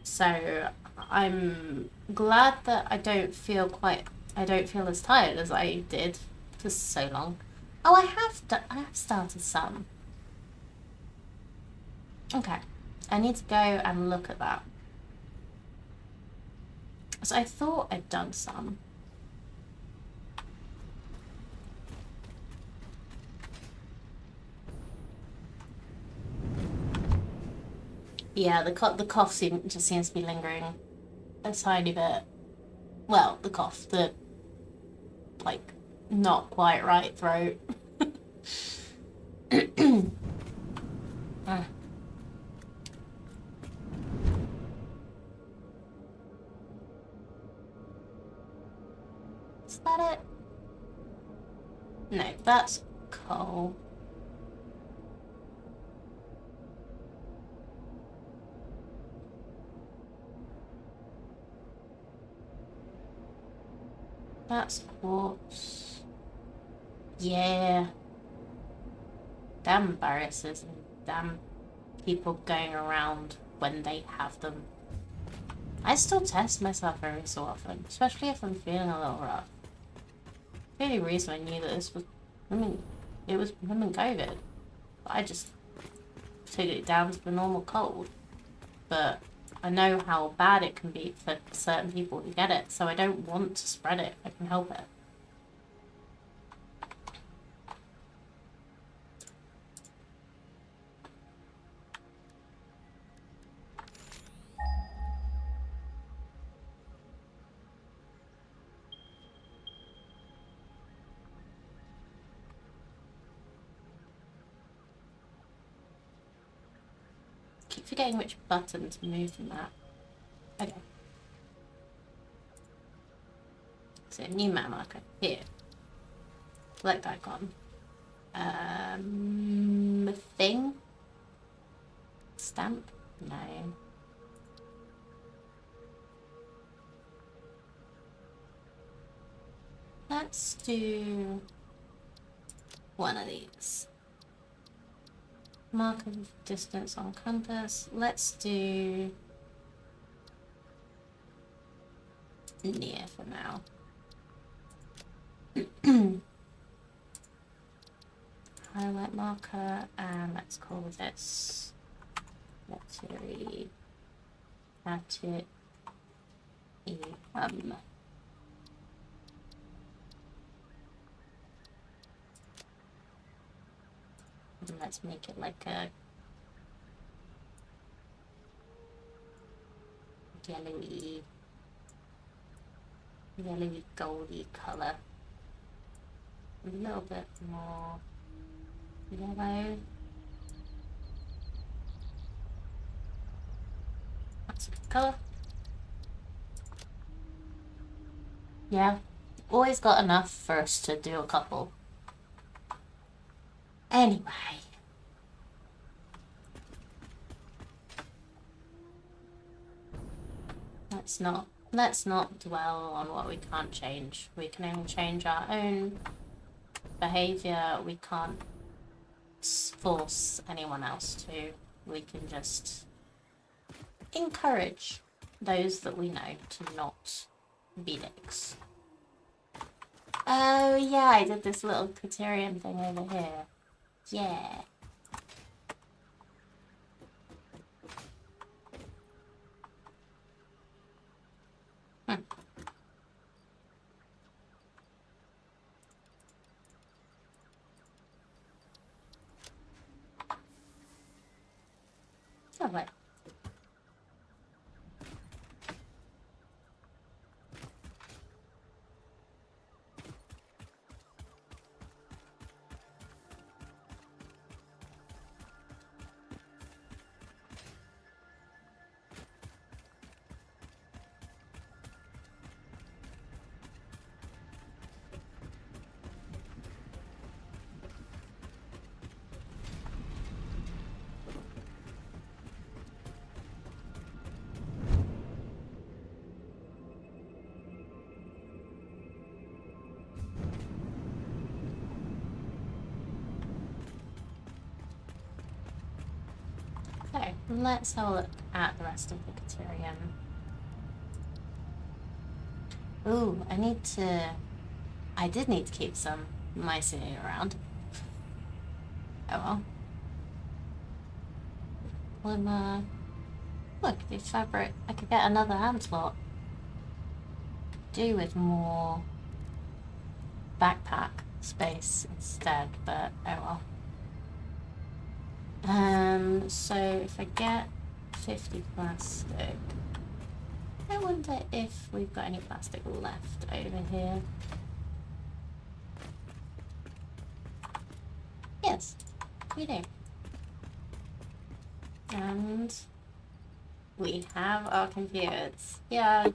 So I'm glad that I don't feel as tired as I did for so long. Oh, I have started some. Okay, I need to go and look at that. So I thought I'd done some. Yeah, the cough just seems to be lingering a tiny bit. Well, the cough, the like not quite right throat. Is that it? No, that's coal. That's quartz. Yeah. Damn barristers and damn people going around when they have them. I still test myself every so often, especially if I'm feeling a little rough. The only reason I knew that this was, it was him and COVID. I just took it down to the normal cold. But I know how bad it can be for certain people who get it, so I don't want to spread it if I can help it. Keep forgetting which button to move from that. Okay. So new map marker here. Select icon. Thing? Stamp? No. Let's do one of these. Mark of distance on compass. Let's do near for now. Highlight marker, and let's call this Satisfactory. And let's make it like a yellowy goldy color. A little bit more yellow. That's a good color. Yeah, always got enough for us to do a couple. Anyway. Let's not dwell on what we can't change. We can only change our own behavior. We can't force anyone else to. We can just encourage those that we know to not be dicks. Oh yeah, I did this little criterion thing over here. Yeah. Lovely. Okay, let's have a look at the rest of the criterion. Ooh, I did need to keep some mycelium around. Oh well. Polymer. Look, this fabric, I could get another hand slot. Do with more backpack space instead, but oh well. So if I get 50 plastic, I wonder if we've got any plastic left over here. Yes, we do. And we have our computers. Yeah.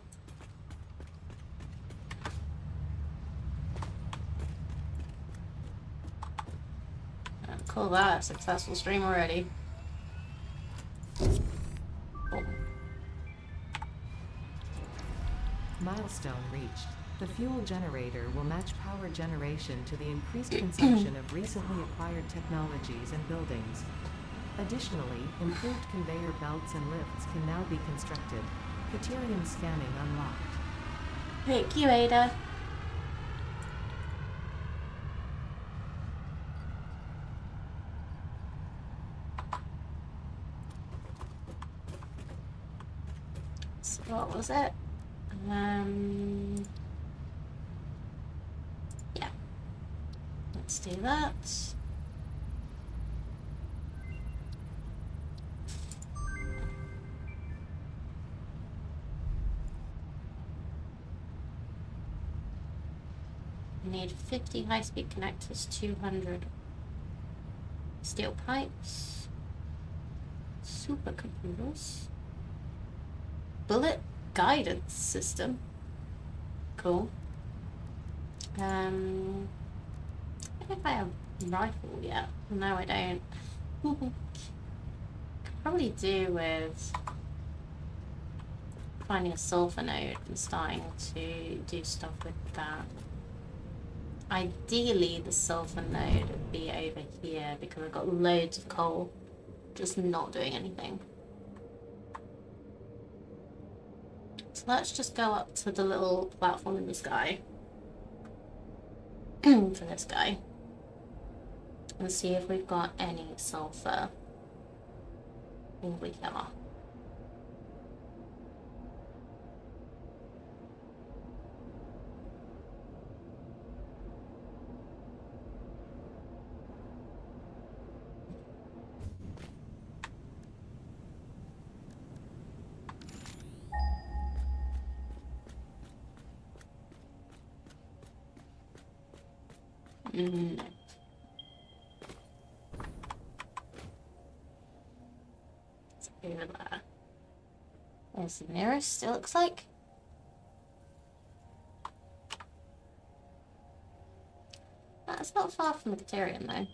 Call that a successful stream already. Oh. Milestone reached. The fuel generator will match power generation to the increased consumption of recently acquired technologies and buildings. Additionally, improved conveyor belts and lifts can now be constructed. Criterion scanning unlocked. Thank you, Ada. So what was it? Yeah. Let's do that. We need 50 high-speed connectors, 200 steel pipes, supercomputers, bullet guidance system. Cool. I don't know if I have a rifle yet. No, I don't. Could probably do with finding a sulfur node and starting to do stuff with that. Ideally, the sulfur node would be over here because I've got loads of coal, just not doing anything. So let's just go up to the little platform in the sky for this guy and see if we've got any sulfur. Over here. No. It's over there. There's the nearest, it looks like. That's not far from the Criterion, though.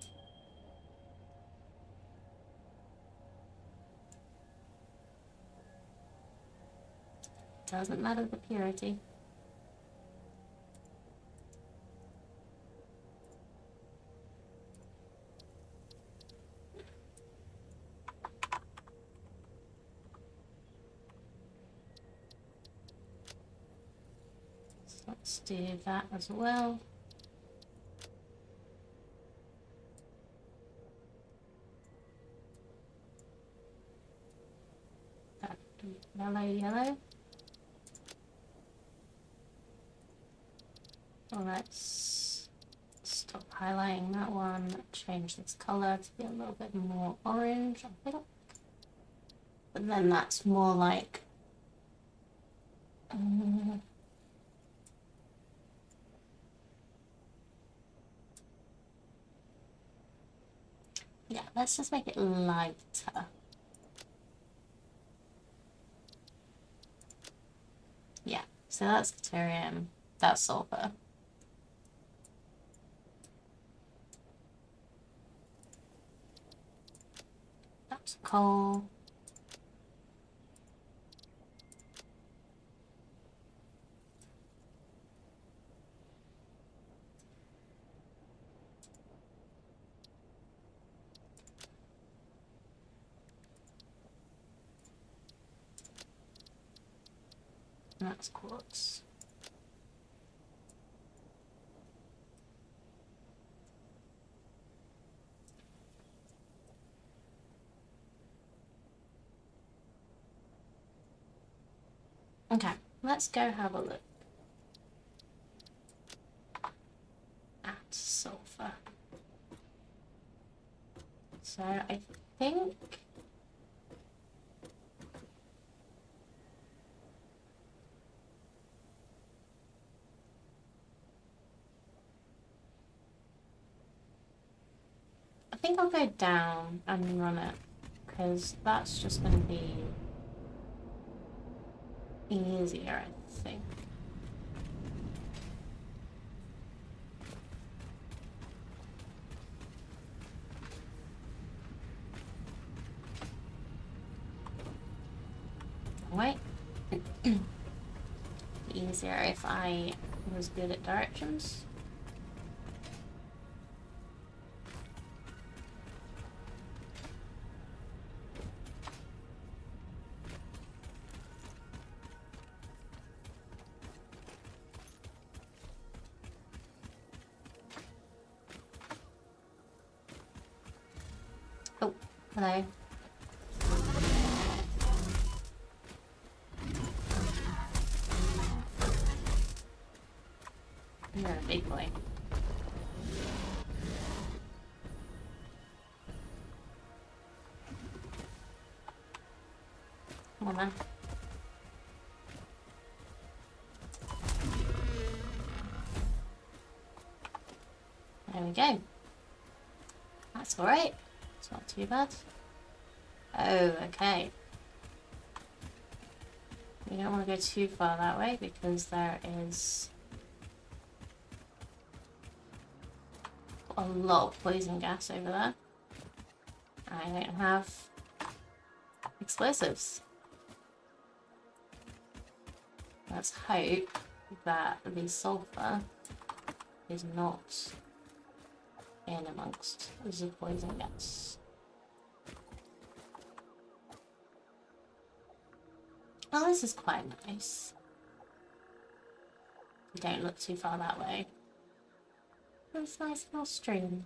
doesn't matter the purity. So let's do that as well. That yellow, yellow. Let's stop highlighting that one, change this color to be a little bit more orange, I think. But then that's more like yeah, let's just make it lighter. Yeah, so that's deuterium, that's sulfur. That's coal. And that's quartz. Okay, let's go have a look at sulfur. So I think I'll go down and run it, because that's just going to be easier, I think. Wait. Easier if I was good at directions. Oh, hello. You're a big boy. Come on, then. There we go. That's alright. It's not too bad. Oh, okay. We don't want to go too far that way because there is a lot of poison gas over there. I don't have explosives. Let's hope that the sulfur is not in amongst the poison gas. Oh, this is quite nice. Don't look too far that way. It's a nice little stream.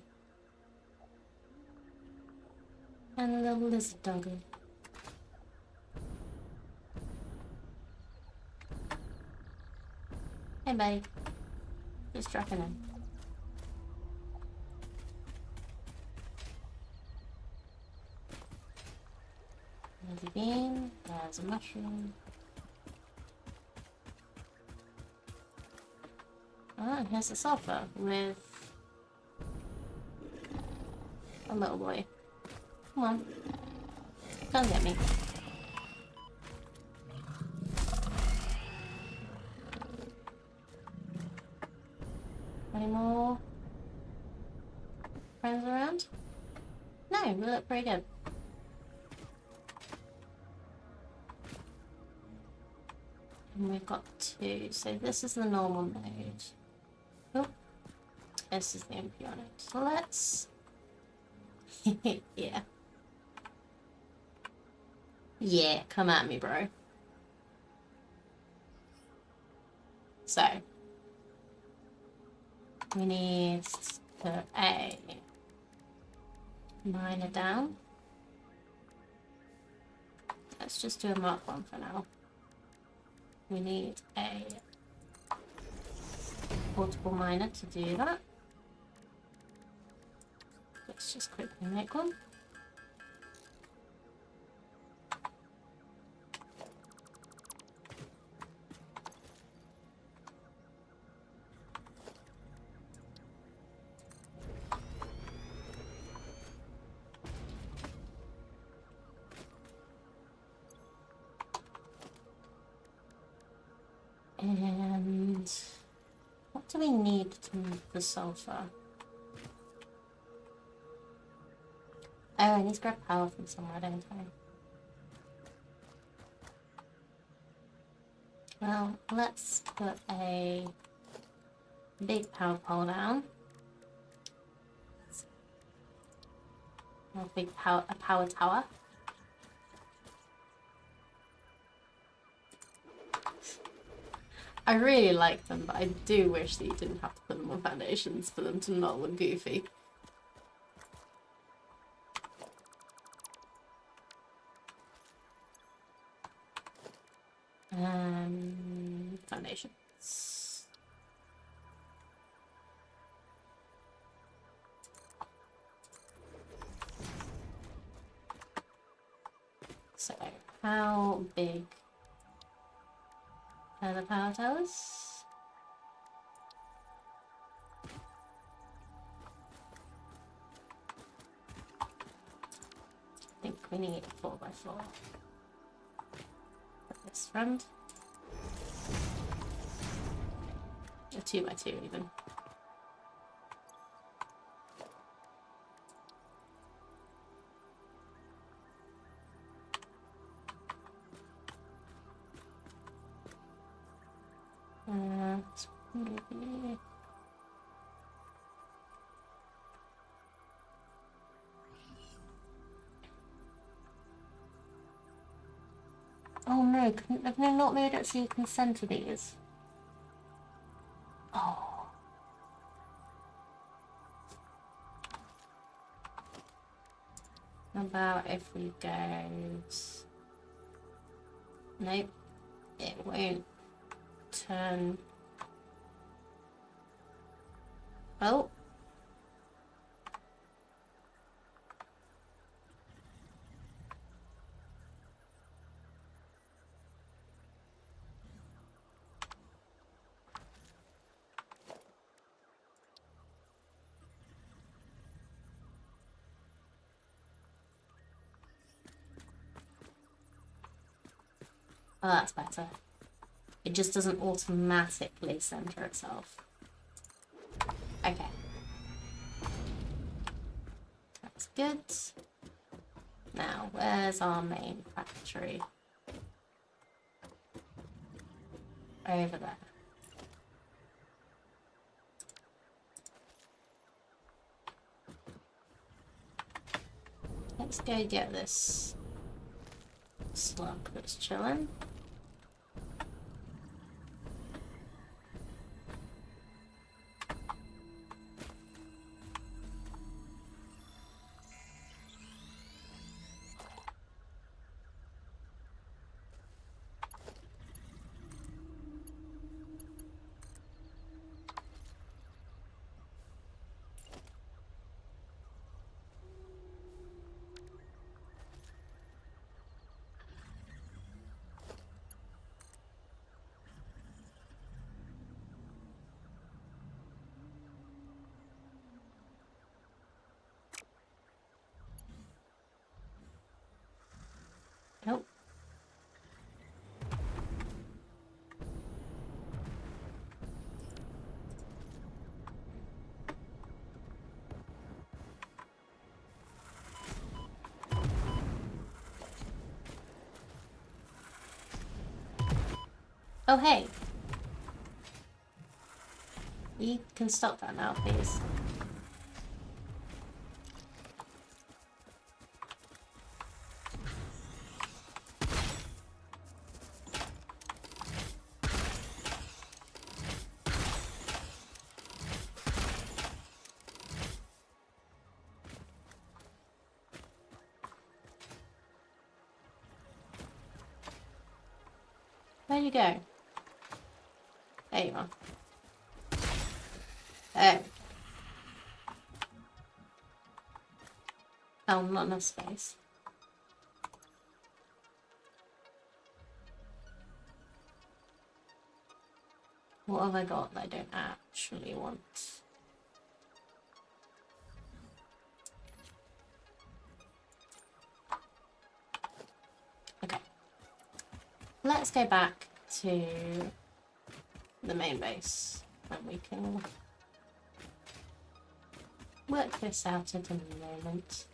And a little lizard doggy. Hey, buddy. Just dropping in. There's a bean. There's a mushroom. Oh, and here's the sulfur with a little boy. Come on. Come get me. Any more friends around? No, we look pretty good. And we've got 2. So this is the normal node. Oh, this is the impure node. So let's... yeah. Yeah, come at me, bro. So, we need to put a miner down. Let's just do a Mark 1 for now. We need a portable miner to do that. Let's just quickly make one. And what do we need to make the sulfur? Oh, I need to grab power from somewhere, don't I? Well, let's put a big power pole down. A power tower. I really like them, but I do wish that you didn't have to put them on foundations for them to not look goofy. Foundations. So, how big are the power towers? I think we need a 4x4. At this front. A 2x2 even. Oh no, have they not made it so you can center these? Oh. How about if we go... Nope, it won't turn... Oh. Oh, that's better. It just doesn't automatically center itself. Okay. That's good. Now, where's our main factory? Over there. Let's go get this slug that's chilling. Oh, hey. You can stop that now, please. Where'd you go? There you are. Oh. Oh, not enough space. What have I got that I don't actually want? Okay. Let's go back to the main base and we can work this out at a moment.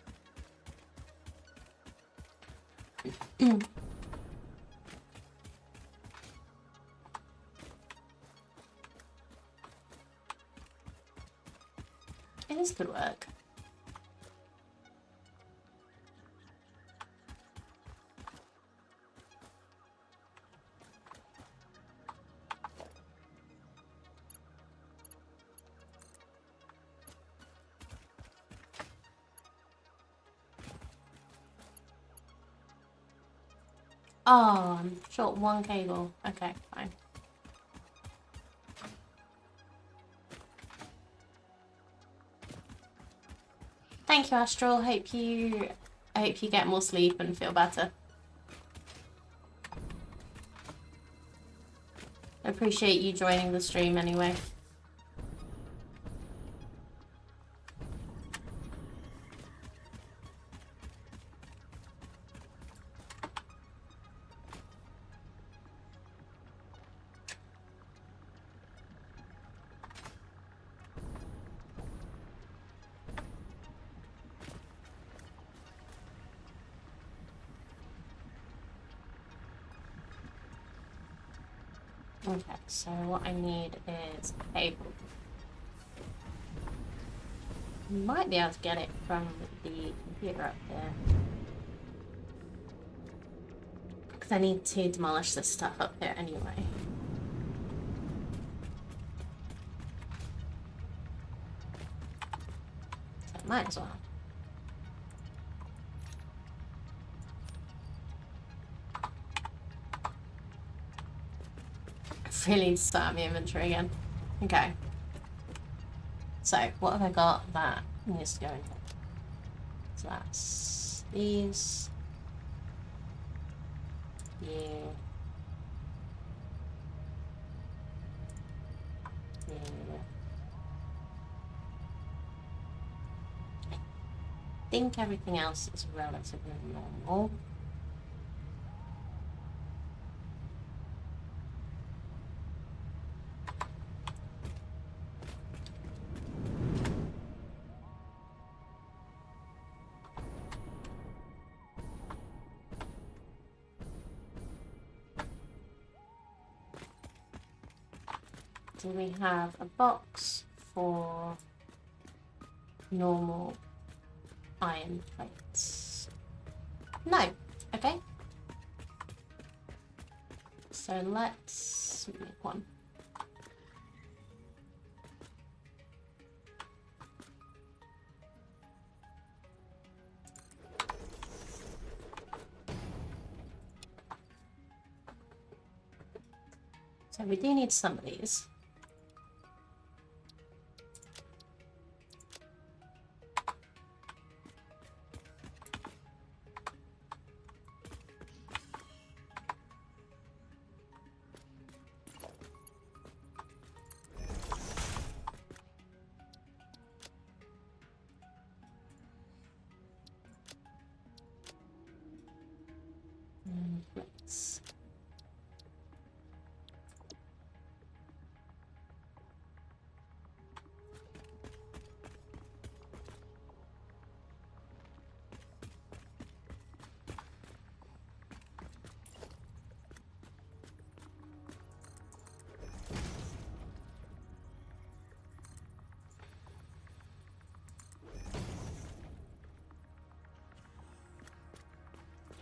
This could work. Oh, I'm short one cable. Okay, fine. Thank you, Astral. I hope you get more sleep and feel better. I appreciate you joining the stream anyway. Okay, so what I need is a cable. Might be able to get it from the computer up there. Because I need to demolish this stuff up there anyway. So might as well. I really need to start my inventory again. Okay. So, what have I got that needs to go in here? So that's these. You. You. I think everything else is relatively normal. Do we have a box for normal iron plates? No. Okay. So let's make one. So we do need some of these. Let's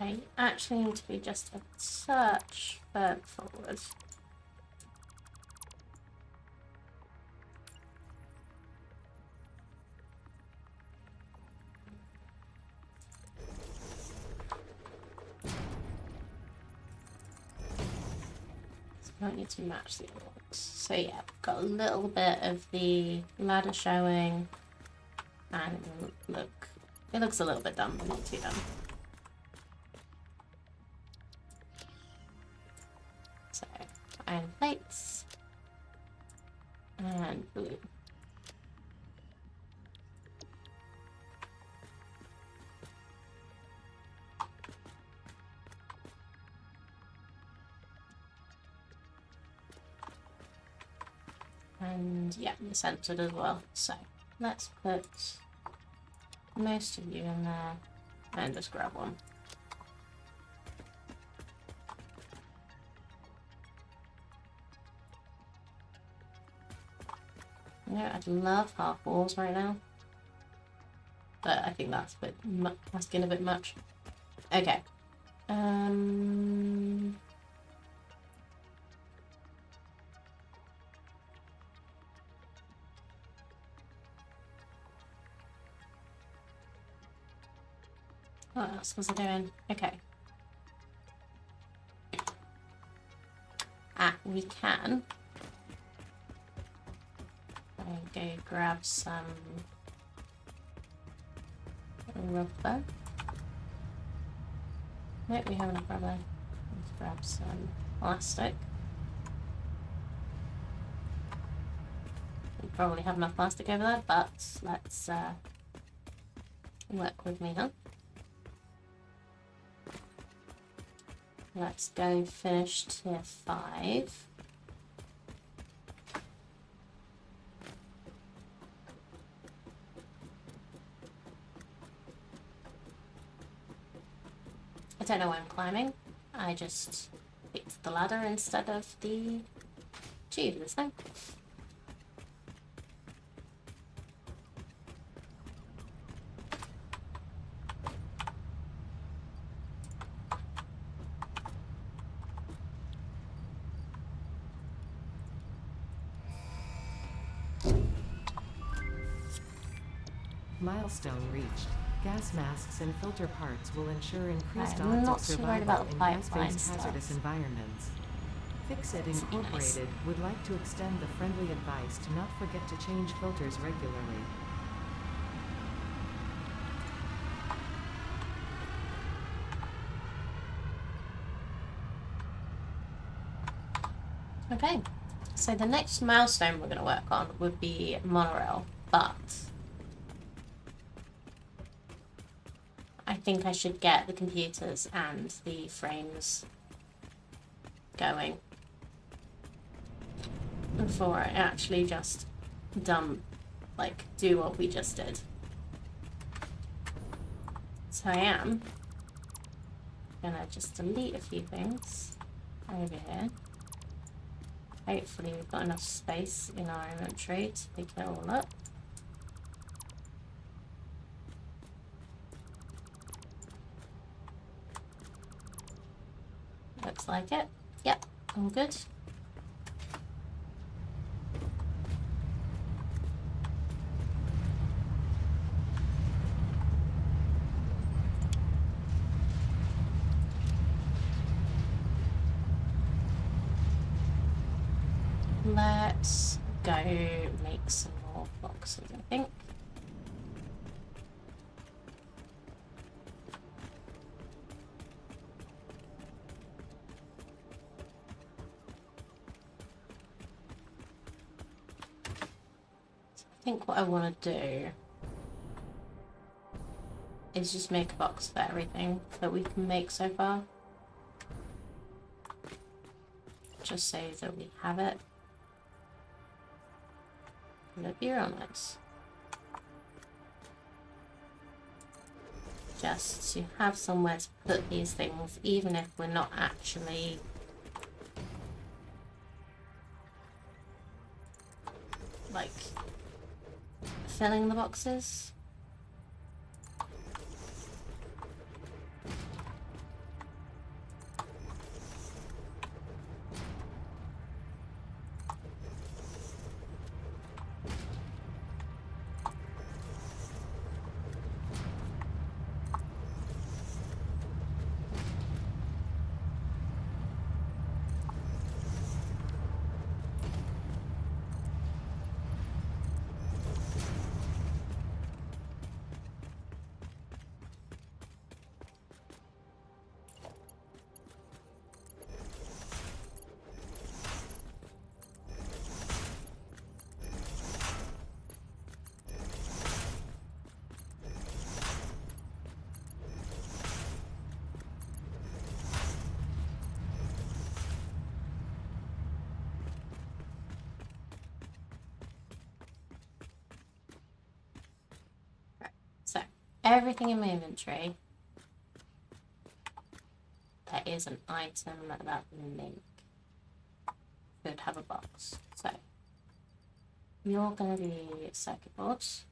Okay, you actually need to be just a touch further forward. I don't need to match the other ones. So yeah, we've got a little bit of the ladder showing, and it looks a little bit dumb, but not too dumb. So iron plates and blue. And yeah, you're centered as well. So let's put most of you in there and just grab one. You know, I'd love half walls right now, but I think that's a bit asking a bit much. Okay. What else was I doing? Okay. We can go grab some rubber. Nope, we have enough rubber. Let's grab some plastic. We probably have enough plastic over there, but let's work with me, huh? Let's go finish tier 5. I don't know why I'm climbing. I just picked the ladder instead of the tube this time. Milestone reached. Gas masks and filter parts will ensure increased I'm odds not of too worried survival about the in pipeline gas-based stuff. hazardous environments. Fixit Nice. Incorporated would like to extend the friendly advice to not forget to change filters regularly. Okay, so the next milestone we're going to work on would be monorail, but I think I should get the computers and the frames going before I actually just do what we just did. So I am gonna just delete a few things over here. Hopefully we've got enough space in our inventory to pick it all up. Looks like it. Yep, all good. Let's go make some more boxes, I think. I think what I want to do is just make a box for everything that we can make so far. Just so that we have it. It'd be real nice. Just to have somewhere to put these things, even if we're not actually like filling the boxes. everything in my inventory that is an item that link could have a box. So you're going to be circuit boards.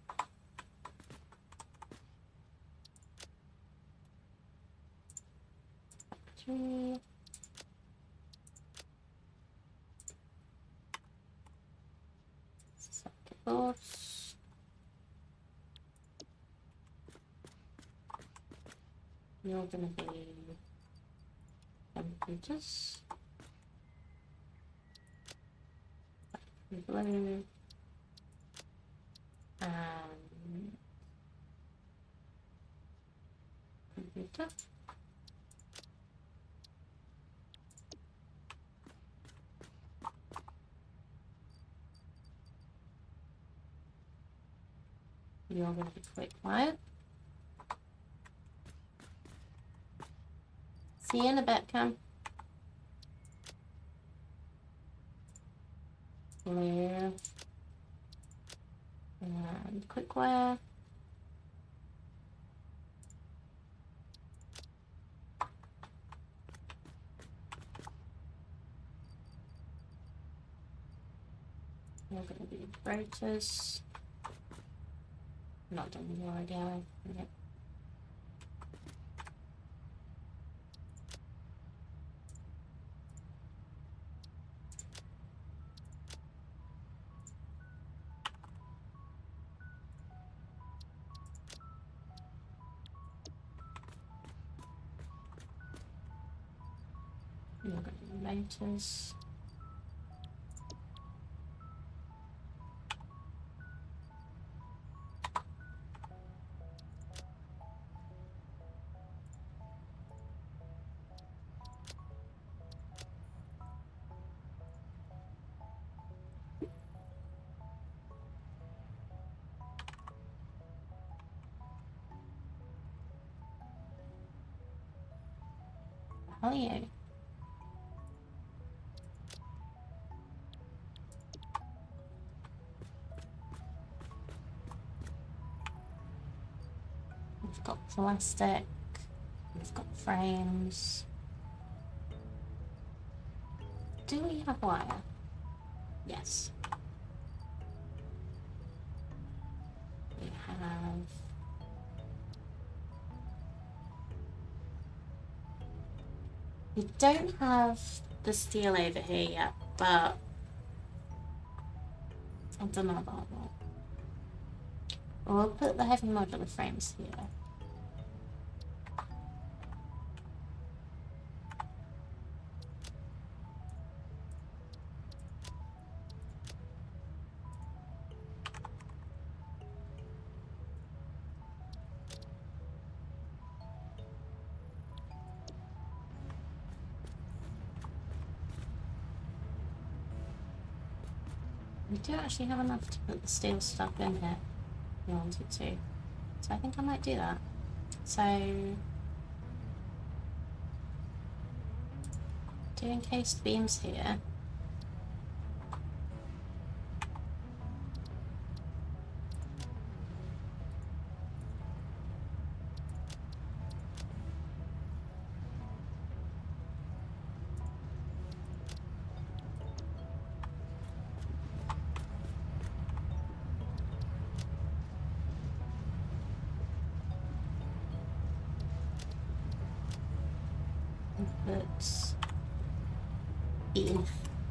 Three. Circuit boards. You're going to be computers. Blue. Computer. You're going to be quite quiet. See you in a bit, Cam. Clear. And quick wire. You're going to be rotors. Not done with you already, are we? Yep. You're going to be motors. Hell yeah. We've got plastic. We've got frames. Do we have wire? Yes. We have... We don't have the steel over here yet, but I don't know about that. We'll put the heavy modular frames here. We do actually have enough to put the steel stuff in here if we wanted to. So I think I might do that. So, do encased beams here. Put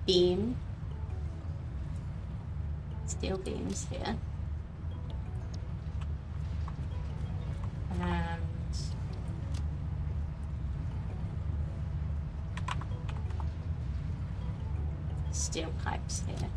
beam, steel beams here, and steel pipes here.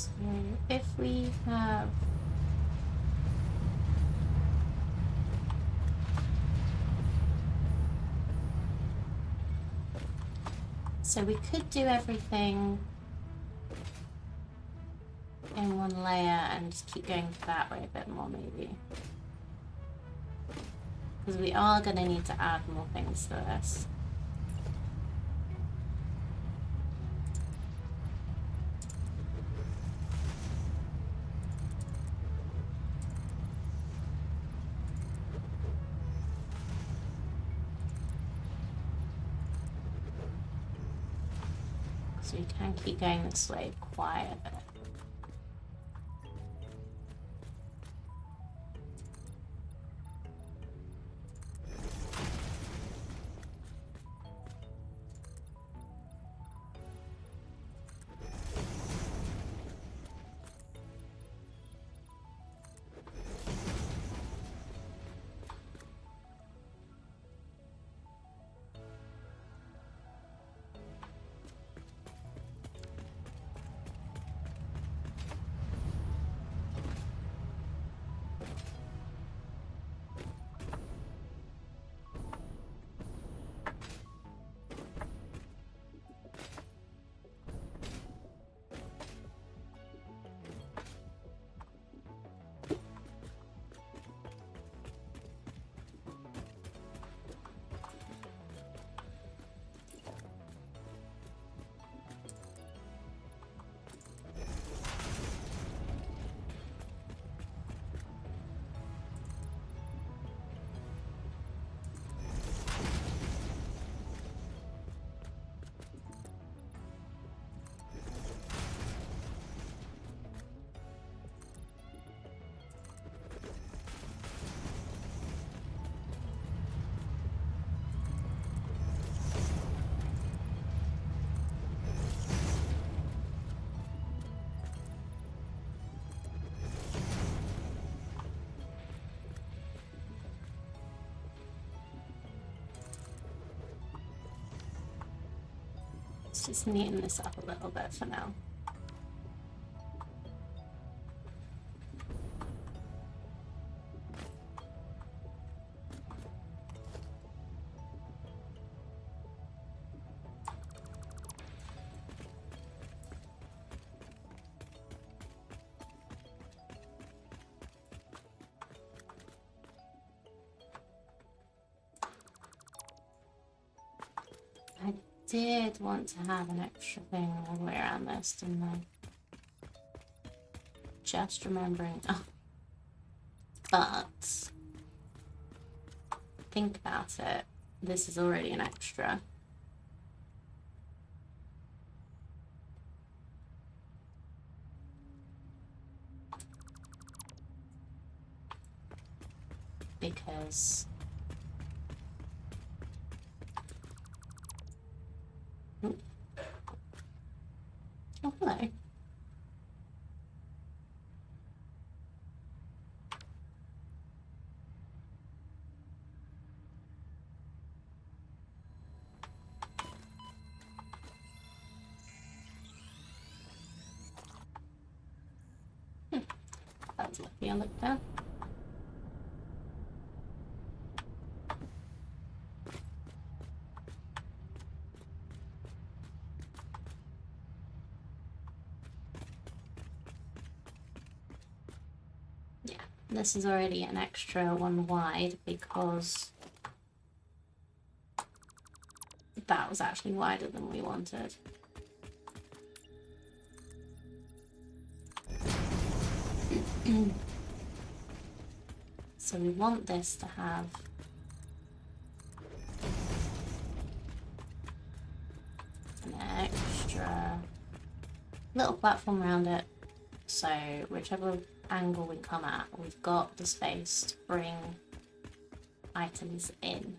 So if we have so we could do everything in one layer and just keep going that way a bit more maybe. Because we are going to need to add more things to this. So we can keep going this way quite a bit. Let's just neaten this up a little bit for now. I did want to have an extra thing all the way around this, didn't I? Just remembering. Oh. But think about it. This is already an extra. Because oh, hello. That was lucky I looked down. Yeah, this is already an extra one wide because that was actually wider than we wanted. So we want this to have an extra little platform around it, so whichever angle we come at, we've got the space to bring items in.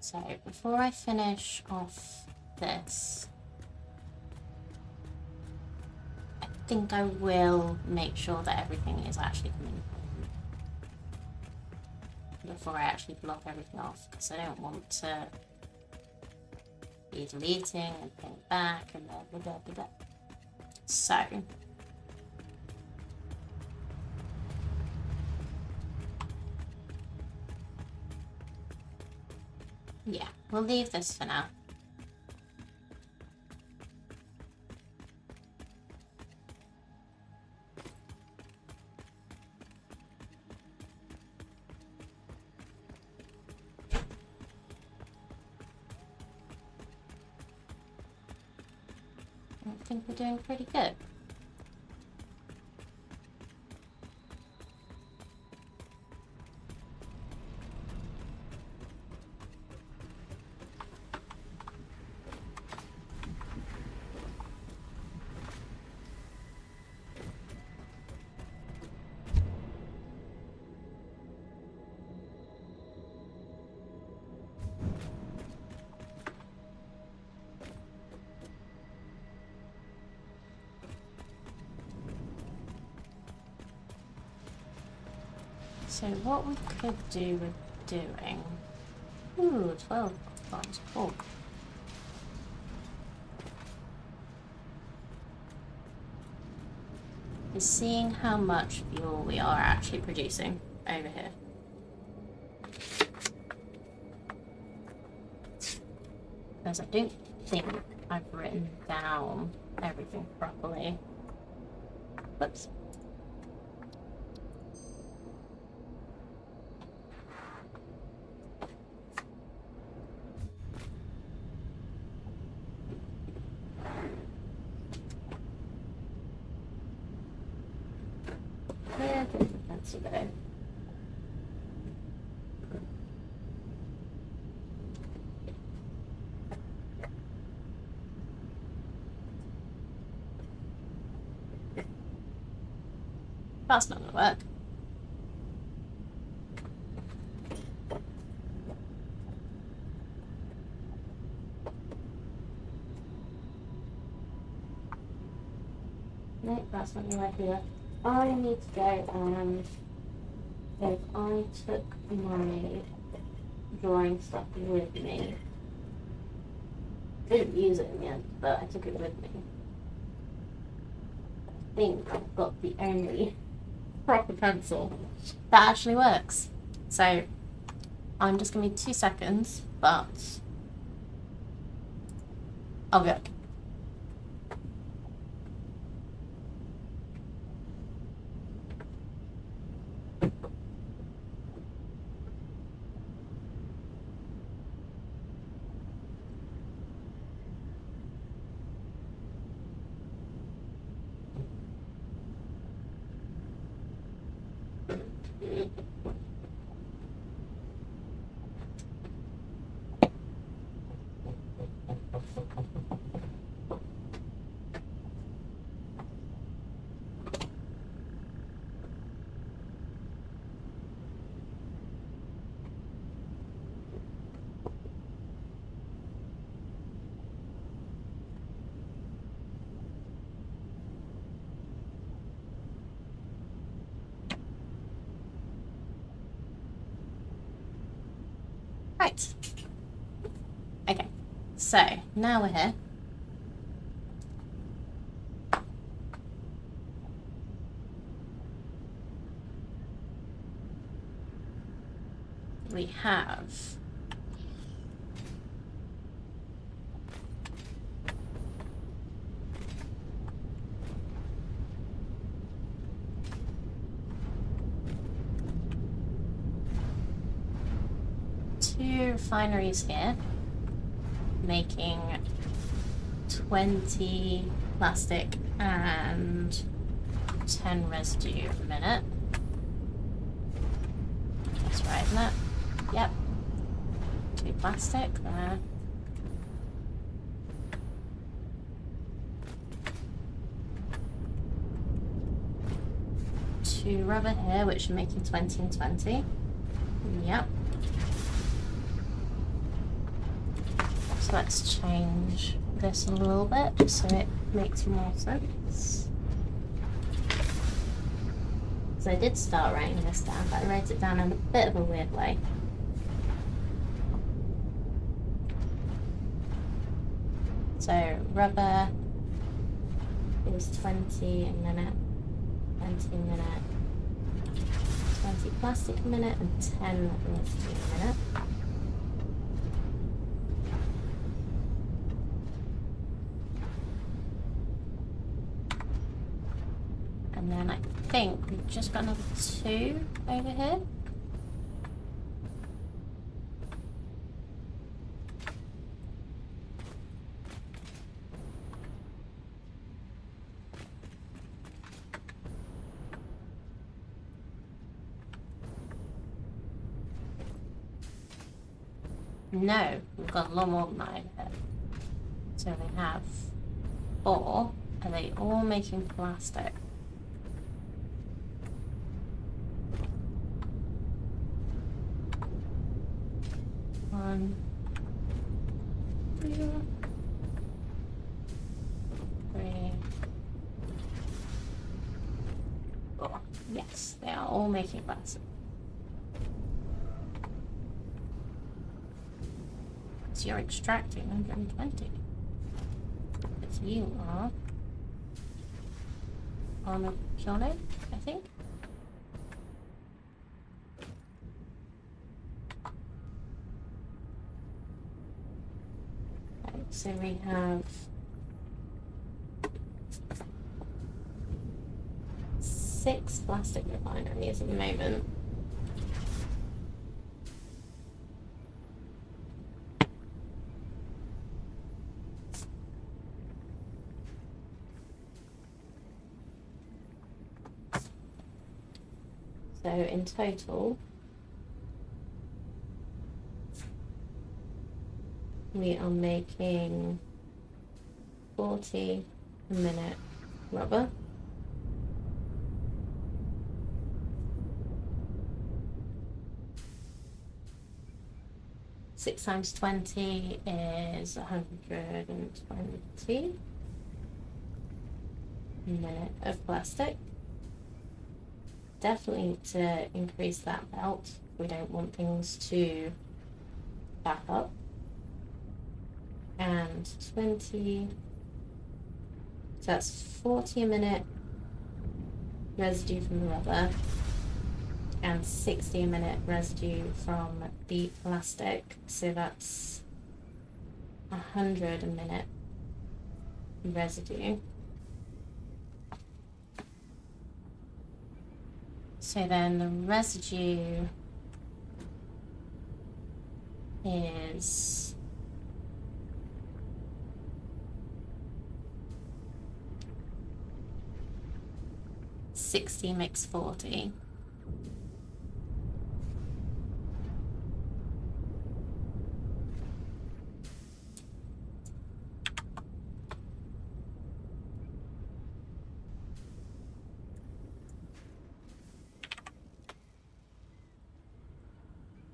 So before I finish off this, I think I will make sure that everything is actually coming before I actually block everything off, because I don't want to be deleting and putting it back and blah blah blah blah blah. So yeah, we'll leave this for now. I think we're doing pretty good. So what we could do with doing... Ooh, 12 times, cool. Is seeing how much fuel we are actually producing over here. Because I don't think I've written down everything properly. Whoops. Where did the pencil go? That's not gonna work. Nope, that's not gonna work either. I need to go and if I took my drawing stuff with me. I didn't use it in the end, but I took it with me. I think I've got the only proper pencil that actually works. So I'm just gonna be 2 seconds, but I'll go. Right. Okay, so now we're here. We have two refineries here making 20 plastic and 10 residue a minute. That's right, isn't it? Yep. 2 plastic there. 2 rubber here, which are making 20 and 20. Yep. So let's change this a little bit just so it makes more sense. So I did start writing this down, but I wrote it down in a bit of a weird way. So rubber is 20 a minute, 20 a minute, 20 plastic a minute, and 10 residue a minute. And then I think we've just got another 2 over here. No, we've got a lot more than that over here. So we have 4. Are they all making plastic? One, 2, 3, 4. Yes, they are all making plastic. So you're extracting 120. Because you are on a kilo, I think. Okay, so we have 6 plastic refineries at the moment. So in total, we are making 40 a minute rubber. Six times 20 is 120 a minute of plastic. Definitely need to increase that belt. We don't want things to back up. And 20, so that's 40 a minute residue from the rubber and 60 a minute residue from the plastic. So that's 100 a minute residue. So then the residue is 60 makes 40.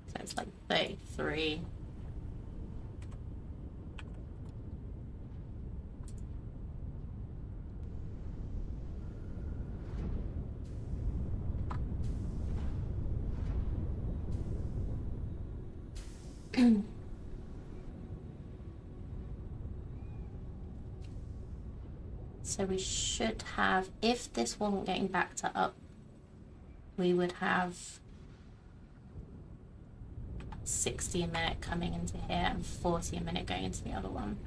So it's like 33. So we should have, if this wasn't getting backed up, we would have 60 a minute coming into here and 40 a minute going into the other one.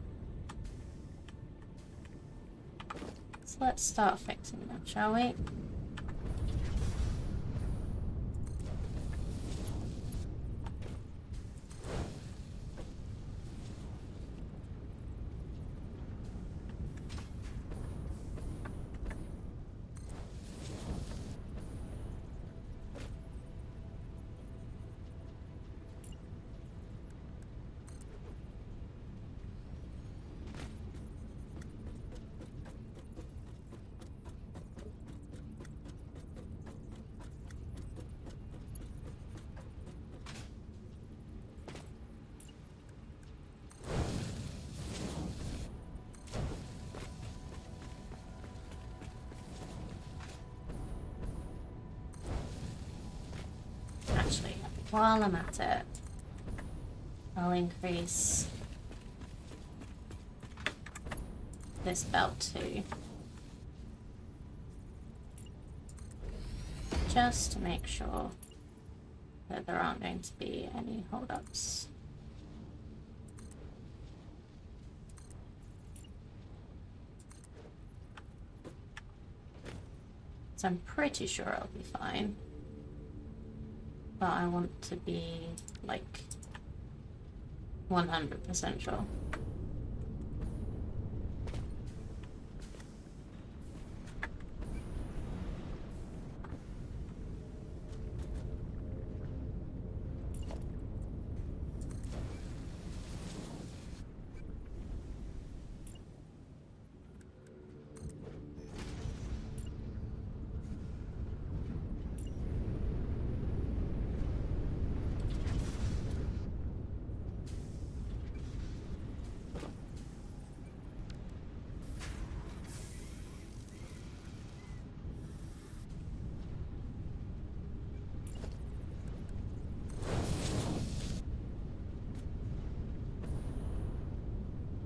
So let's start fixing them, shall we? while I'm at it, I'll increase this belt too. Just to make sure that there aren't going to be any holdups. So I'm pretty sure I'll be fine. But I want to be like 100% sure.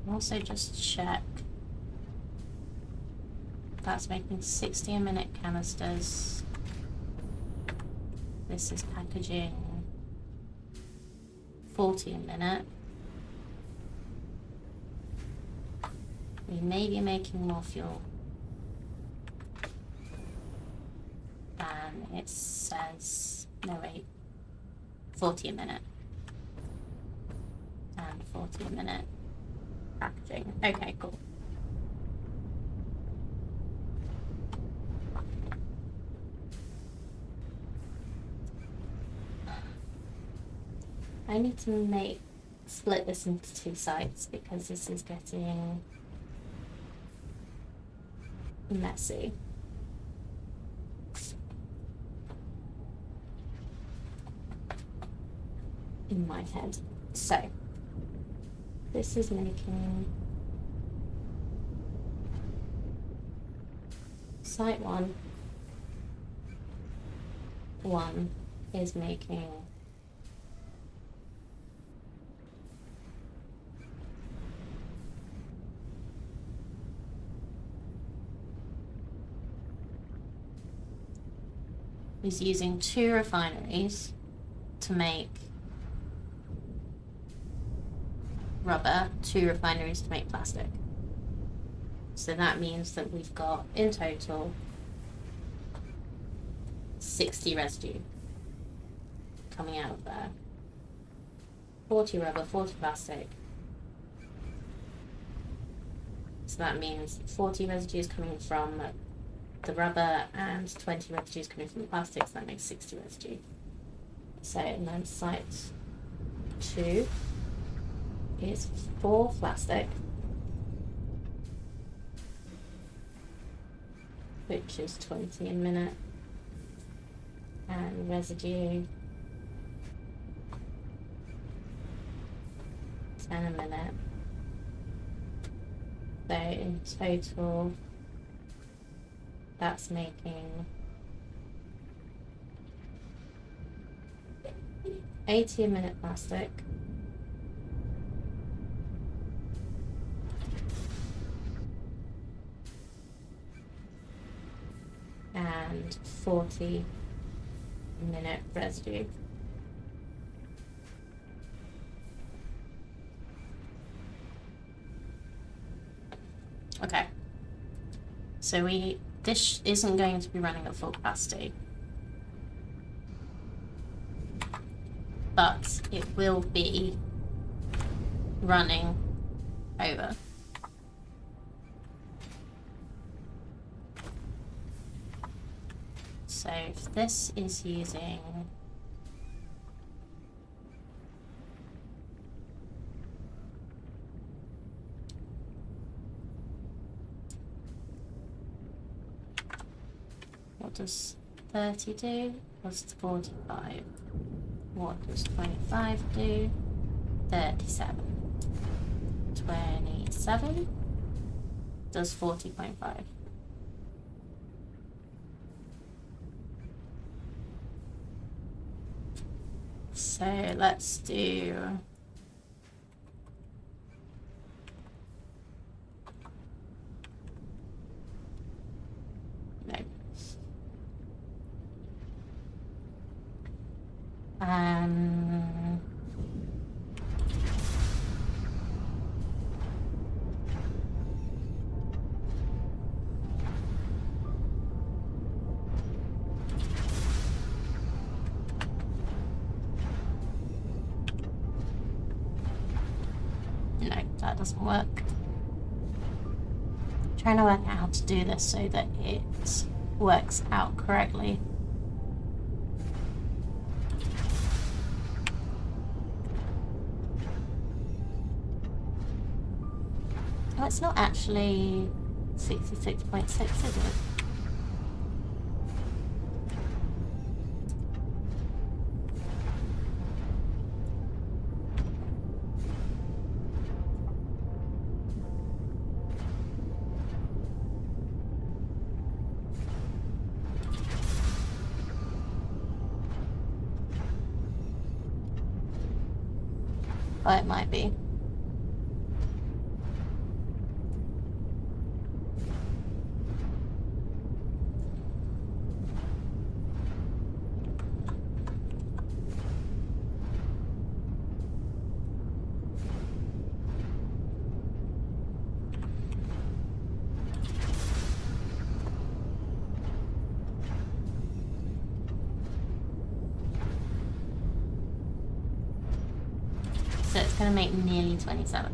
Also just check. That's making 60 a minute canisters. This is packaging 40 a minute. We may be making more fuel than it says. No, wait. 40 a minute. And 40 a minute packaging. Okay, cool. I need to split this into 2 sites because this is getting messy. In my head. So, this is making site 1 is making is using 2 refineries to make rubber, 2 refineries to make plastic. So that means that we've got, in total, 60 residue coming out of there. 40 rubber, 40 plastic. So that means 40 residues coming from the rubber and 20 residues coming from the plastics. That makes 60 residue. So, and then site 2 is 4 plastic, which is 20 a minute, and residue 10 a minute. So in total, that's making 80 a minute plastic, and 40 a minute residue. Okay, so this isn't going to be running at full capacity, but it will be running over. So if this is using what does 30 do? Plus 45. What does 25 do? 37. 27 does 40.5. So let's do... No. No, that doesn't work. I'm trying to work out how to do this so that it works out correctly. Oh, it's not actually 66.6, is it? Oh, it might be. So it's going to make nearly 27.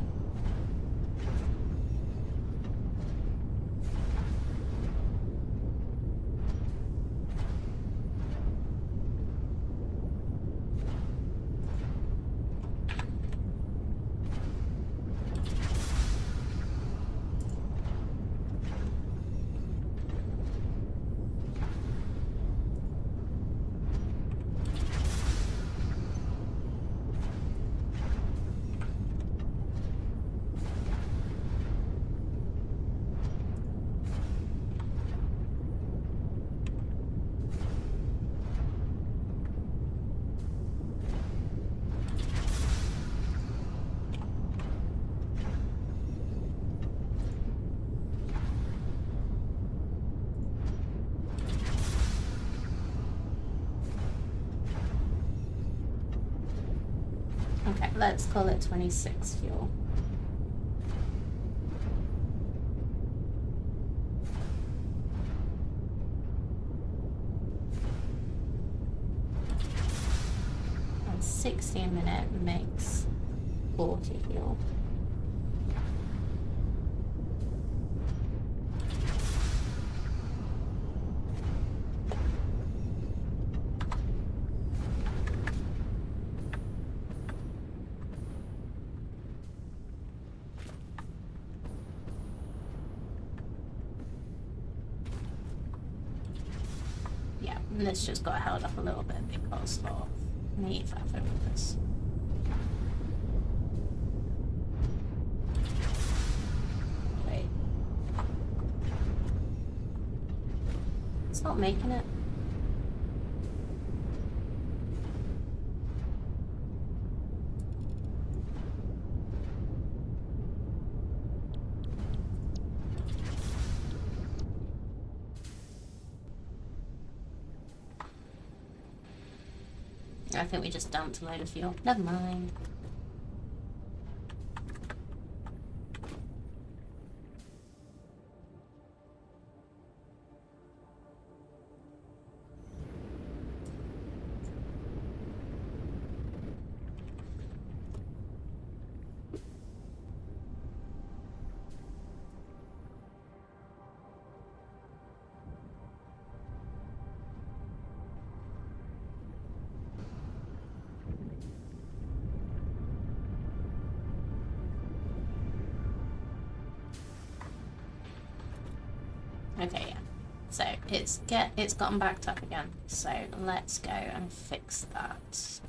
Okay, let's call it 26 fuel. And 60 a minute makes 40 fuel. Yeah, and this just got held up a little bit because of me faffing with this. Wait. It's not making it. I think we just dumped a load of fuel. Never mind. Okay, yeah. So it's gotten backed up again. So let's go and fix that.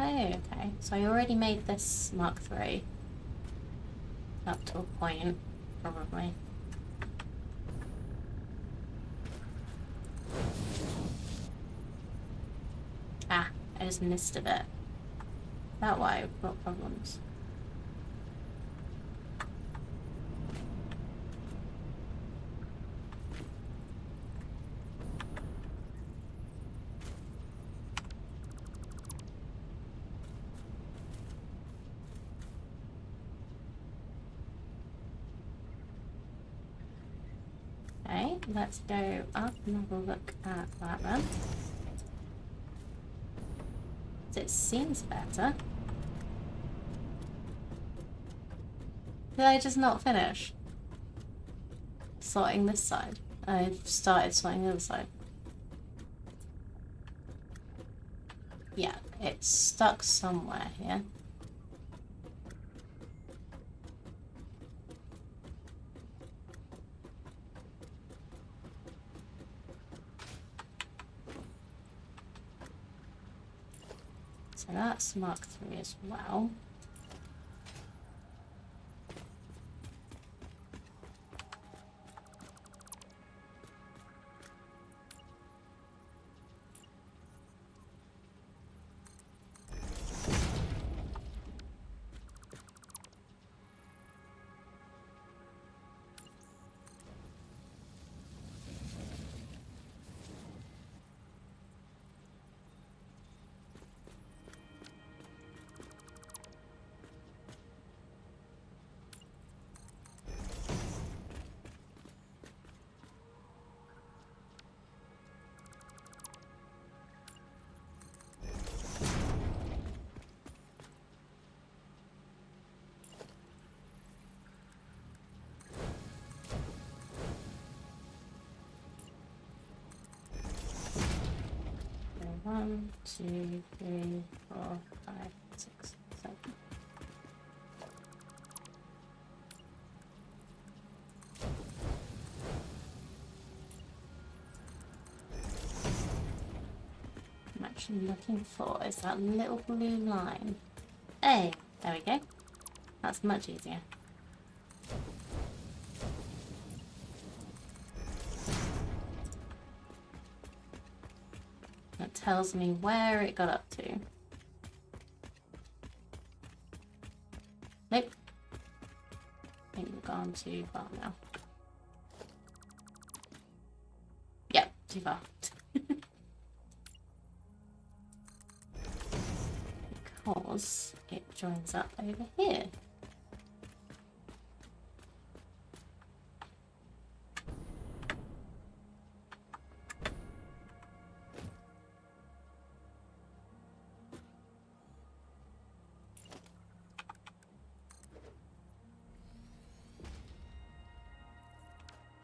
Oh, okay. So I already made this Mark III. Up to a point, probably. Ah, I just missed a bit. That's why I've got problems. Okay, let's go up and have a look at that then. It seems better. Did I just not finish sorting this side? I've started sorting the other side. Yeah, it's stuck somewhere here. So that's Mark III as well. So 1, 2, 3, 4, 5, 6, 7. I'm actually looking for is that little blue line. Hey, there we go. That's much easier. That tells me where it got up to. Nope. I think we've gone too far now. Yep, too far. Because it joins up over here.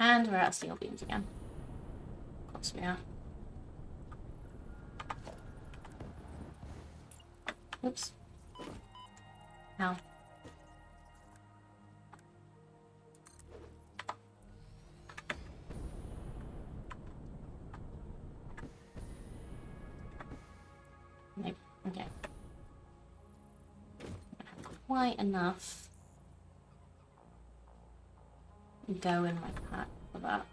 And we're at steel beams again. Of course we are. Oops. Ow. Nope. Okay. Quite enough. Go in my pack for that.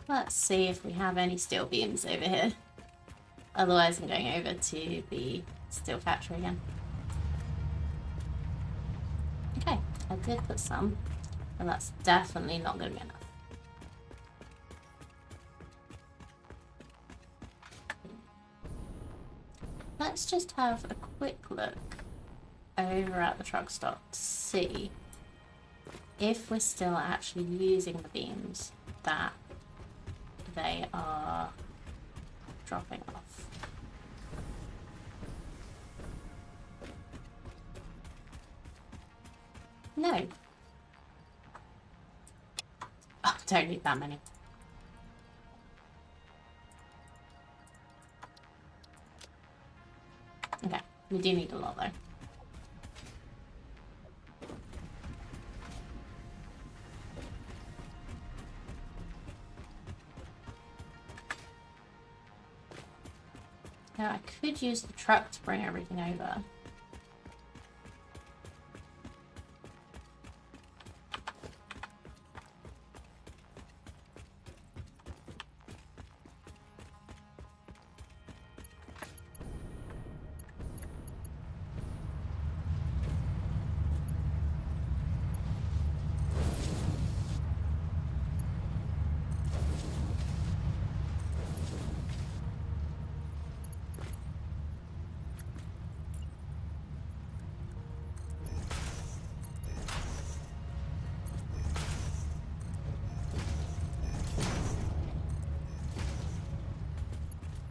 Let's see if we have any steel beams over here. Otherwise I'm going over to the steel factory again. Okay, I did put some, but that's definitely not going to be enough. Let's just have a quick look over at the truck stop to see if we're still actually using the beams that they are dropping off. No. Oh, don't need that many. Okay, we do need a lot though. Now I could use the truck to bring everything over.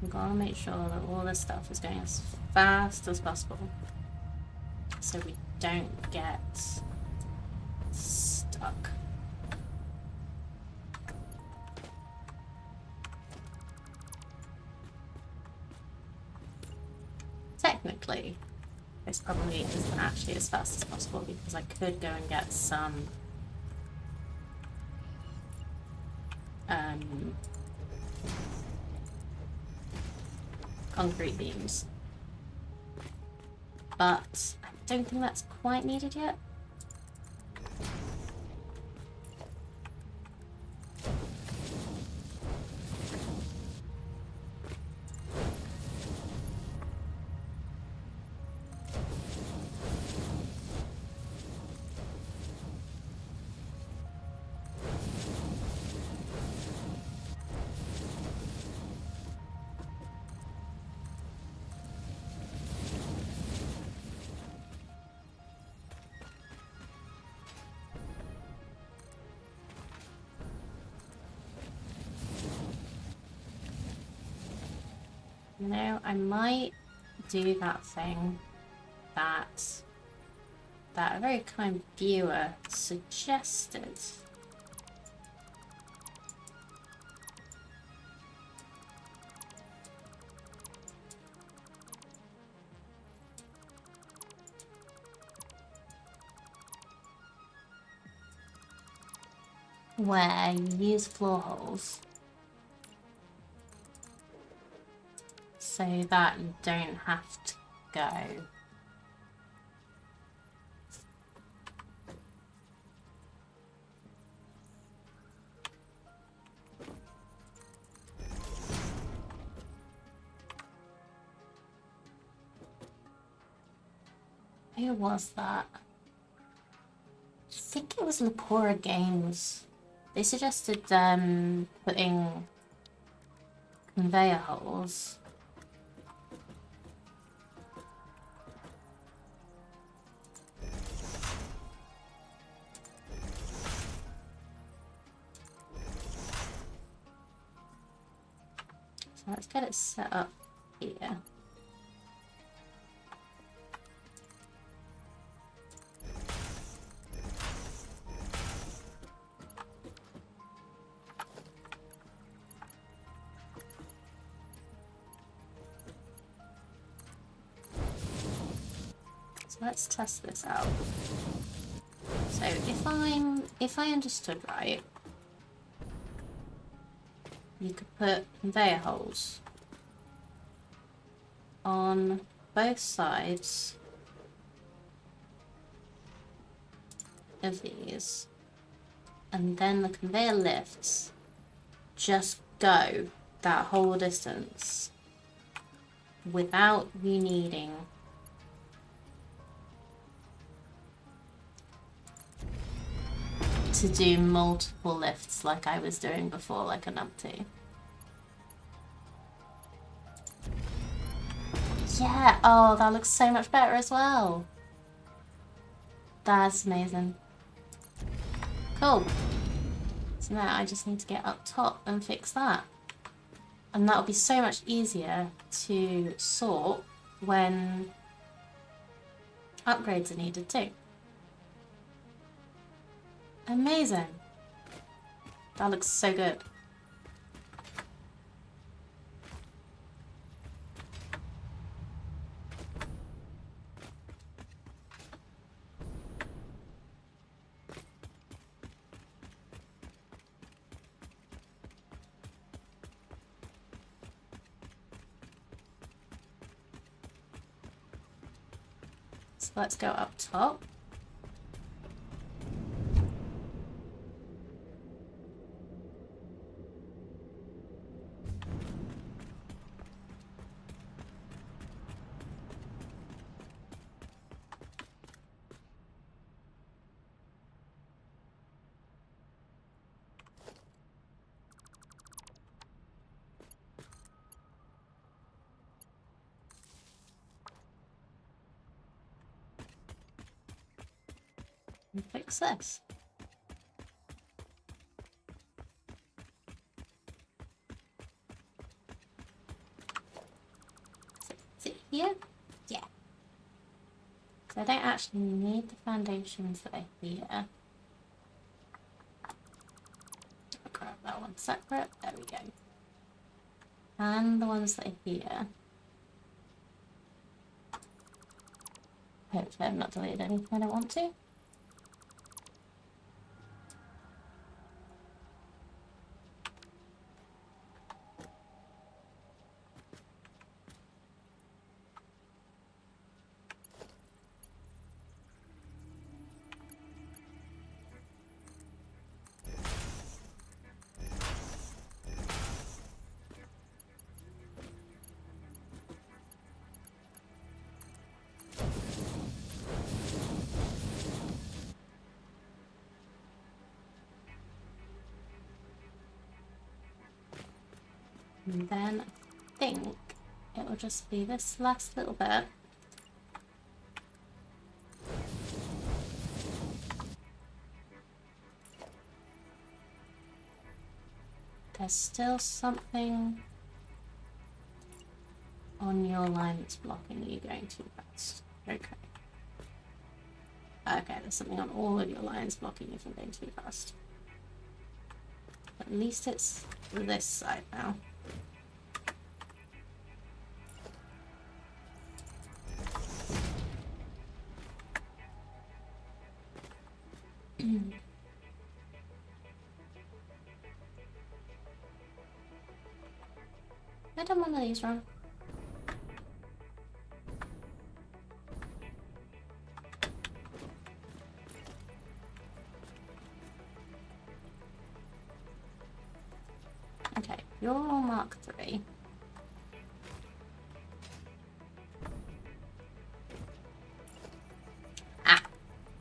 We've got to make sure that all this stuff is going as fast as possible so we don't get stuck. Technically, this probably isn't actually as fast as possible because I could go and get some concrete beams. But I don't think that's quite needed yet. You know, I might do that thing that a very kind viewer suggested. Where you use floor holes so that you don't have to go who was that? I think it was Lapora Games. They suggested putting conveyor holes. So let's get it set up here. Let's test this out. So if I understood right, you could put conveyor holes on both sides of these, and then the conveyor lifts just go that whole distance without you needing to do multiple lifts like I was doing before, like a numpty. Yeah, oh, that looks so much better as well. That's amazing. Cool. So now I just need to get up top and fix that. And that'll be so much easier to sort when upgrades are needed too. Amazing. That looks so good. So let's go up top. And fix this. Is it here? Yeah. So I don't actually need the foundations that are here. I'll grab that one separate. There we go. And the ones that are here. Hopefully I've not deleted anything I don't want to. And then I think it will just be this last little bit. There's still something on your line that's blocking you going too fast. Okay. Okay, there's something on all of your lines blocking you from going too fast. At least it's this side now. I done one of these wrong. Okay, you're all Mark 3. Ah,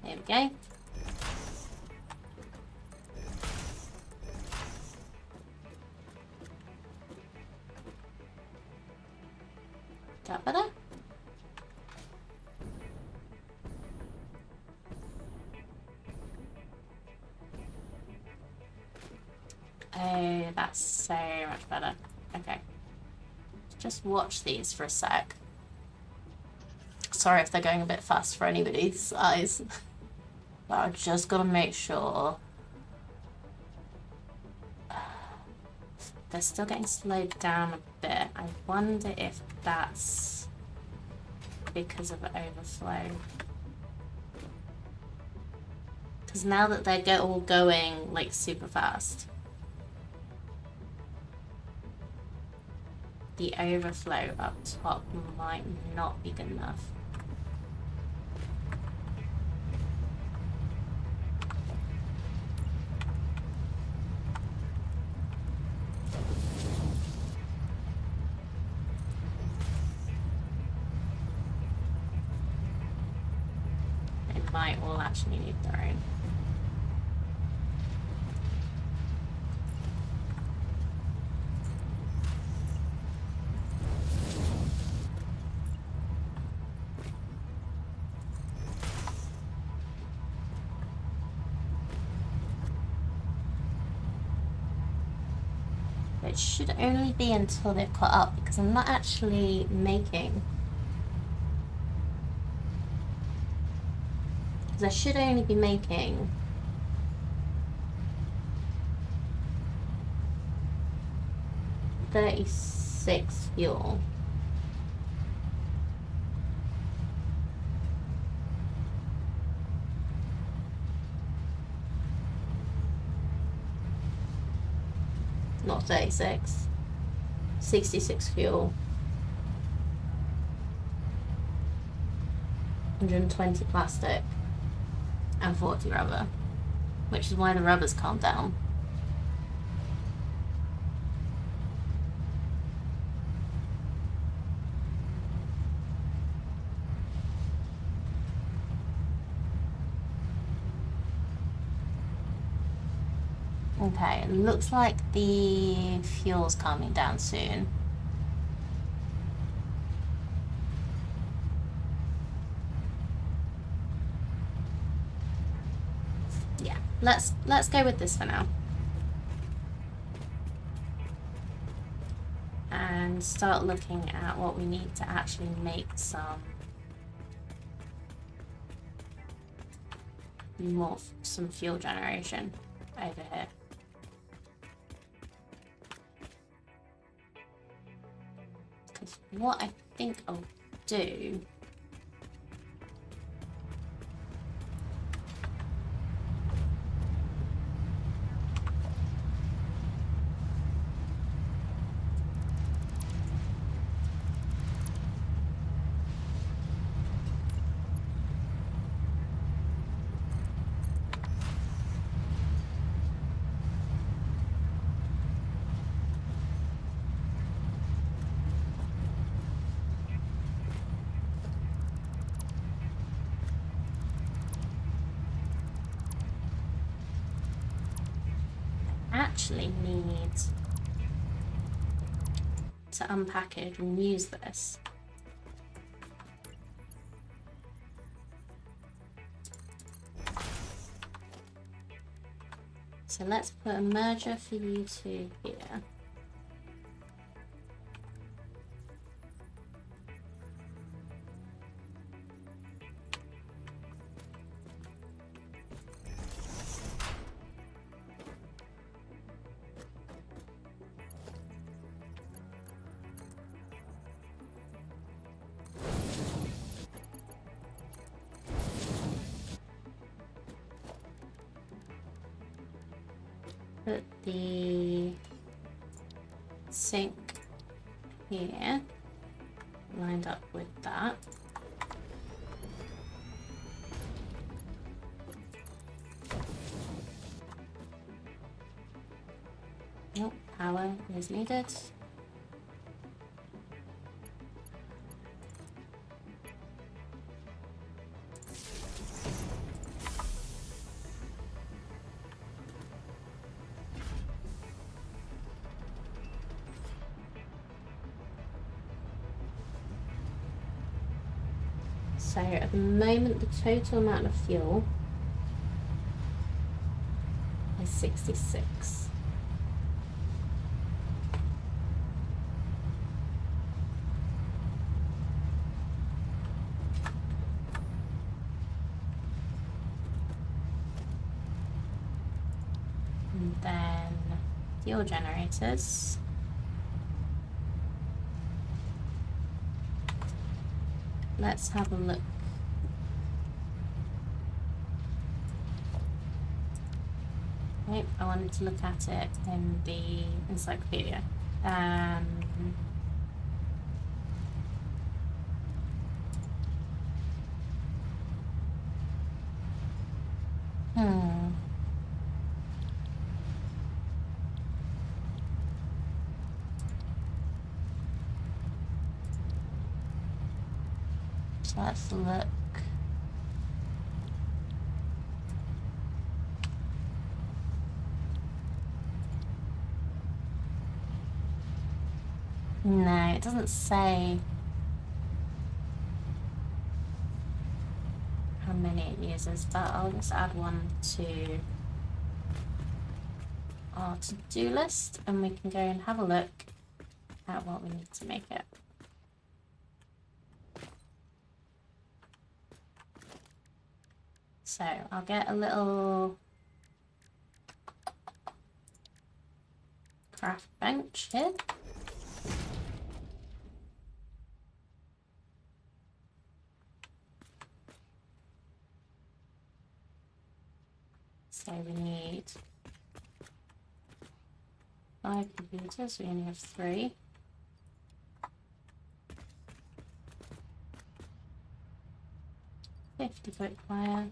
there we go. Is that better? Oh, that's so much better. Okay. Just watch these for a sec. Sorry if they're going a bit fast for anybody's eyes. But I've just got to make sure. They're still getting slowed down a bit. I wonder if that's because of overflow. Because now that they're all going like super fast, the overflow up top might not be good enough. It might all actually need their own. It should only be until they've caught up, because I'm not actually making. Because I should only be making 36 fuel. Not 36. 66 fuel. 120 plastic. And 40 rubber. Which is why the rubber's calmed down. Okay, it looks like the fuel's calming down soon. Yeah, let's go with this for now. And start looking at what we need to actually make some fuel generation over here. Because what I think I'll do actually need to unpackage and use this. So let's put a merger for you two here. Put the sink here, lined up with that. Nope, power is needed. So at the moment, the total amount of fuel is 66. And then fuel generators. Let's have a look. Right, I wanted to look at it in the encyclopedia. So let's look. No, it doesn't say how many it uses, but I'll just add one to our to-do list and we can go and have a look at what we need to make it. So I'll get a little craft bench here. So we need 5 computers, we only have 3. $50 bricklayer.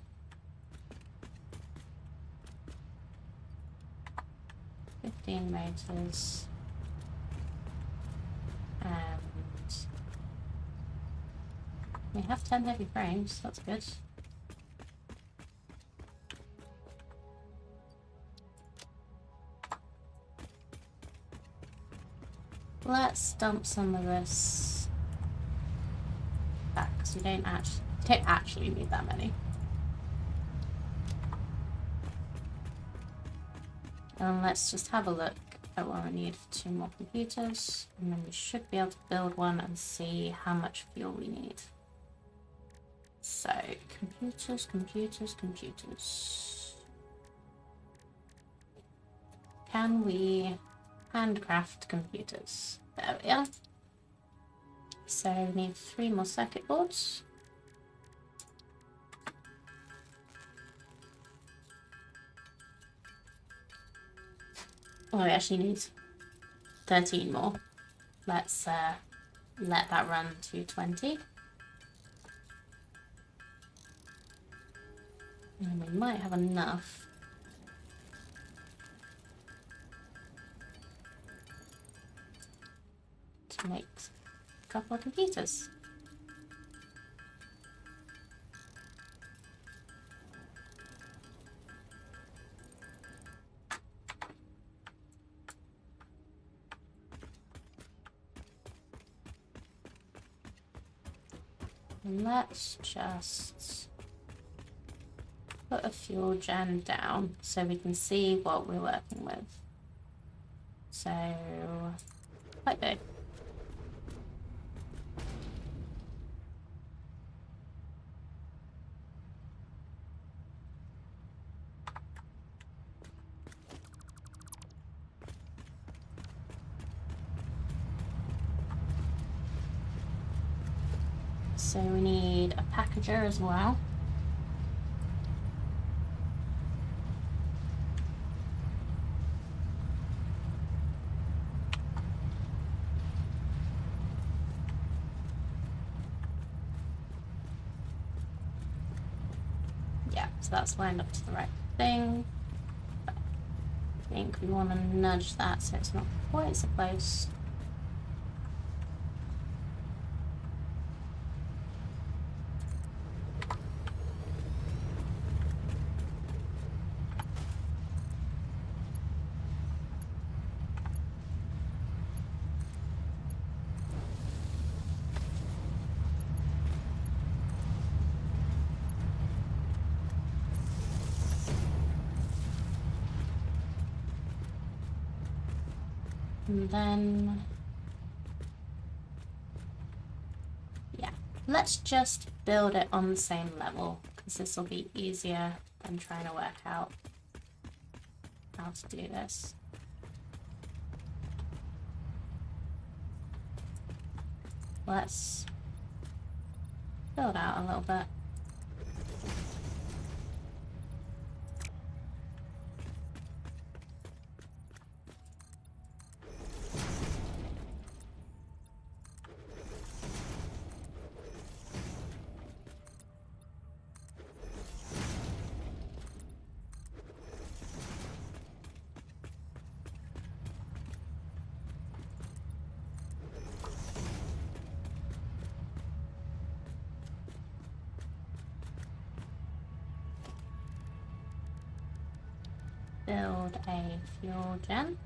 $15 motors. And we have 10 heavy frames, that's good. Let's dump some of this back because we don't actually need that many. And let's just have a look at what we need for 2 more computers, and then we should be able to build one and see how much fuel we need. So, computers. Can we handcraft computers? There we are. So we need 3 more circuit boards. Oh, we actually need 13 more. Let's let that run to 20. And we might have enough. To make a couple of computers. And let's just put a fuel gen down so we can see what we're working with. So, quite big. So we need a packager as well. Yeah, so that's lined up to the right thing. I think we want to nudge that so it's not quite so close. And then, yeah, let's just build it on the same level because this will be easier than trying to work out how to do this. Let's build out a little bit. Build a fuel gen.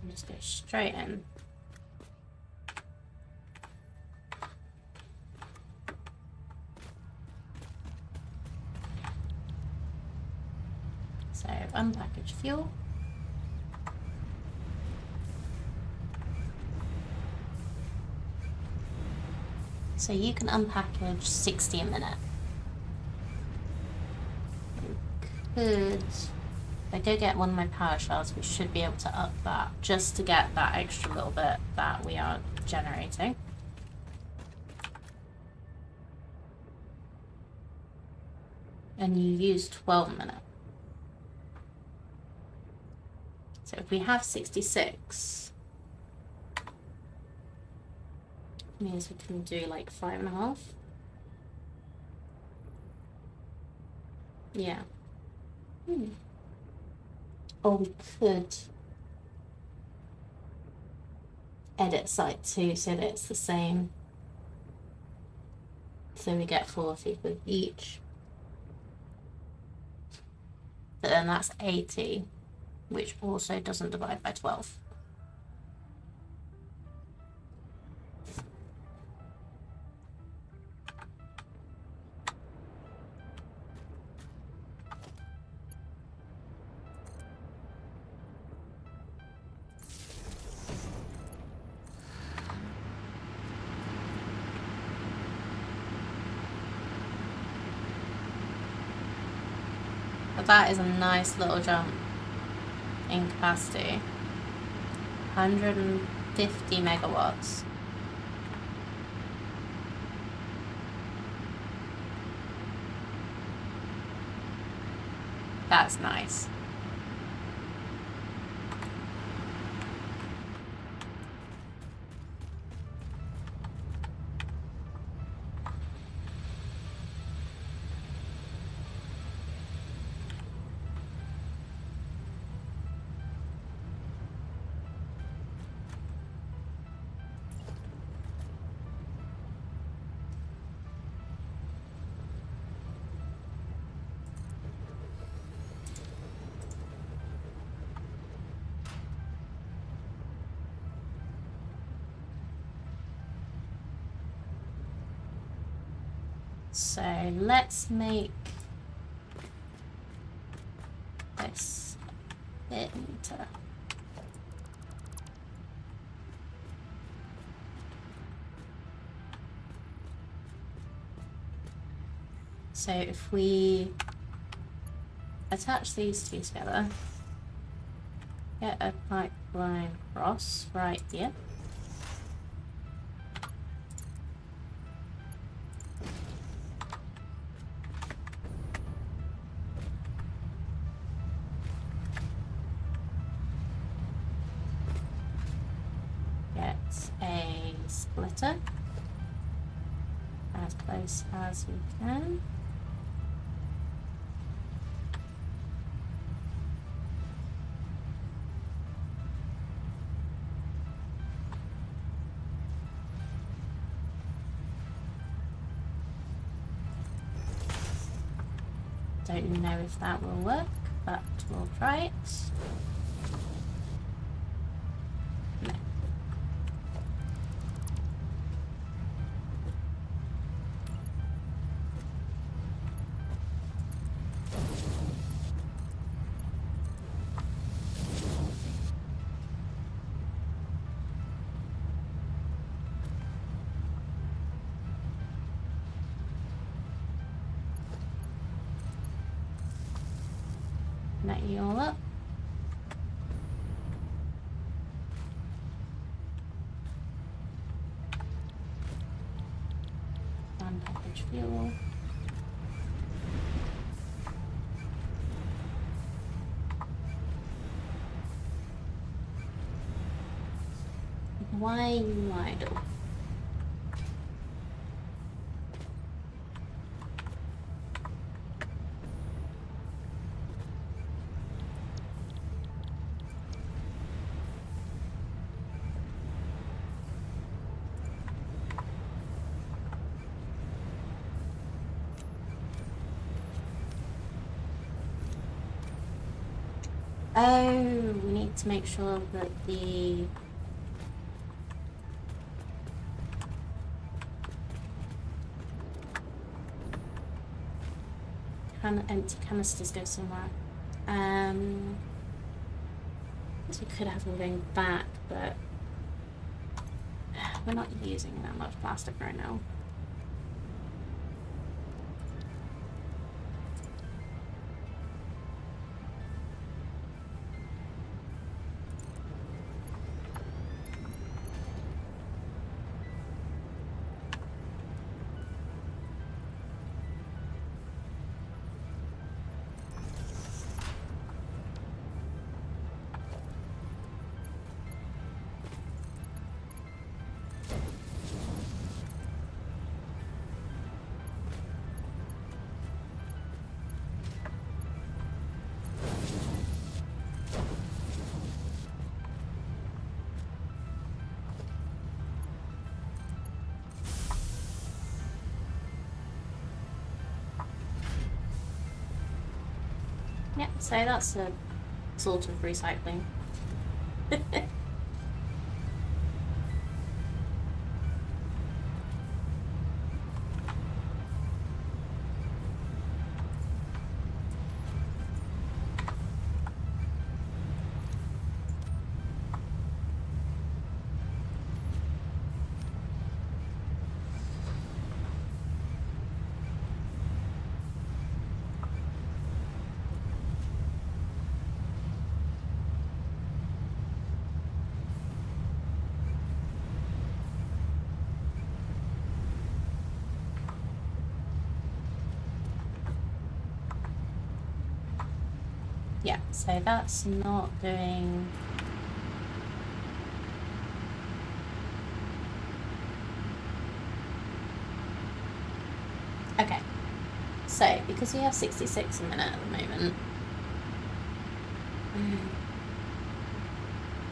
And just go straight in. So unpackage fuel. So you can unpackage 60 a minute. We could, if I go get one of my power shells, we should be able to up that just to get that extra little bit that we are generating. And you use 12 a minute. So if we have 66, means we can do like 5.5. Yeah. Or we could edit site 2 so that it's the same. So we get 40 with each. But then that's 80, which also doesn't divide by 12. But that is a nice little jump in capacity. 150 megawatts. That's nice. So let's make this a bit neater. So if we attach these two together, get a pipeline cross right here. Get a splitter as close as we can. Don't know if that will work, but we'll try it. No. Net you all up. Unpackage fuel. Why are you idle? Oh, we need to make sure that the empty canisters go somewhere. I guess we could have them going back, but we're not using that much plastic right now. Yeah, so that's a sort of recycling. Yeah, so that's not doing... Okay, so because we have 66 a minute at the moment,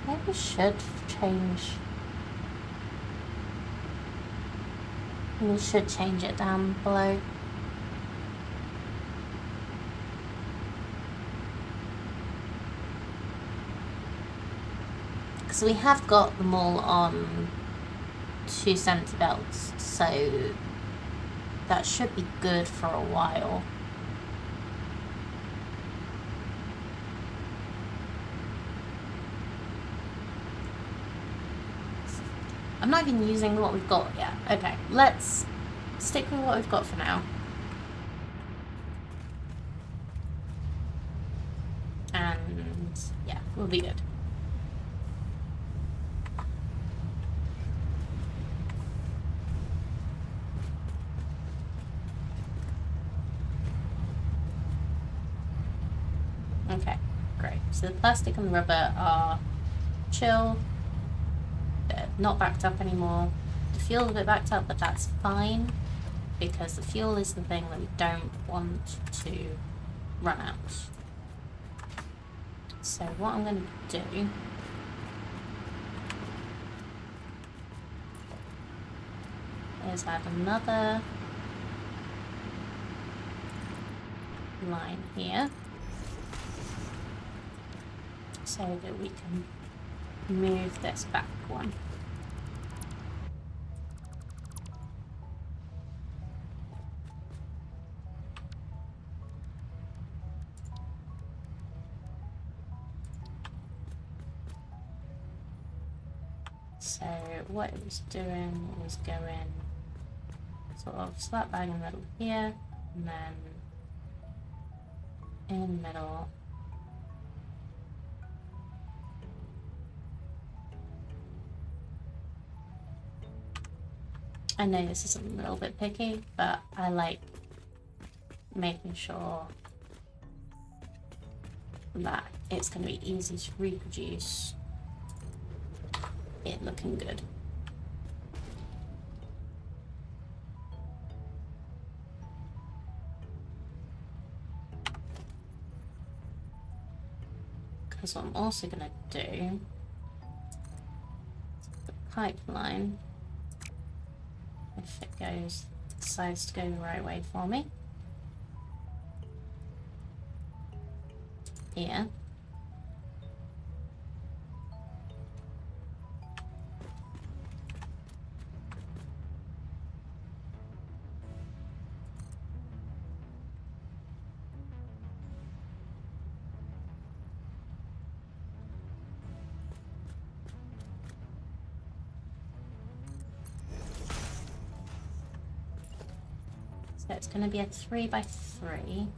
maybe we should change... We should change it down below. Because we have got them all on 270 belts, so that should be good for a while. I'm not even using what we've got yet. Okay, let's stick with what we've got for now. And yeah, we'll be good. Okay, great. So the plastic and the rubber are chill. They're not backed up anymore. The fuel's a bit backed up, but that's fine because the fuel is the thing that we don't want to run out. So what I'm going to do is add another line here so that we can move this back one. So what it was doing was going sort of slap bang in the middle here, and then in the middle. I know this is a little bit picky, but I like making sure that it's going to be easy to reproduce it looking good. Because what I'm also going to do, the pipeline, if it decides to go the right way for me, here. So it's going to be a 3x3.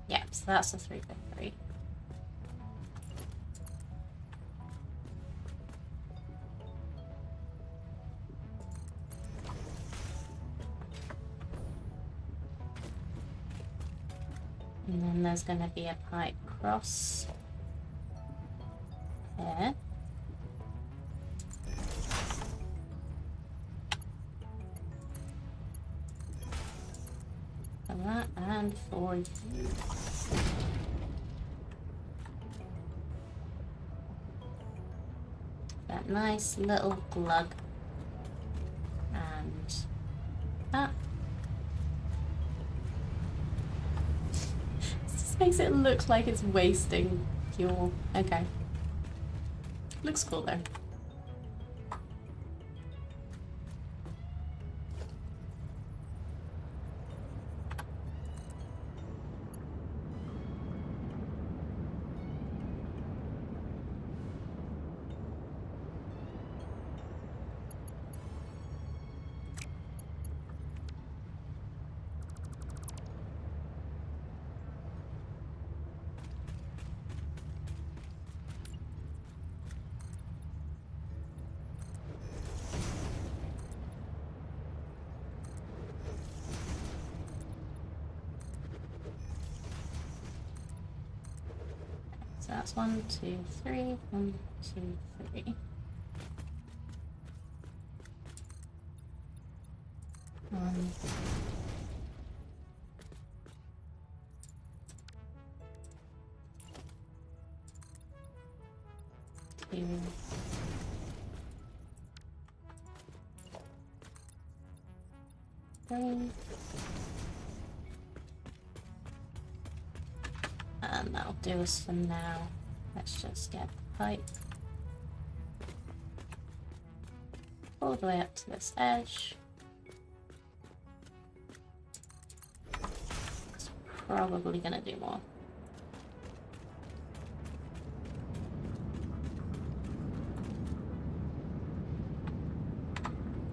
Yeah, so that's a 3x3. And then there's going to be a pipe cross here. For that and for you. That nice little glug. And that. This makes it look like it's wasting fuel. Okay. Looks cool though. So that's 1, 2, 3, 1, 2, 3. One. Two. Three. And that'll do us for now. Let's just get the pipe all the way up to this edge. It's probably gonna do more.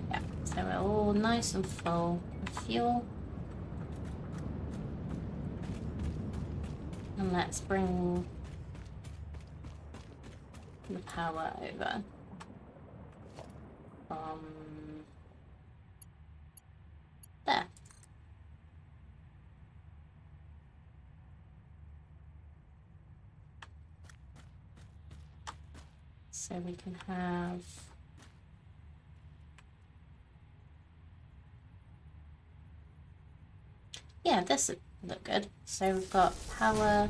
Yeah, so we're all nice and full of fuel. And let's bring the power over from there. So we can have this would look good. So we've got power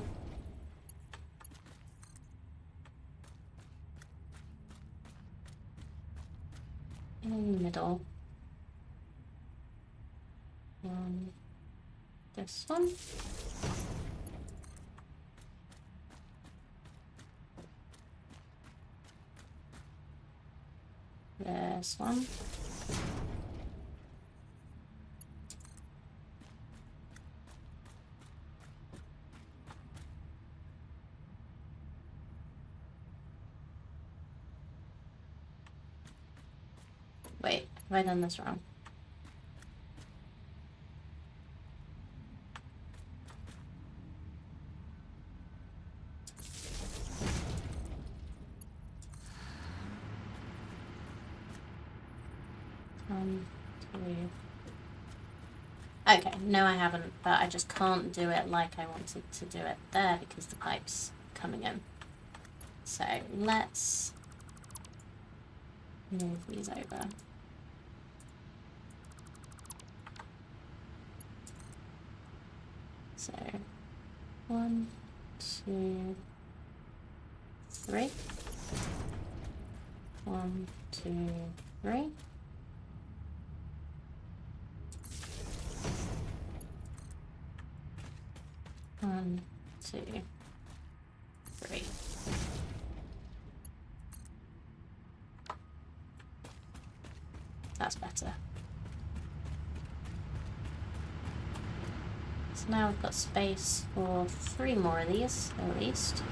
in the middle. This one. This one. Wait, have I done this wrong? Okay, no I haven't, but I just can't do it like I wanted to do it there because the pipe's coming in. So let's move these over. So 1, 2, 3. 1, 2, 3. One, two, three. That's better. So now we've got space for 3 more of these, at least.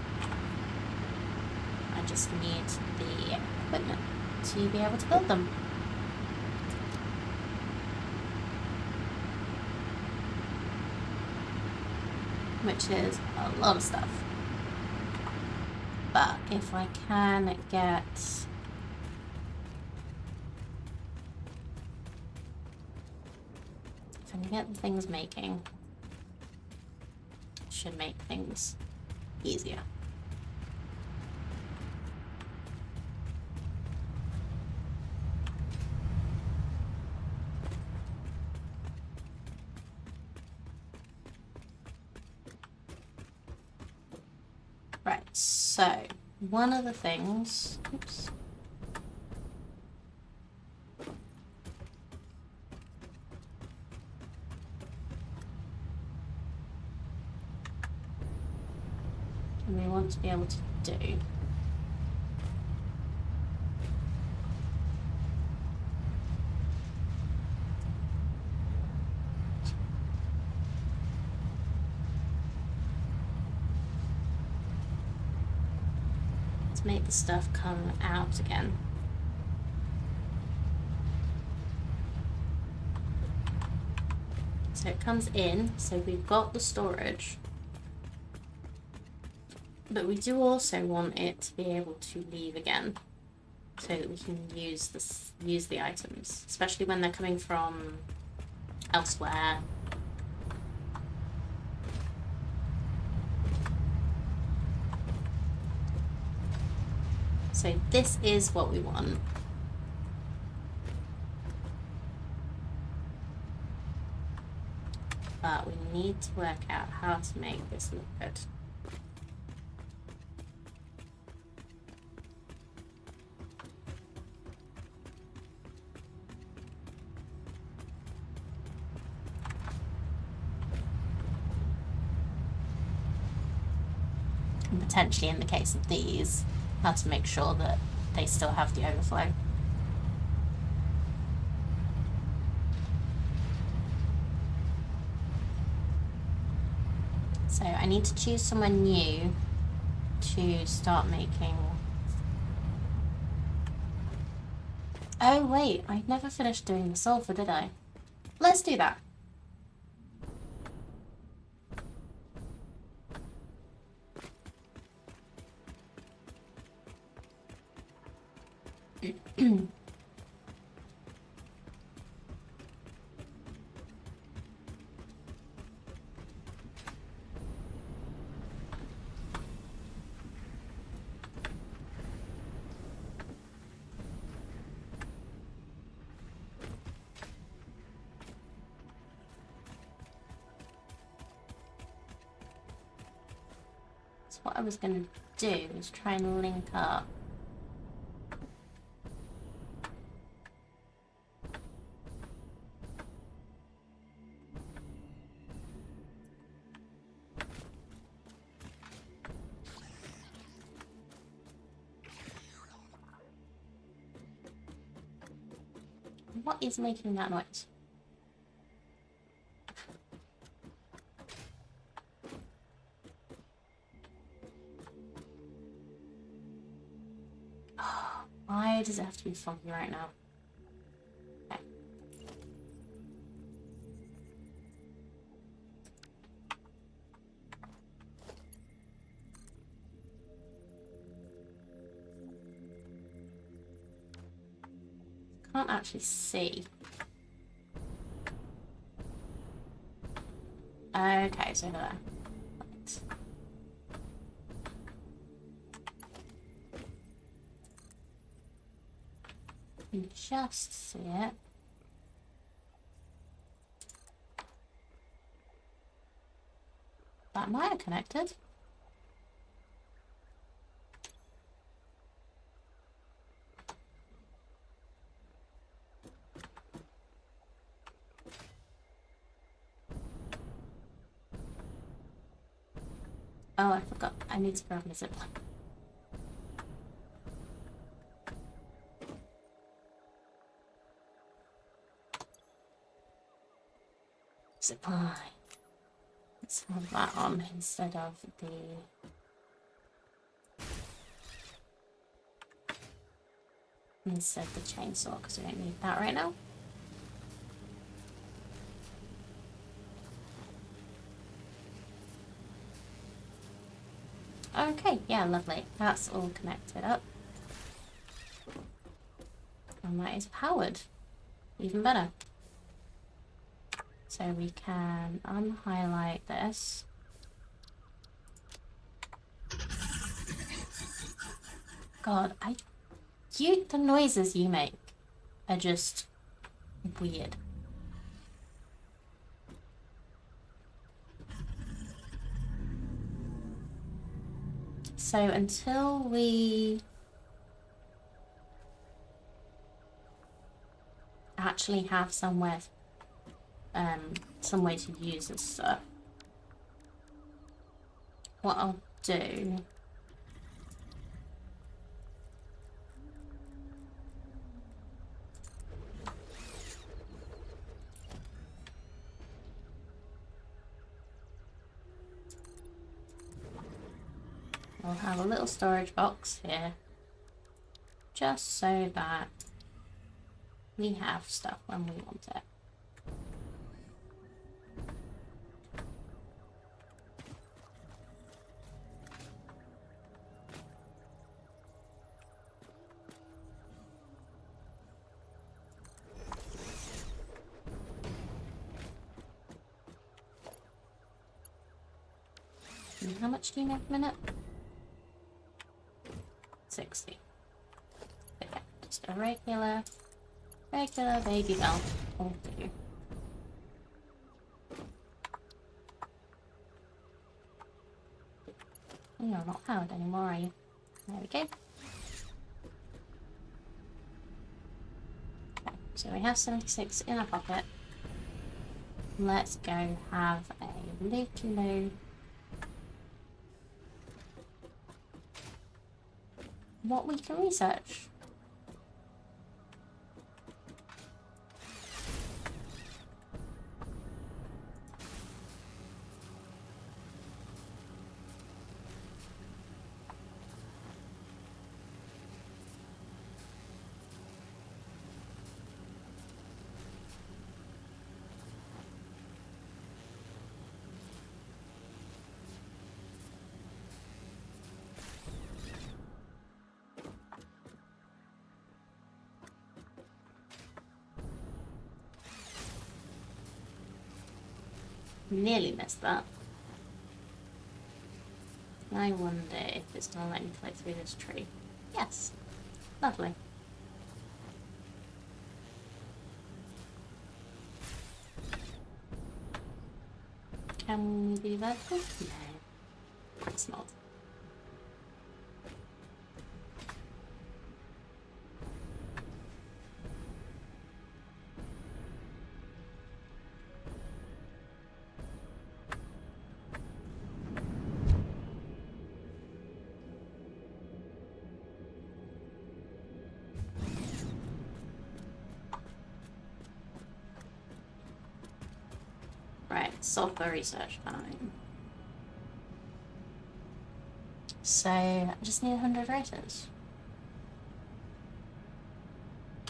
I just need the equipment to be able to build them. which is a lot of stuff. But if I can get... If I can get the things making, it should make things easier. Right, so one of the things, oops. And we want to be able to do to make the stuff come out again. So it comes in, so we've got the storage. But we do also want it to be able to leave again, so that we can use the items, especially when they're coming from elsewhere. So this is what we want. But we need to work out how to make this look good. And potentially in the case of these, how to make sure that they still have the overflow. So I need to choose somewhere new to start making. Oh wait, I never finished doing the sulfur, did I? Let's do that. So what I was going to do is try and link up. What is making that noise? Why does it have to be foggy right now? Okay. Can't actually see. Okay, so there. Right. You can just see it. That might have connected. Oh, I forgot. I need to grab my zipline. Zipline. Let's have that on instead of the... Instead of the chainsaw, because we don't need that right now. Okay, yeah, lovely. That's all connected up. And that is powered. Even better. So we can unhighlight this. God, the noises you make are just weird. So until we actually have some way to use this stuff, what I'll do I'll have a little storage box here, just so that we have stuff when we want it. And how much do you make a minute? 60. Okay, just a regular baby belt will do. You're not powered anymore, are you? There we go. Okay, so we have 76 in our pocket. Let's go have a little what we can research. Nearly missed that. I wonder if it's going to let me click through this tree. Yes. Lovely. Can we be vertical? No. It's not. Right, software research time. So, I just need 100 raters.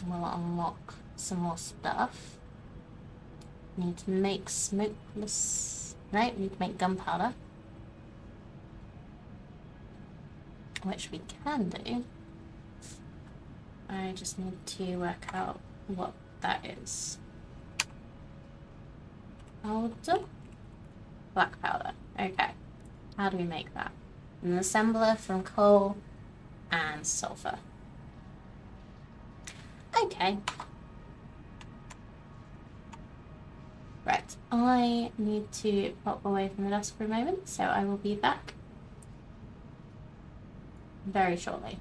We'll unlock some more stuff. Need to make smokeless... No, need to make gunpowder. Which we can do. I just need to work out what that is. Powder? Black powder. Okay. How do we make that? An assembler from coal and sulfur. Okay. Right. I need to pop away from the desk for a moment, so I will be back very shortly.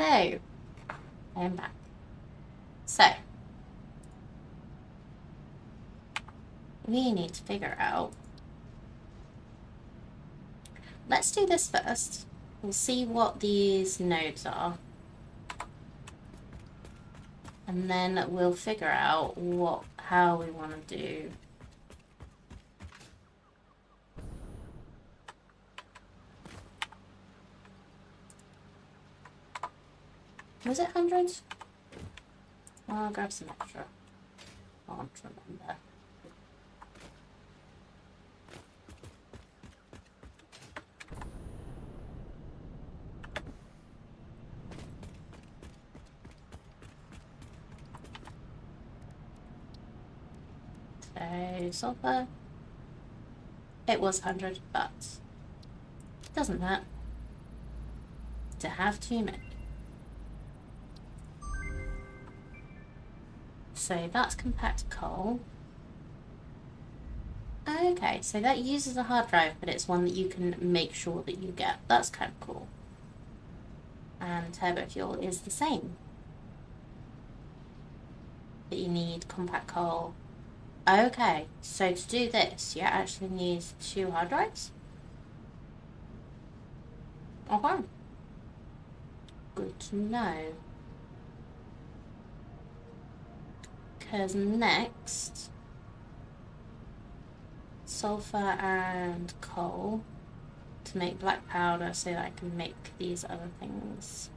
Hello. I am back. So, we need to figure out... Let's do this first. We'll see what these nodes are. And then we'll figure out how we want to do... Was it hundreds? I'll grab some extra. I can't remember. So, sulfur. It was 100, but it doesn't hurt to have too many. So that's compact coal. Okay, so that uses a hard drive, but it's one that you can make sure that you get. That's kind of cool. And turbo fuel is the same. But you need compact coal. Okay, so to do this, you actually need 2 hard drives. Okay. Good to know. Because next, sulfur and coal to make black powder so that I can make these other things.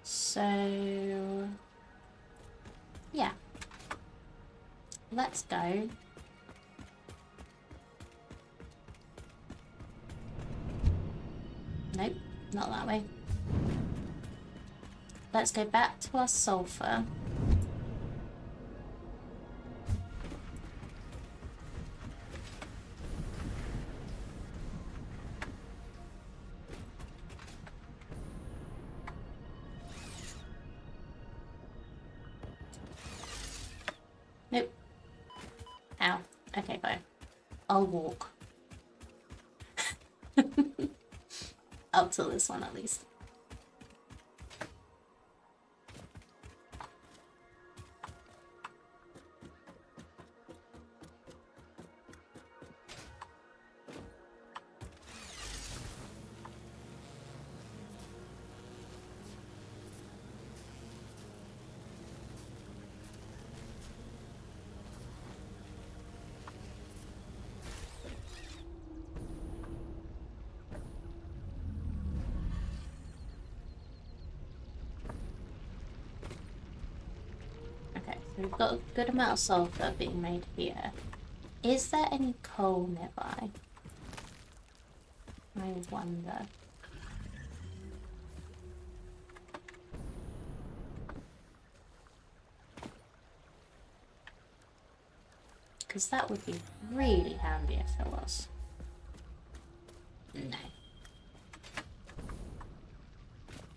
So, yeah. Let's go. Nope, not that way. Let's go back to our sulfur. Nope. Ow. Okay, fine. I'll walk. Up to this one at least. We've got a good amount of sulfur being made here. Is there any coal nearby? I wonder. Because that would be really handy if there was. No.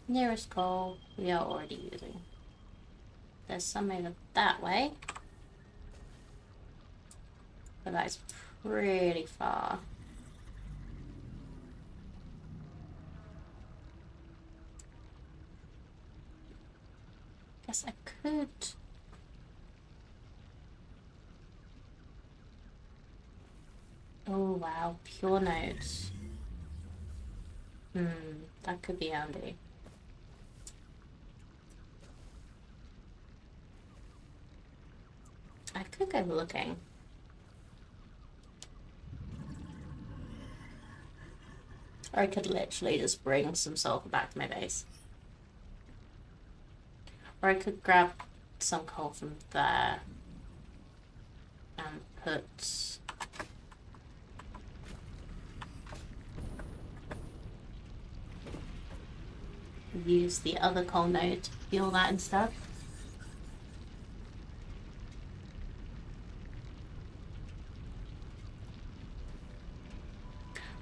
Nearest coal we are already using. There's some over that way. But that is pretty far. Guess I could... Oh wow, pure nodes. That could be handy. I could go looking. Or I could literally just bring some sulfur back to my base. Or I could grab some coal from there and put... use the other coal node to fuel that and stuff.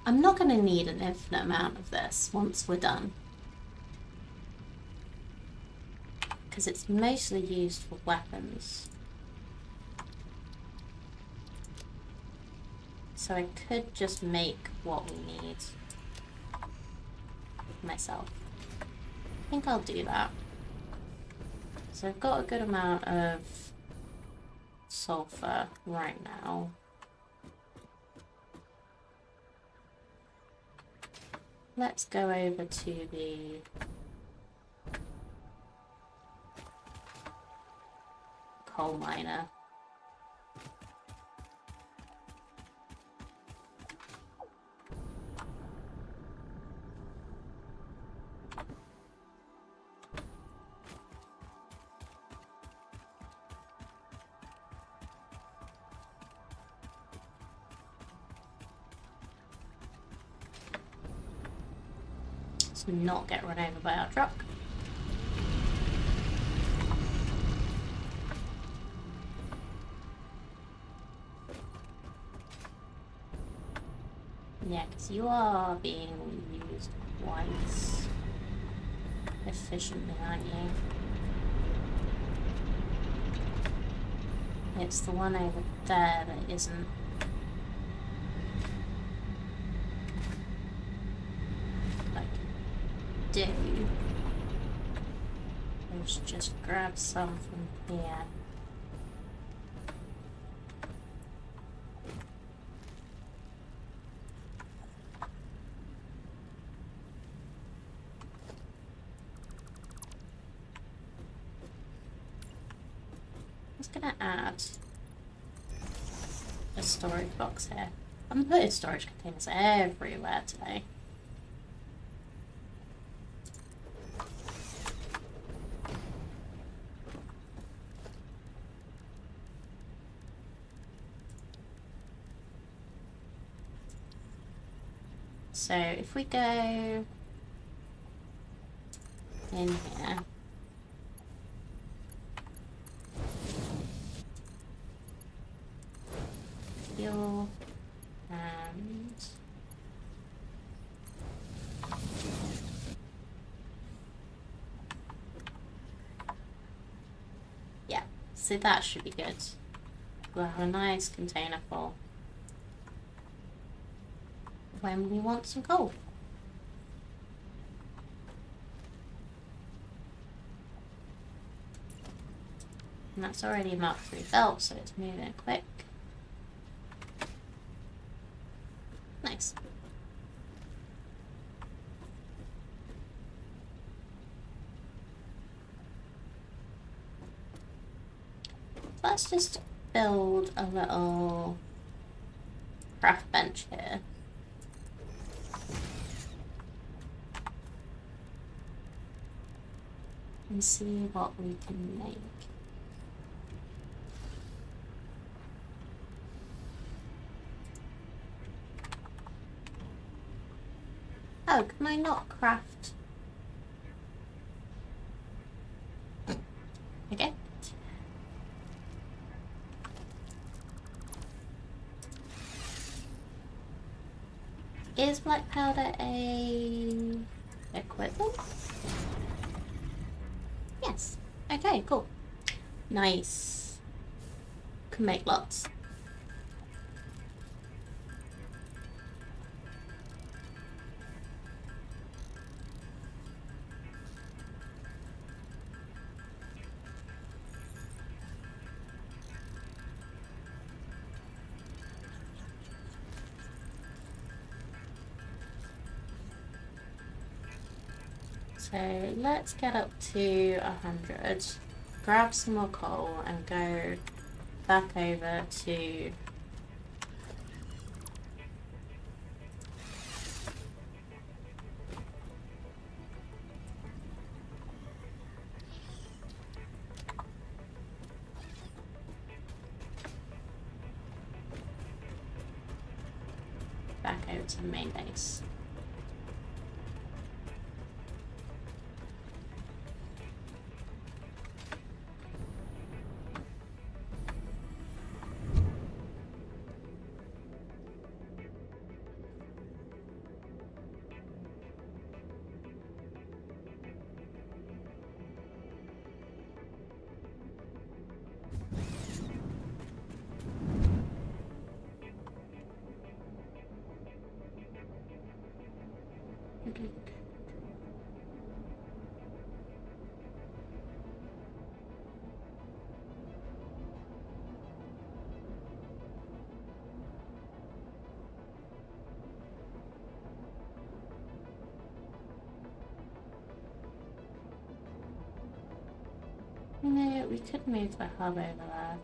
I'm not going to need an infinite amount of this once we're done. because it's mostly used for weapons. So I could just make what we need myself. I think I'll do that. So I've got a good amount of sulfur right now. Let's go over to the coal miner. To not get run over by our truck. Yeah, because you are being used quite efficiently, aren't you? It's the one over there that isn't. Like, do. Let's just grab some from here. I was gonna add a storage box here. I'm putting storage containers everywhere today. So if we go in here, fuel, and yeah, so that should be good. We'll have a nice container full when we want some coal. And that's already a Mark III belt, so it's moving quick. Nice. Let's just build a little craft bench here. And see what we can make. Oh, can I not craft? Okay. Is black powder a equipment? Yes. Okay, cool. Nice. Can make lots. So let's get up to 100, grab some more coal and go back over to the main base. No, we could move the hub over there.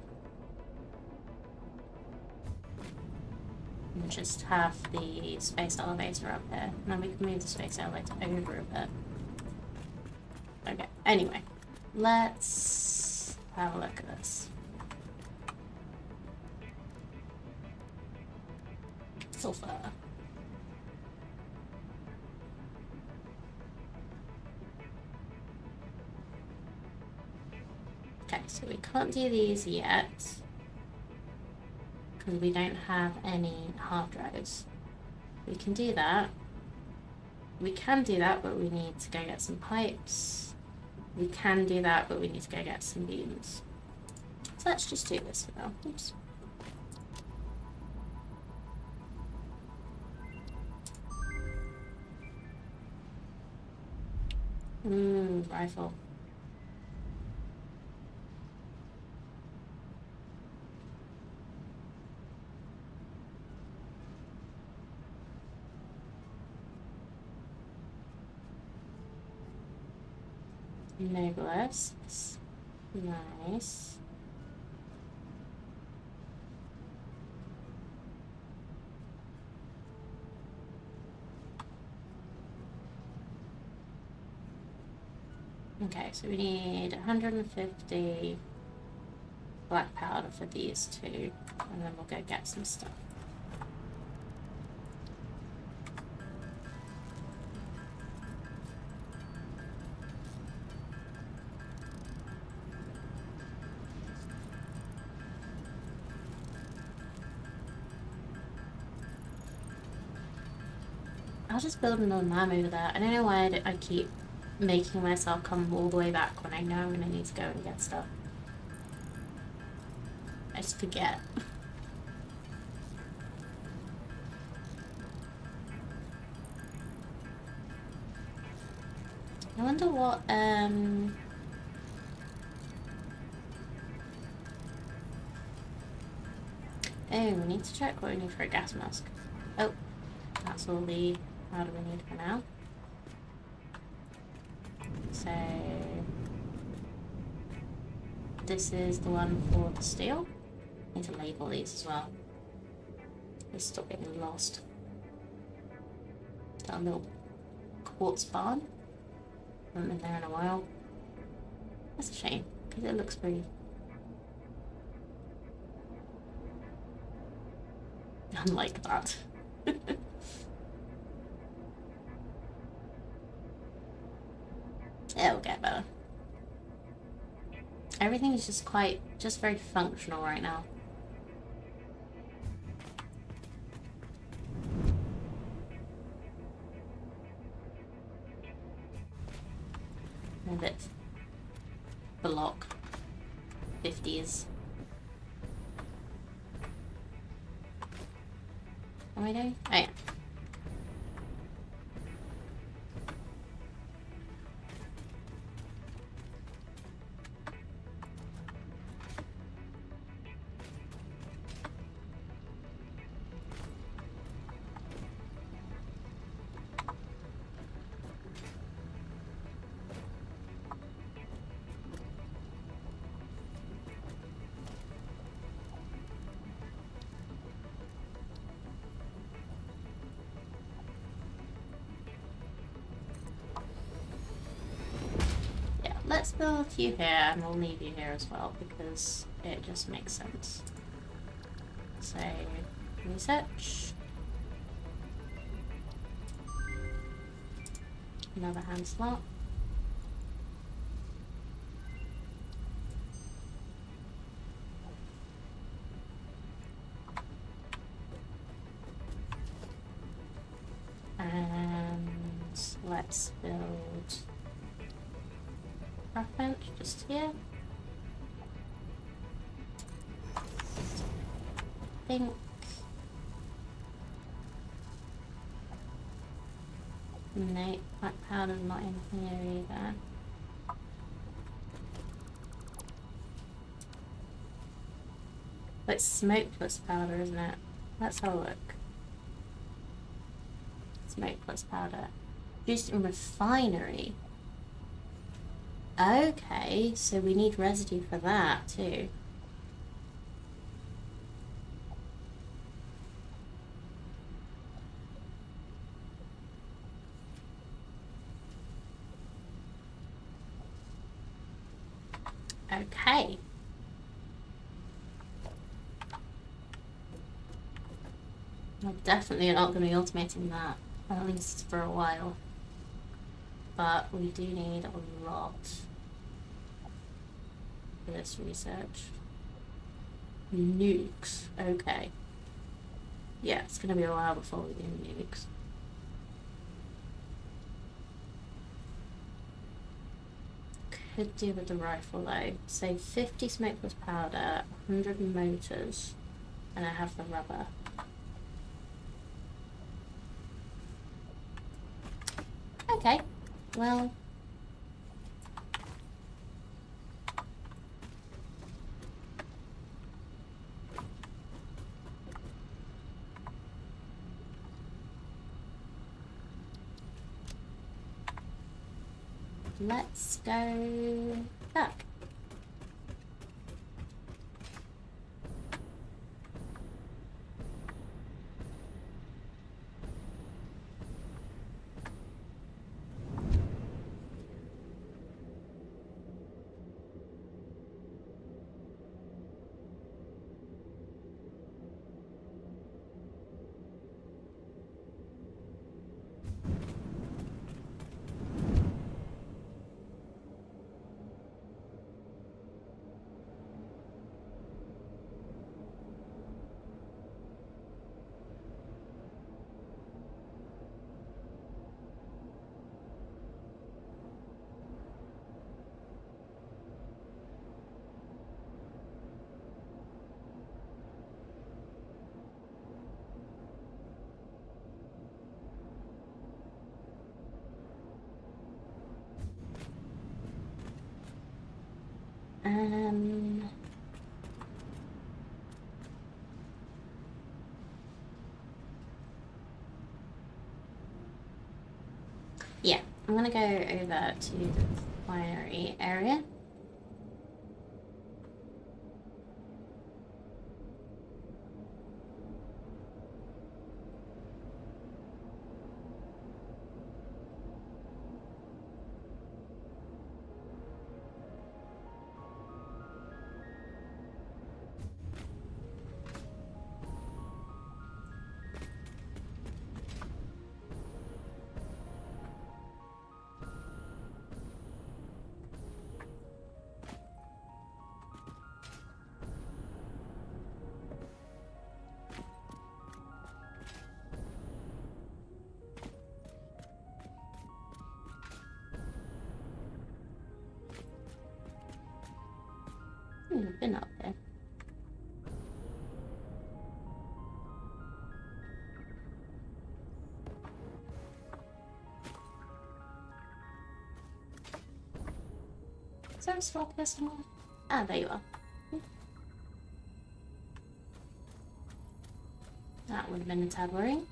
And just have the space elevator up here. And then we can move the space elevator over a bit. Okay, anyway. Let's have a look at this. Sulfur. Okay, so we can't do these yet because we don't have any hard drives. We can do that. We can do that, but we need to go get some pipes. We can do that, but we need to go get some beams. So let's just do this for now. Oops. Rifle. Noblest. Nice. Okay, so we need 150 black powder for these two, and then we'll go get some stuff. I'll just build another map over there. I don't know why I keep making myself come all the way back when I know I'm gonna need to go and get stuff. I just forget. I wonder what, oh, we need to check what we need for a gas mask. Oh, that's all the powder we need for now. So, this is the one for the steel. I need to label these as well. Let's stop getting lost. Got a little quartz barn. Haven't been there in a while. That's a shame, because it looks pretty. Unlike that. It'll get better. Everything is just very functional right now. A bit block 50s. What am I doing? Oh yeah. Let's build you here, and we'll leave you here as well, because it just makes sense. So, research. Another hand slot. And let's build craft bench just here. I think No, black powder's not in here either. But it's smokeless powder, isn't it? Let's have a look. Smokeless powder. Used in refinery. Okay, so we need residue for that too. Okay. We're definitely not going to be automating that, at least for a while. But we do need a lot for this research. Nukes. Okay. Yeah, it's going to be a while before we do nukes. Could do with the rifle though. Say 50 smokeless powder, 100 motors, and I have the rubber. Okay, well. Let's go back. Yeah, I'm gonna go over to the refinery area. I've been up there. Is there a swap here somewhere? Ah, there you are. That would have been a tad worrying.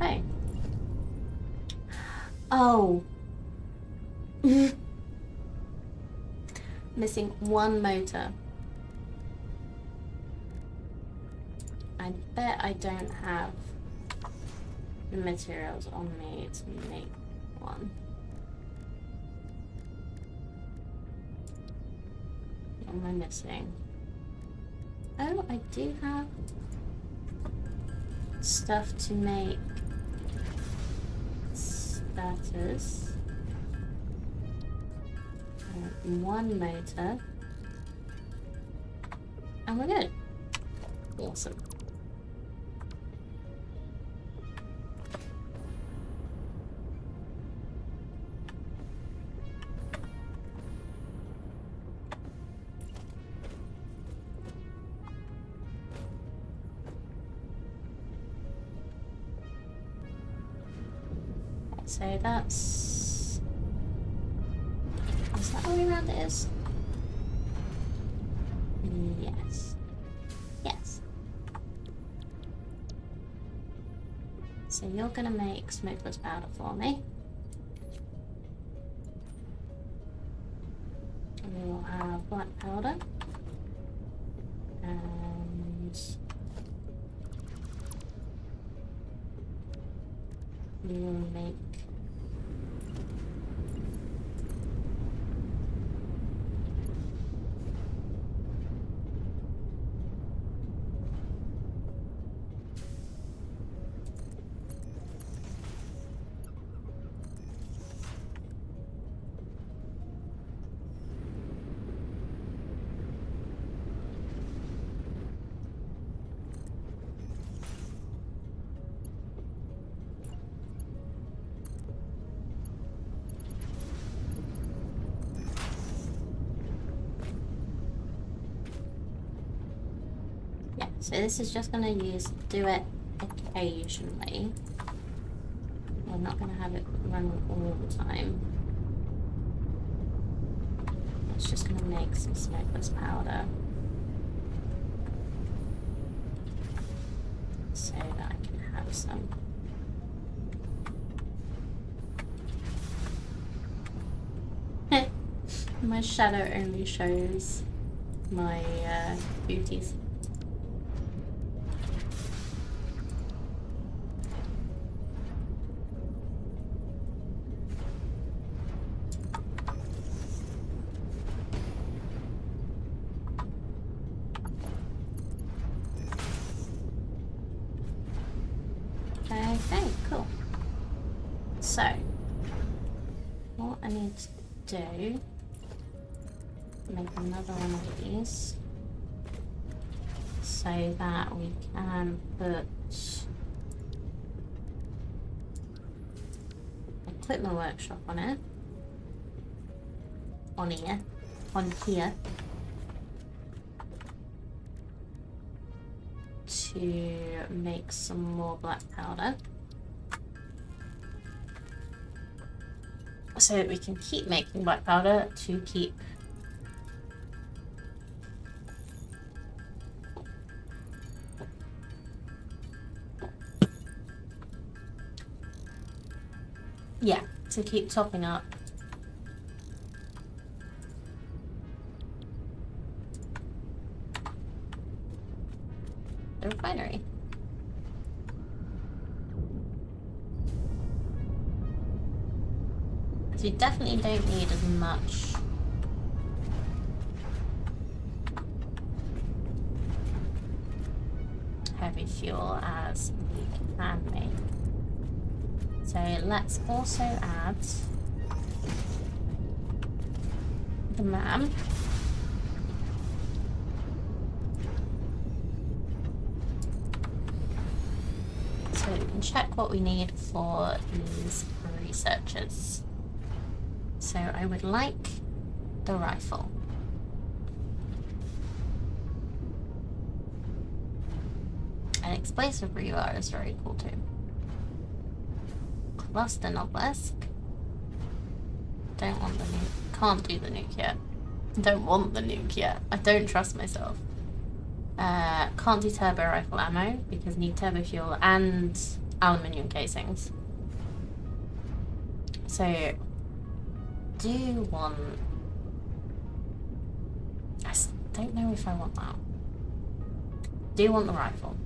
Okay. Oh. Missing one motor. I bet I don't have the materials on me to make one. What am I missing? Oh, I do have stuff to make starters. One motor. And we're good. Awesome. So that's... Is that the way around it is? Yes. Yes. So you're gonna make smokeless powder for me. We will have black powder. And we will make so this is just going to do it occasionally. We're not going to have it run all the time. It's just going to make some smokeless powder. So that I can have some. My shadow only shows my booties. Okay, cool. So, what I need to do, make another one of these so that we can put equipment workshop on it. On here. To make some more black powder. So that we can keep making black powder to keep to keep topping up the refinery. So we definitely don't need as much heavy fuel as we can make. So let's also add the MAM. So we can check what we need for these researchers. So I would like the rifle. An explosive rebar is very cool too. Cluster obelisk. Don't want the nuke. Can't do the nuke yet. Don't want the nuke yet. I don't trust myself. Can't do turbo rifle ammo because need turbo fuel and aluminium casings. So, do want... I don't know if I want that. Do want the rifle.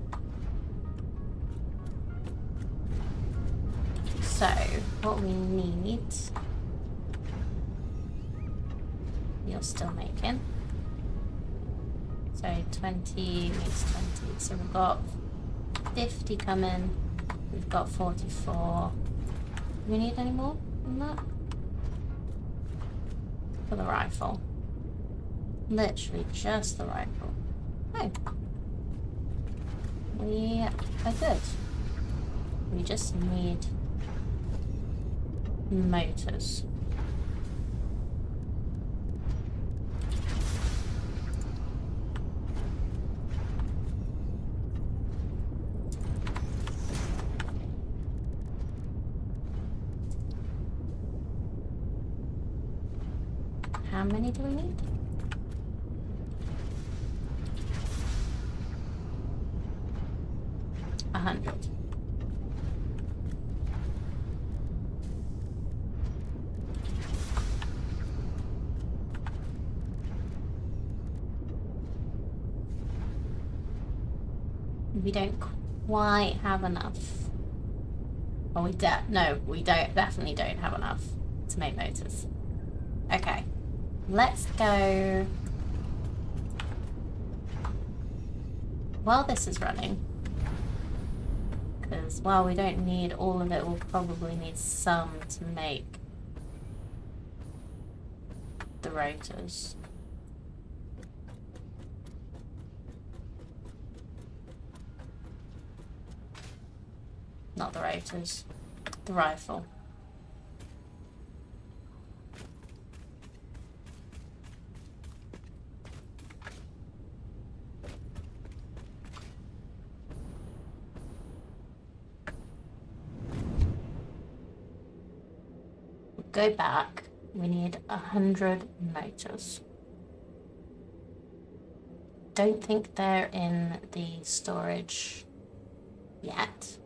So, what we need... You're still making. So 20 makes 20. So we've got 50 coming. We've got 44. Do we need any more than that? For the rifle. Literally just the rifle. Oh. We are good. We just need motors. many do we need? A 100. We don't quite have enough. Well, we definitely don't have enough to make motors. Okay, let's go. While this is running, because while we don't need all of it, we'll probably need some to make the rotors. Not the rotors, the rifle. Go back. We need 100 motors. Don't think they're in the storage yet.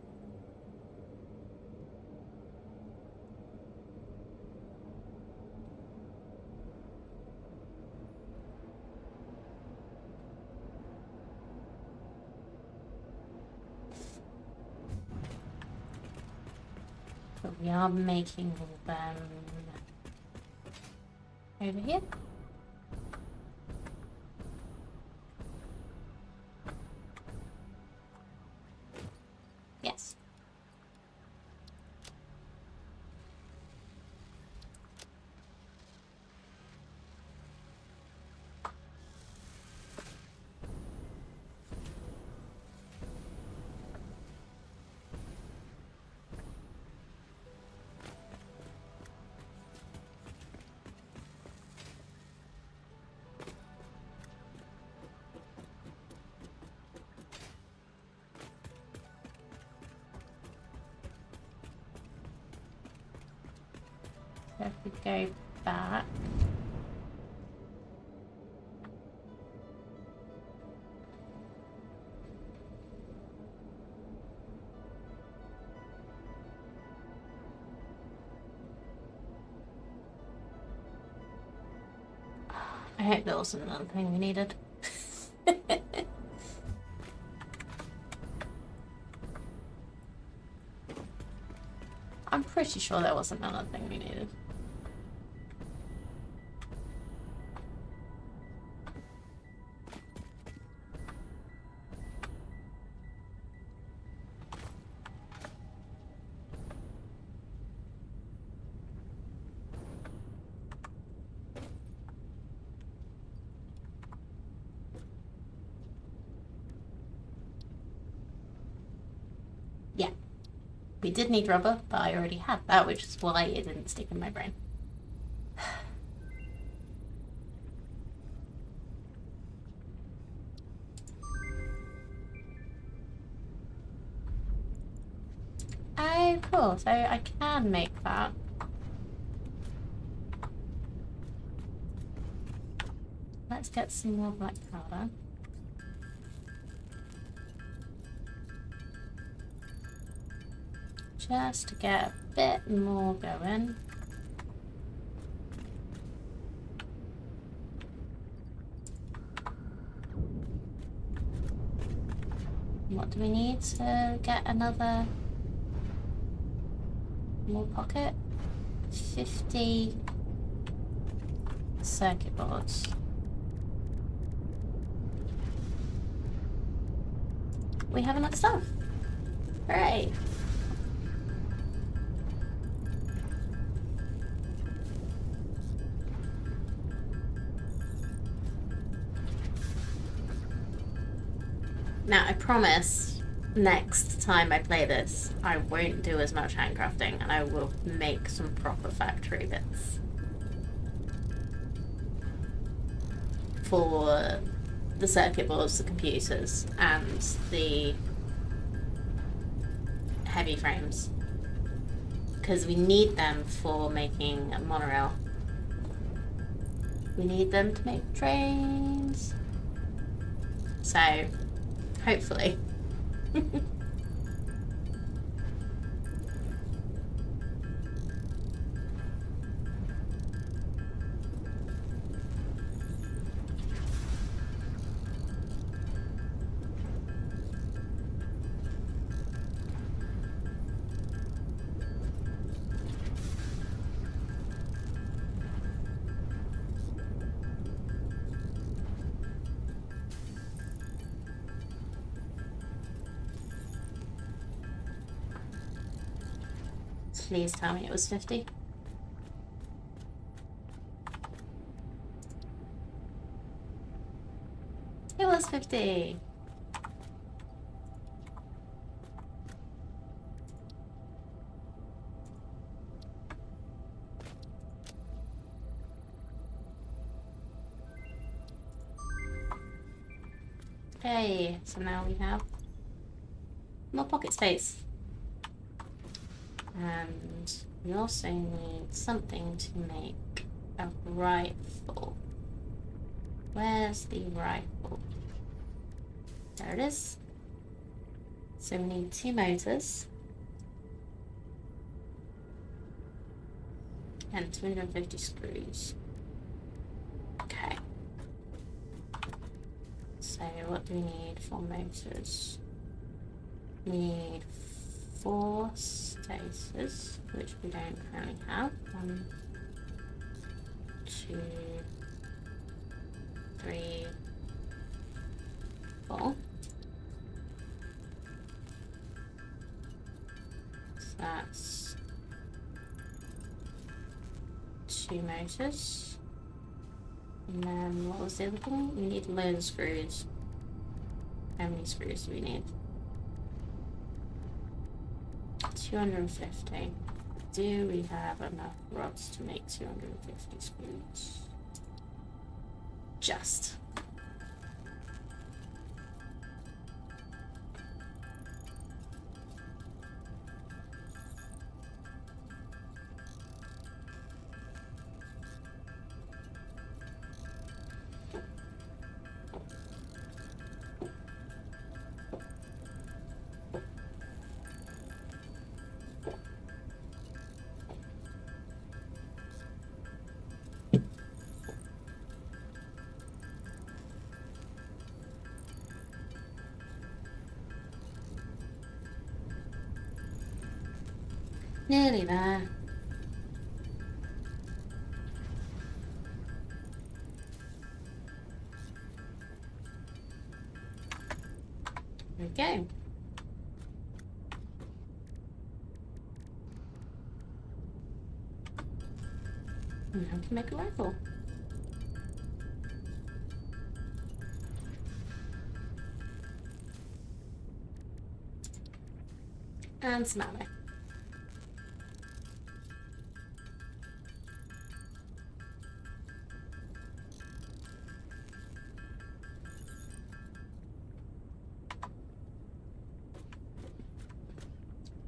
But we are making them over here. Yes. So if we go back, I hope there wasn't another thing we needed. I'm pretty sure there wasn't another thing we needed. Yeah. We did need rubber, but I already had that, which is why it didn't stick in my brain. Oh, cool. So I can make that. Let's get some more black powder. Just to get a bit more going. What do we need to get another more pocket? 50 circuit boards. We have enough stuff. Hooray! Now, I promise next time I play this, I won't do as much handcrafting and I will make some proper factory bits. For the circuit boards, the computers, and the heavy frames. Because we need them for making a monorail. We need them to make trains. So, hopefully. Please tell me it was 50. It was 50. Okay, so now we have more pocket space. And we also need something to make a rifle. Where's the rifle? There it is. So we need 2 motors and 250 screws. Okay. So what do we need for motors? We need 4 stators, which we don't currently have. 1, 2, 3, 4. So that's 2 motors. And then what was the other thing? We need loads of screws. How many screws do we need? 250. Do we have enough rods to make 250 screws? Just. Nearly there. There we go. Now we can make a rifle. And some ammo.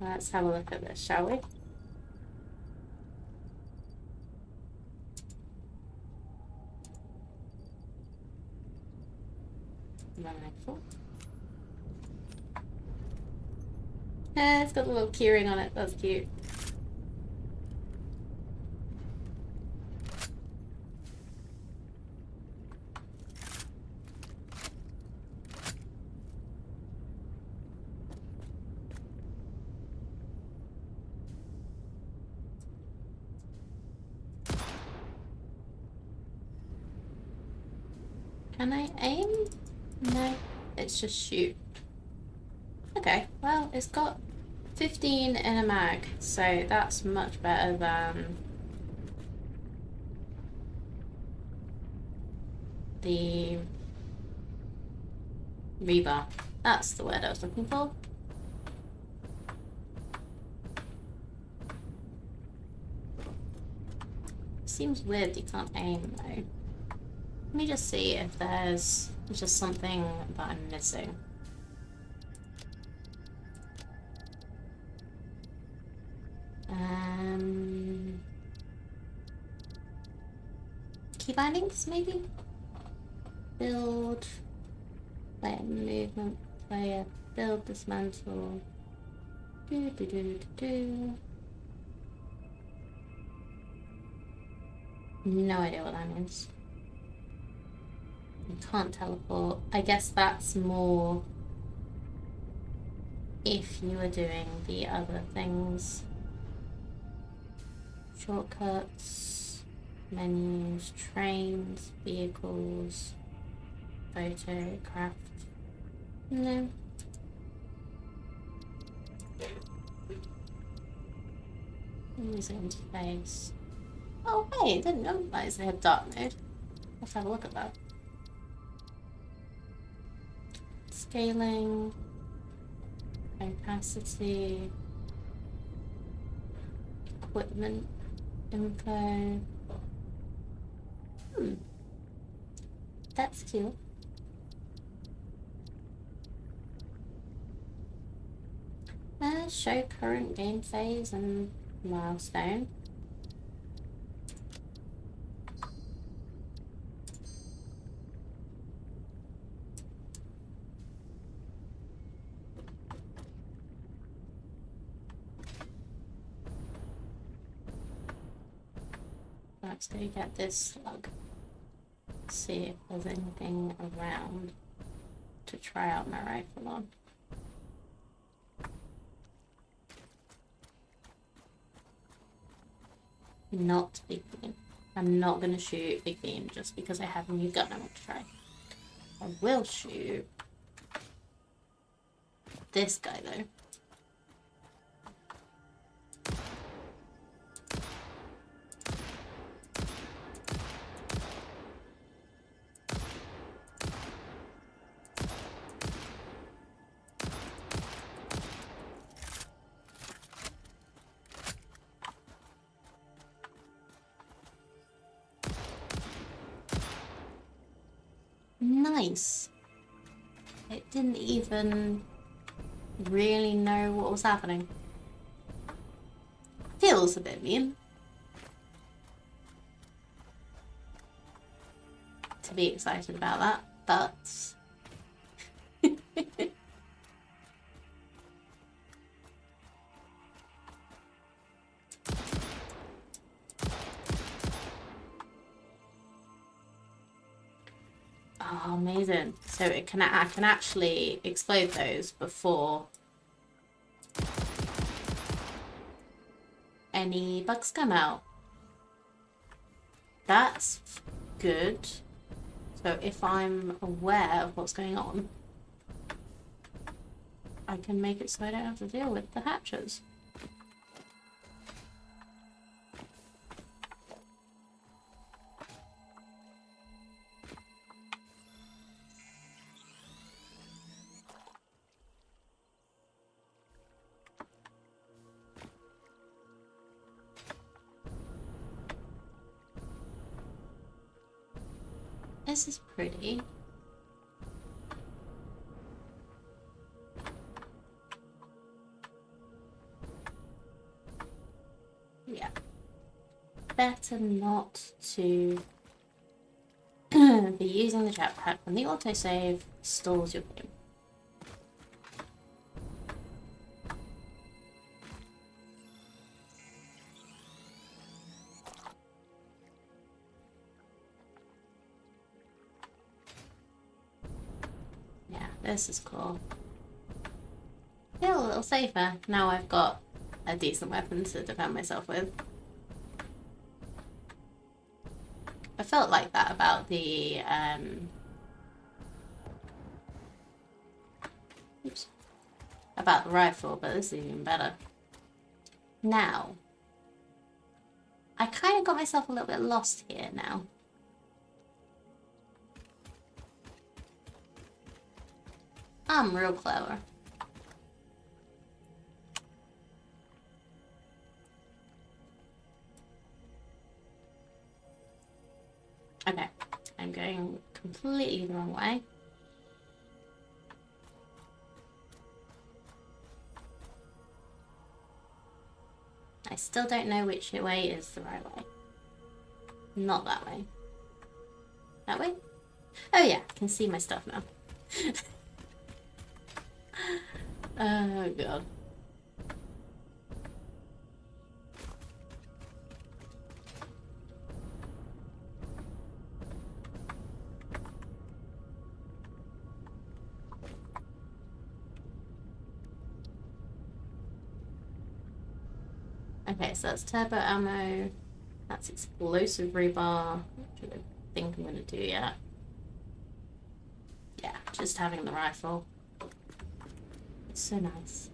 Let's have a look at this, shall we? Rifle. It's got a little keyring on it. That's cute. Can I aim? No, it's just shoot. Okay, well, it's got 15 in a mag, so that's much better than the rebar. That's the word I was looking for. Seems weird you can't aim though. Let me just see if there's just something that I'm missing. key bindings, maybe? Build, player movement, player, build, dismantle. Do. No idea what that means. You can't teleport. I guess that's more if you were doing the other things. Shortcuts, menus, trains, vehicles, photo, craft. No. User interface. Oh, hey, I didn't realize they had dark mode. Let's have a look at that. Scaling, opacity, equipment info. That's cute. Show current game phase and milestone. Let's go get this slug. See if there's anything around to try out my rifle on. Not big beam. I'm not going to shoot big beam just because I have a new gun I want to try. I will shoot this guy though. Nice. It didn't even really know what was happening. Feels a bit mean to be excited about that, but oh, amazing. So I can actually explode those before any bugs come out. That's good. So if I'm aware of what's going on, I can make it so I don't have to deal with the hatches. This is pretty. Yeah. Better not to be using the jetpack when the autosave stalls your game. Yeah, this is cool. Feel a little safer now I've got a decent weapon to defend myself with. I felt like that about the about the rifle, but this is even better. Now, I kind of got myself a little bit lost here now. I'm real clever. Okay, I'm going completely the wrong way. I still don't know which way is the right way. Not that way. That way? Oh yeah, I can see my stuff now. Oh god. Okay, so that's turbo ammo. That's explosive rebar. Which I don't think I'm gonna do yet. Yeah, just having the rifle. It's so nice.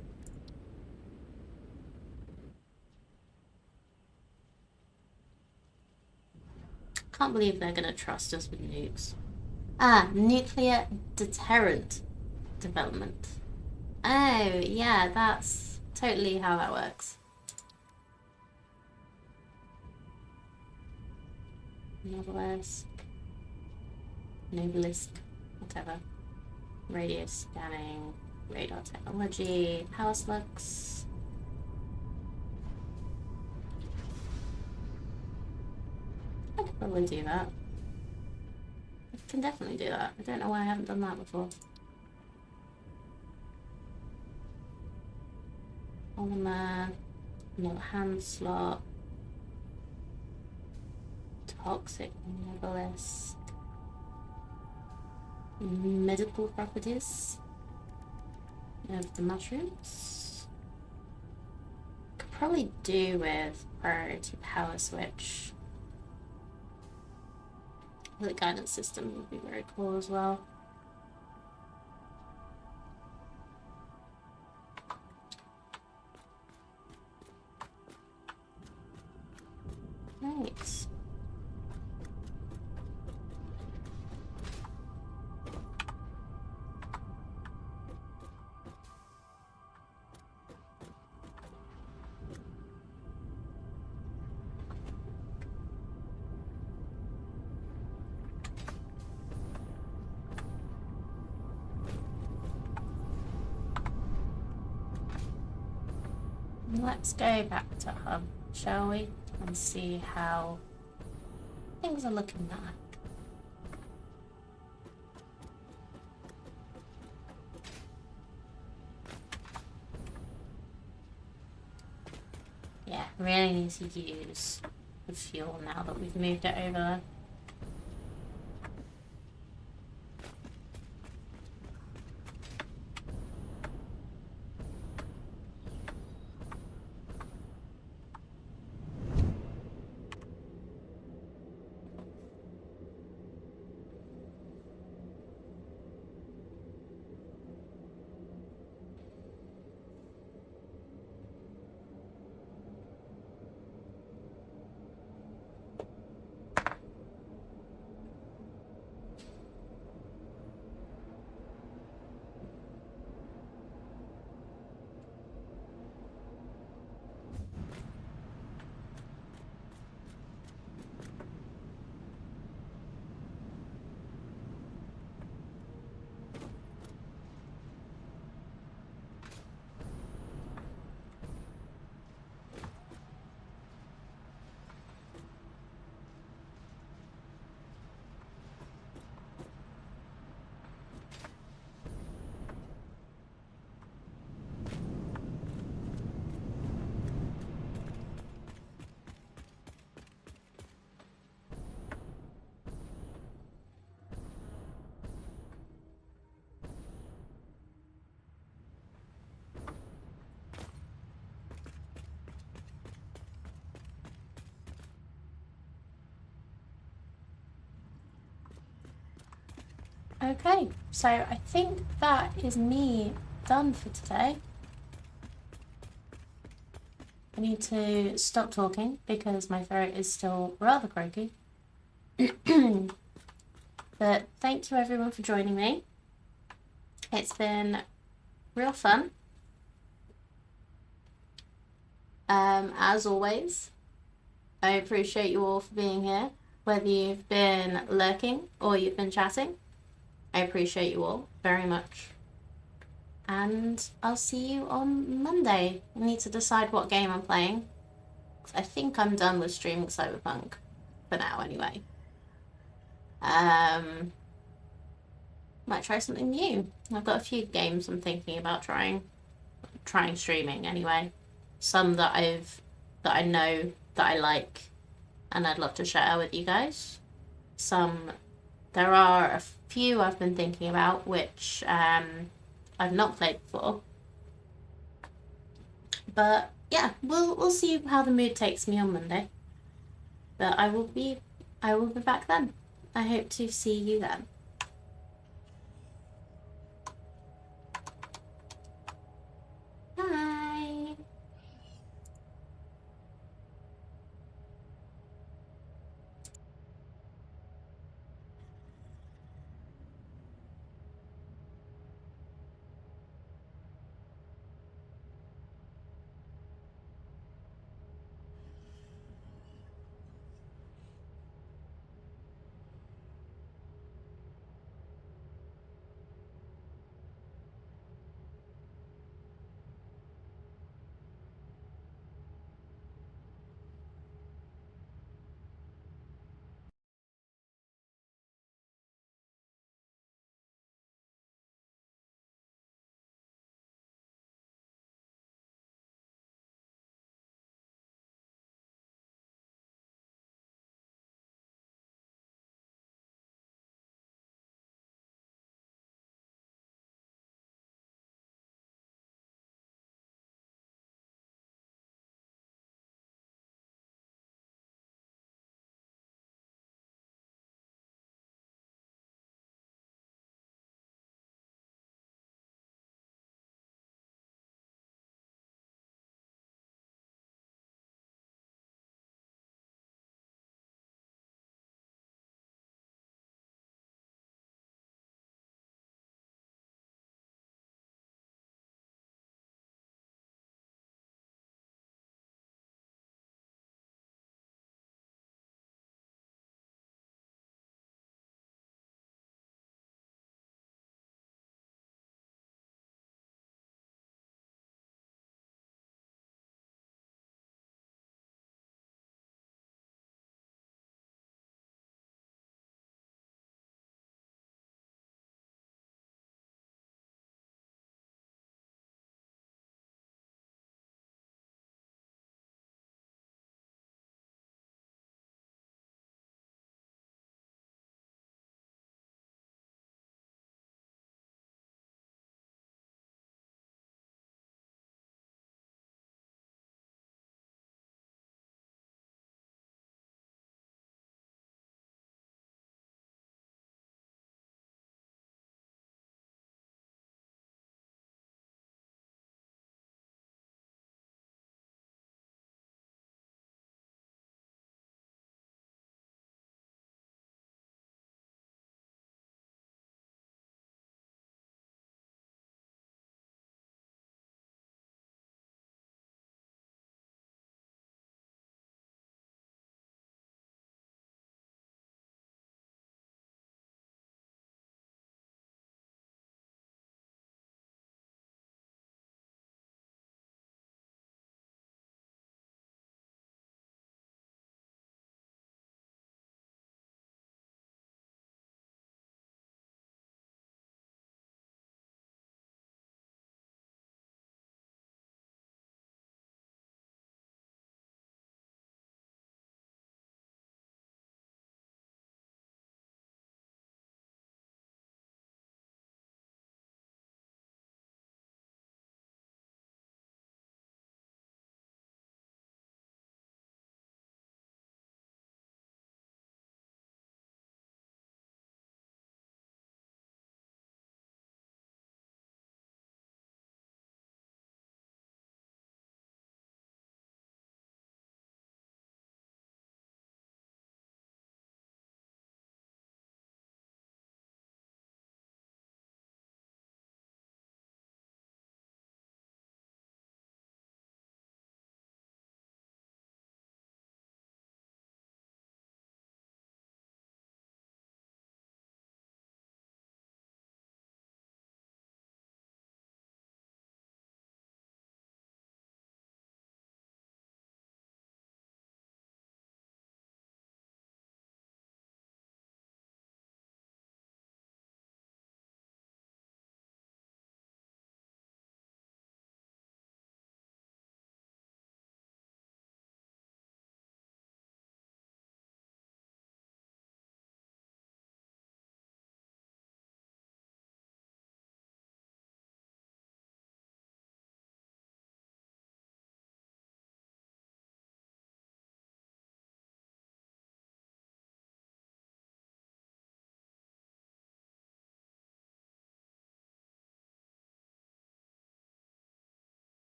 Can't believe they're gonna trust us with nukes. Ah, nuclear deterrent development. Oh, yeah, that's totally how that works. Novelist, Novelist, whatever. Radio scanning, radar technology, power slugs. I could probably do that. I can definitely do that. I don't know why I haven't done that before. Polymer, another hand slot. Toxic Novelist. Medical properties of the mushrooms. Could probably do with priority power switch. The guidance system would be very cool as well. Right. Let's go back to hub, shall we? And see how things are looking like. Yeah, really need to use the fuel now that we've moved it over. Okay, so I think that is me done for today. I need to stop talking because my throat is still rather croaky. But thank you everyone for joining me. It's been real fun. As always, I appreciate you all for being here, whether you've been lurking or you've been chatting. I appreciate you all very much. And I'll see you on Monday. I need to decide what game I'm playing. I think I'm done with streaming Cyberpunk. For now, anyway. Might try something new. I've got a few games I'm thinking about trying streaming anyway. Some that I know that I like and I'd love to share with you guys. There are a few I've been thinking about which I've not played before. But yeah, we'll see how the mood takes me on Monday. But I will be back then. I hope to see you then.